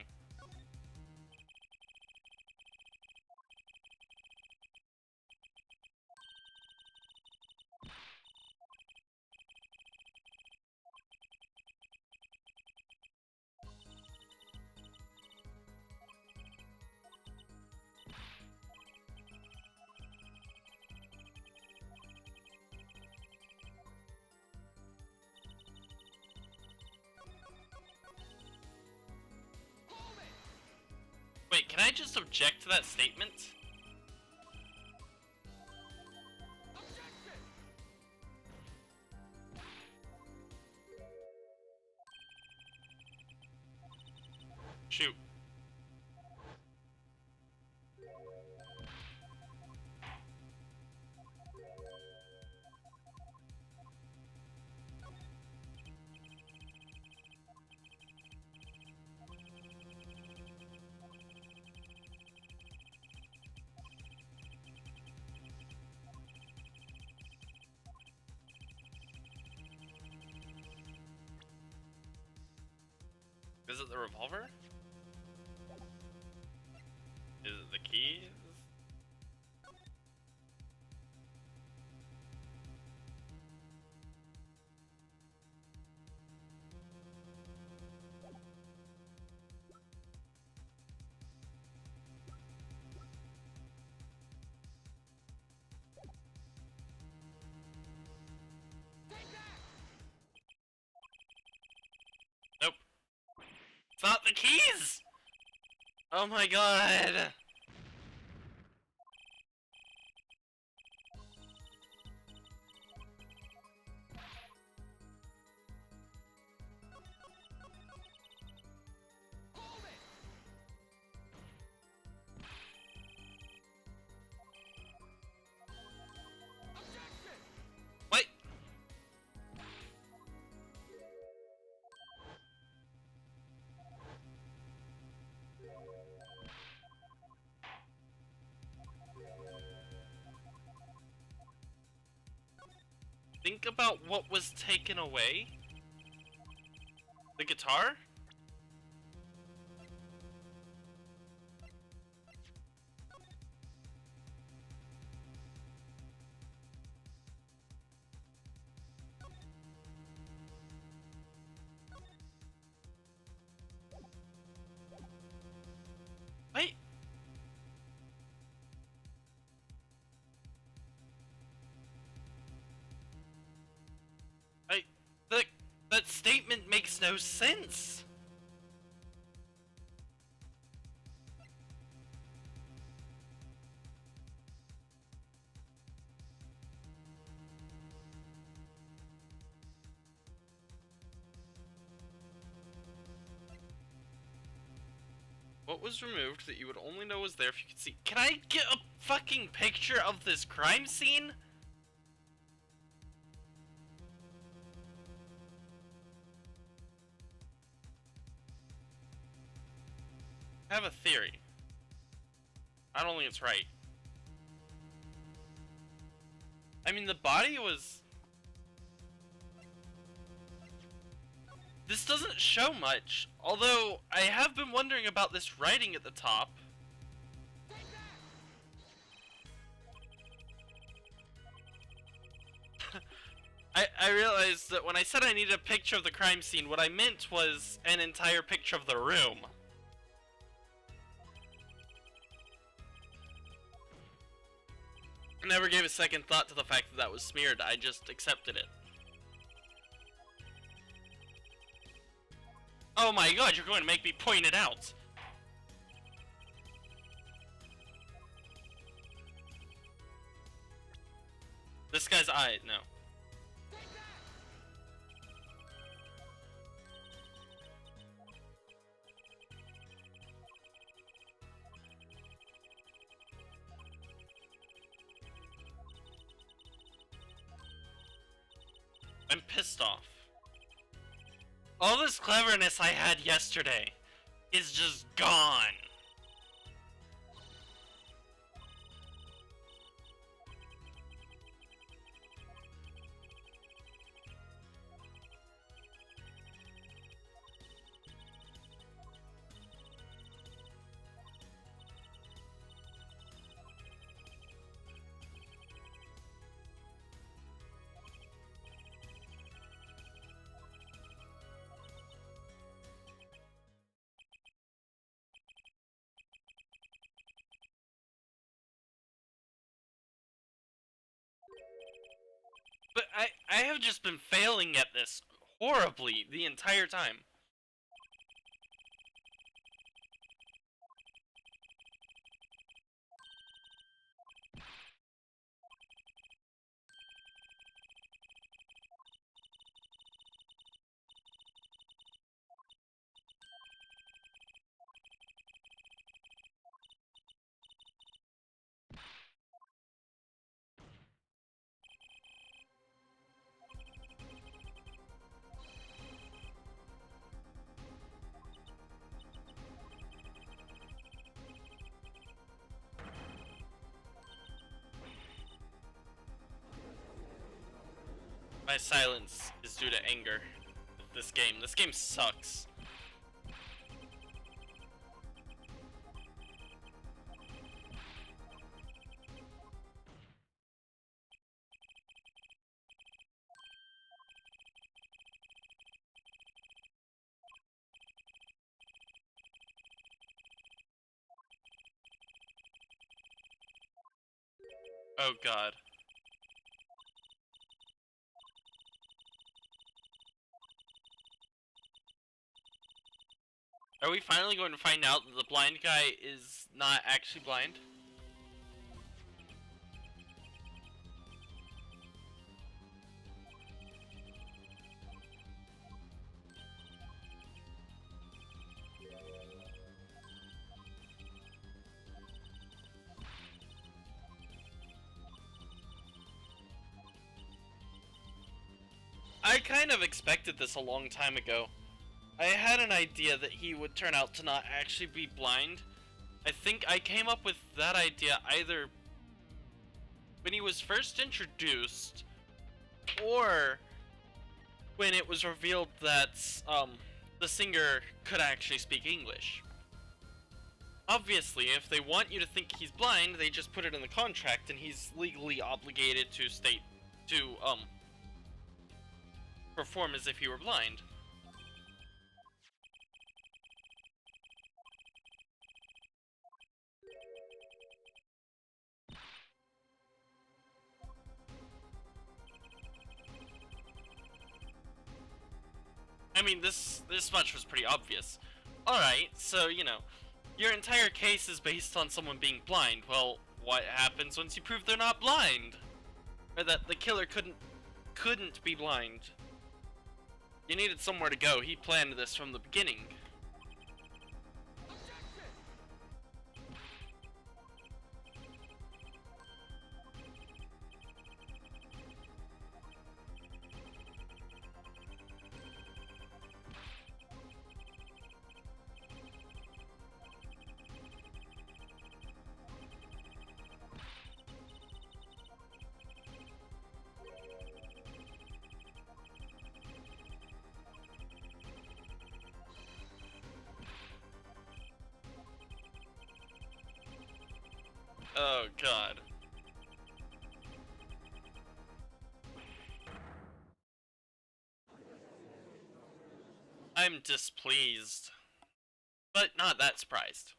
S1: Wait, can I just object to that statement? Shoot. Is it the revolver? Is it the keys? Nope. It's not the keys! Oh my god! What? Think about what was taken away? The guitar? Wait. I... That statement makes no sense. What was removed that you would only know was there if you could see? Can I get a fucking picture of this crime scene? I have a theory. I don't think it's right. I mean, the body was... This doesn't show much, although I have been wondering about this writing at the top. I realized that when I said I needed a picture of the crime scene, what I meant was an entire picture of the room. I never gave a second thought to the fact that that was smeared, I just accepted it. Oh my god, you're going to make me point it out! This guy's eye, no. I'm pissed off. All this cleverness I had yesterday is just gone. But I have just been failing at this horribly the entire time. My silence is due to anger. This game sucks. Oh god. Are we finally going to find out that the blind guy is not actually blind? I kind of expected this a long time ago. I had an idea that he would turn out to not actually be blind. I think I came up with that idea either when he was first introduced, or when it was revealed that the singer could actually speak English. Obviously, if they want you to think he's blind, they just put it in the contract, and he's legally obligated to perform as if he were blind. I mean, this much was pretty obvious. Alright, so, you know, your entire case is based on someone being blind. Well, what happens once you prove they're not blind? Or that the killer couldn't be blind? You needed somewhere to go. He planned this from the beginning. Oh god. I'm displeased, but not that surprised.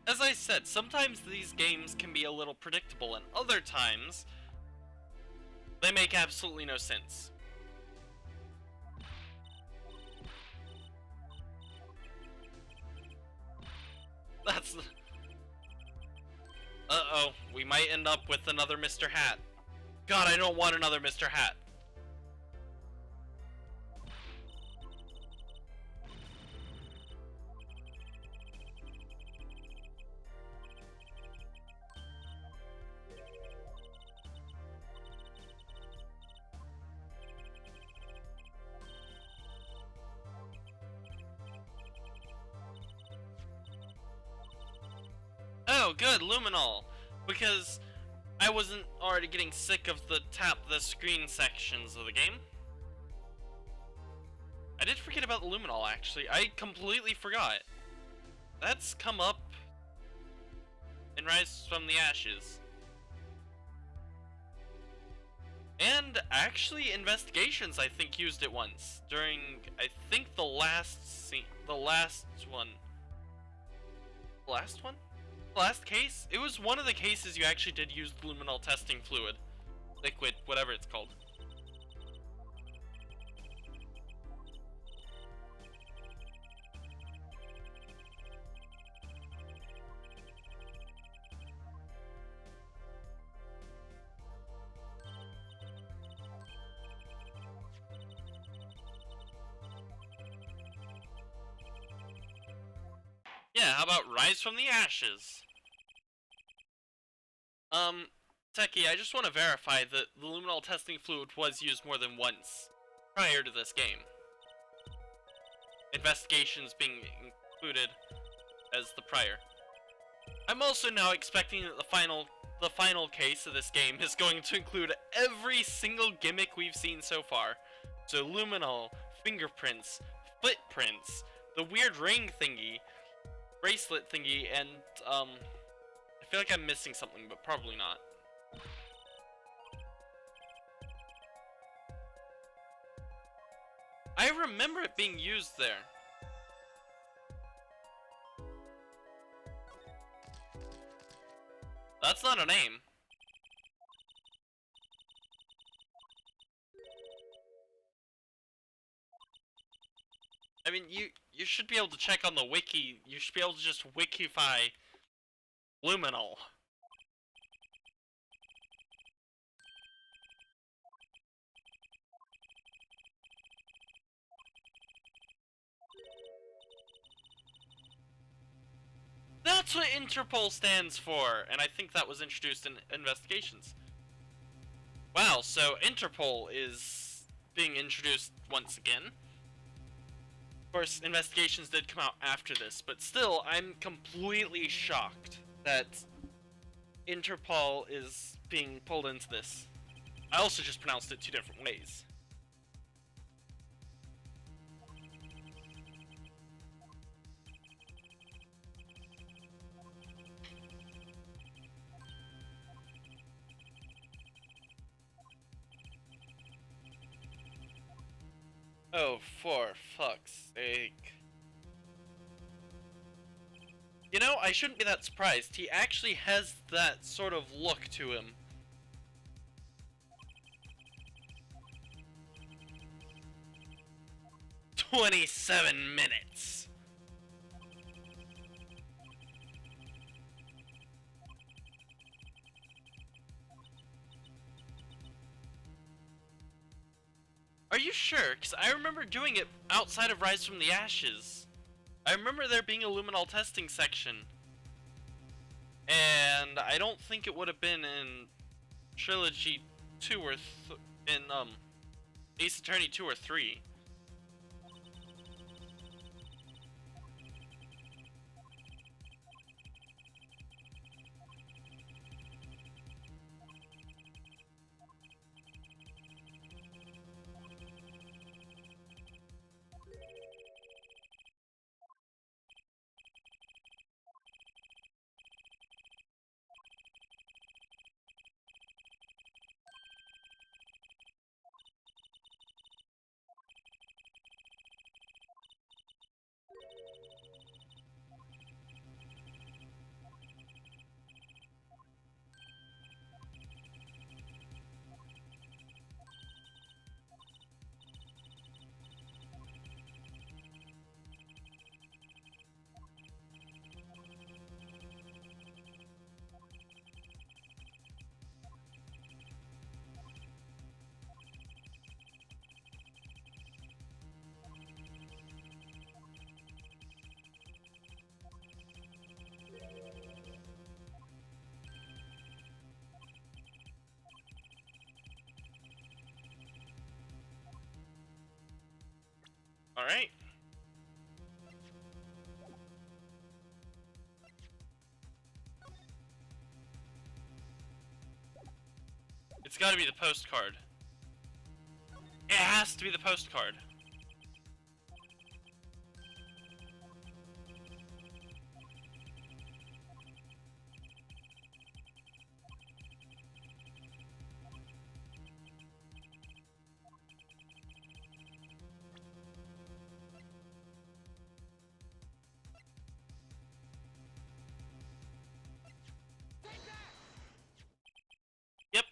S1: As I said, sometimes these games can be a little predictable, and other times, they make absolutely no sense. That's... Uh-oh, we might end up with another Mr. Hat. God, I don't want another Mr. Hat. Oh, good, Luminol. Because I wasn't already getting sick of the tap the screen sections of the game. I did forget about the Luminol, actually. I completely forgot. That's come up in Rise from the Ashes. And actually, Investigations, I think, used it once. During, I think, the last scene. The last one? The last one? Last case? It was one of the cases you actually did use luminol testing fluid. Liquid, whatever it's called. Yeah, how about Rise from the Ashes? Techie, I just want to verify that the luminol testing fluid was used more than once prior to this game. Investigations being included as the prior. I'm also now expecting that the final case of this game is going to include every single gimmick we've seen so far. So luminol, fingerprints, footprints, the weird ring thingy, bracelet thingy, and I feel like I'm missing something, but probably not. I remember it being used there. That's not a name. I mean, you should be able to check on the wiki. You should be able to just wikify Luminol. That's what Interpol stands for, and I think that was introduced in investigations. Wow, so Interpol is being introduced once again. Of course, investigations did come out after this, but still, I'm completely shocked that Interpol is being pulled into this. I also just pronounced it two different ways. Oh, for fuck's sake. You know, I shouldn't be that surprised. He actually has that sort of look to him. $27 minutes. Are you sure? Because I remember doing it outside of Rise from the Ashes. I remember there being a luminol testing section. And I don't think it would have been in Trilogy 2 or in Ace Attorney 2 or 3. Alright. It's gotta be the postcard. It has to be the postcard. Yep.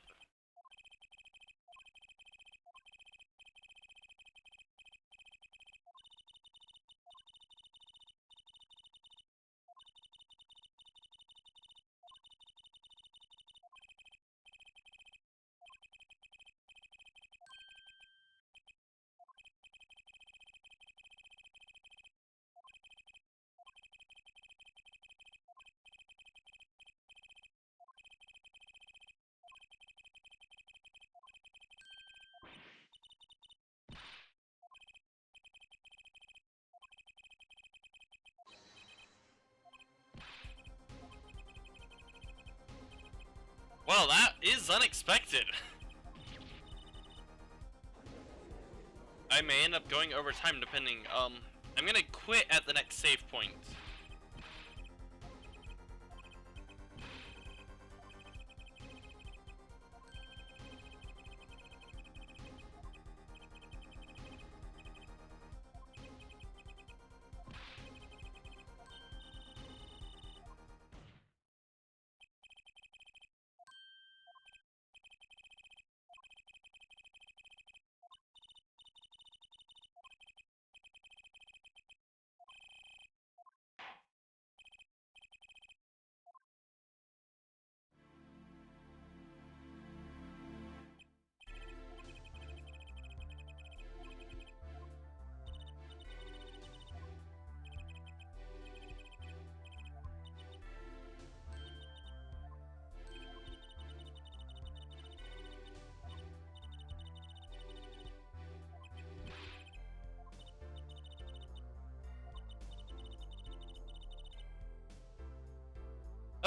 S1: Well, that is unexpected. I may end up going over time depending. I'm gonna quit at the next save point.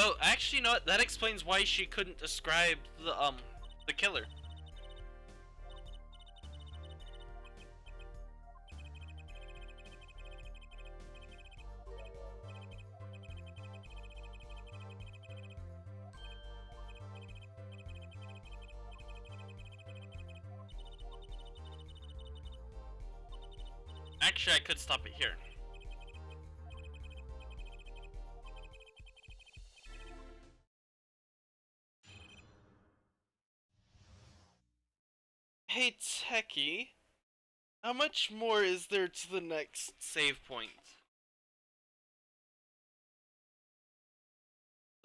S1: Oh, actually, you know what? That explains why she couldn't describe the killer. Actually, I could stop it here. Hey, Techie, how much more is there to the next save point?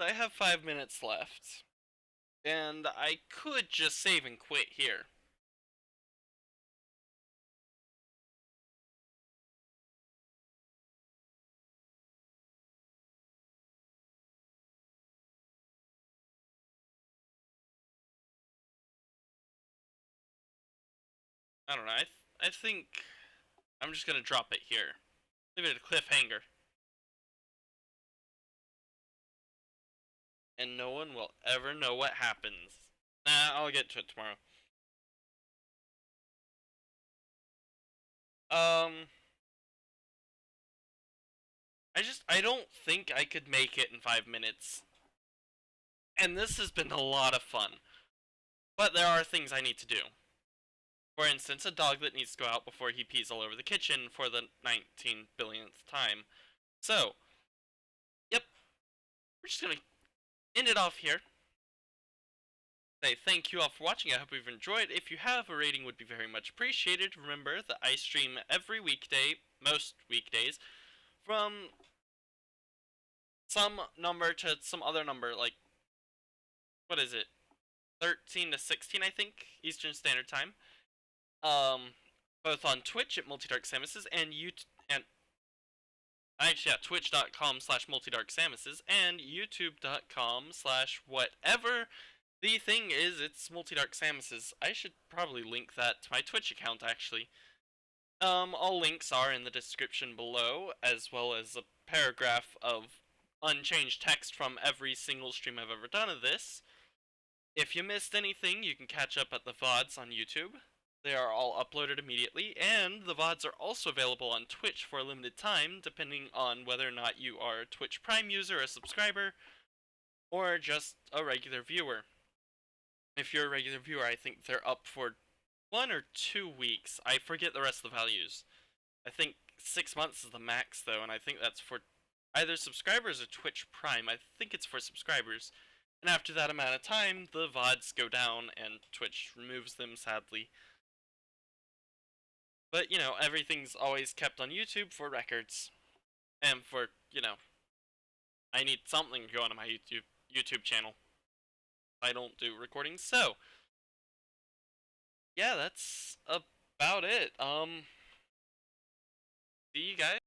S1: I have 5 minutes left, and I could just save and quit here. I don't know, I think I'm just gonna drop it here. Leave it a cliffhanger. And no one will ever know what happens. Nah, I'll get to it tomorrow. Um, I don't think I could make it in 5 minutes. And this has been a lot of fun. But there are things I need to do. For instance, a dog that needs to go out before he pees all over the kitchen for the 19 billionth time. So, yep, we're just gonna end it off here. Say thank you all for watching. I hope you've enjoyed. If you have, a rating would be very much appreciated. Remember that I stream every weekday, most weekdays, from some number to some other number, like, what is it? 13 to 16, I think, Eastern Standard Time. Both on Twitch at MultiDarkSamuses and YouTube, and actually at twitch.com/MultiDarkSamuses and youtube.com/whatever the thing is, it's MultiDarkSamuses. I should probably link that to my Twitch account, actually. All links are in the description below, as well as a paragraph of unchanged text from every single stream I've ever done of this. If you missed anything, you can catch up at the VODs on YouTube. They are all uploaded immediately, and the VODs are also available on Twitch for a limited time, depending on whether or not you are a Twitch Prime user, a subscriber, or just a regular viewer. If you're a regular viewer, I think they're up for 1 or 2 weeks. I forget the rest of the values. I think 6 months is the max, though, and I think that's for either subscribers or Twitch Prime. I think it's for subscribers. And after that amount of time, the VODs go down and Twitch removes them, sadly. But, you know, everything's always kept on YouTube for records. And for, you know, I need something to go on my YouTube channel. I don't do recordings, so yeah, that's about it. See you guys.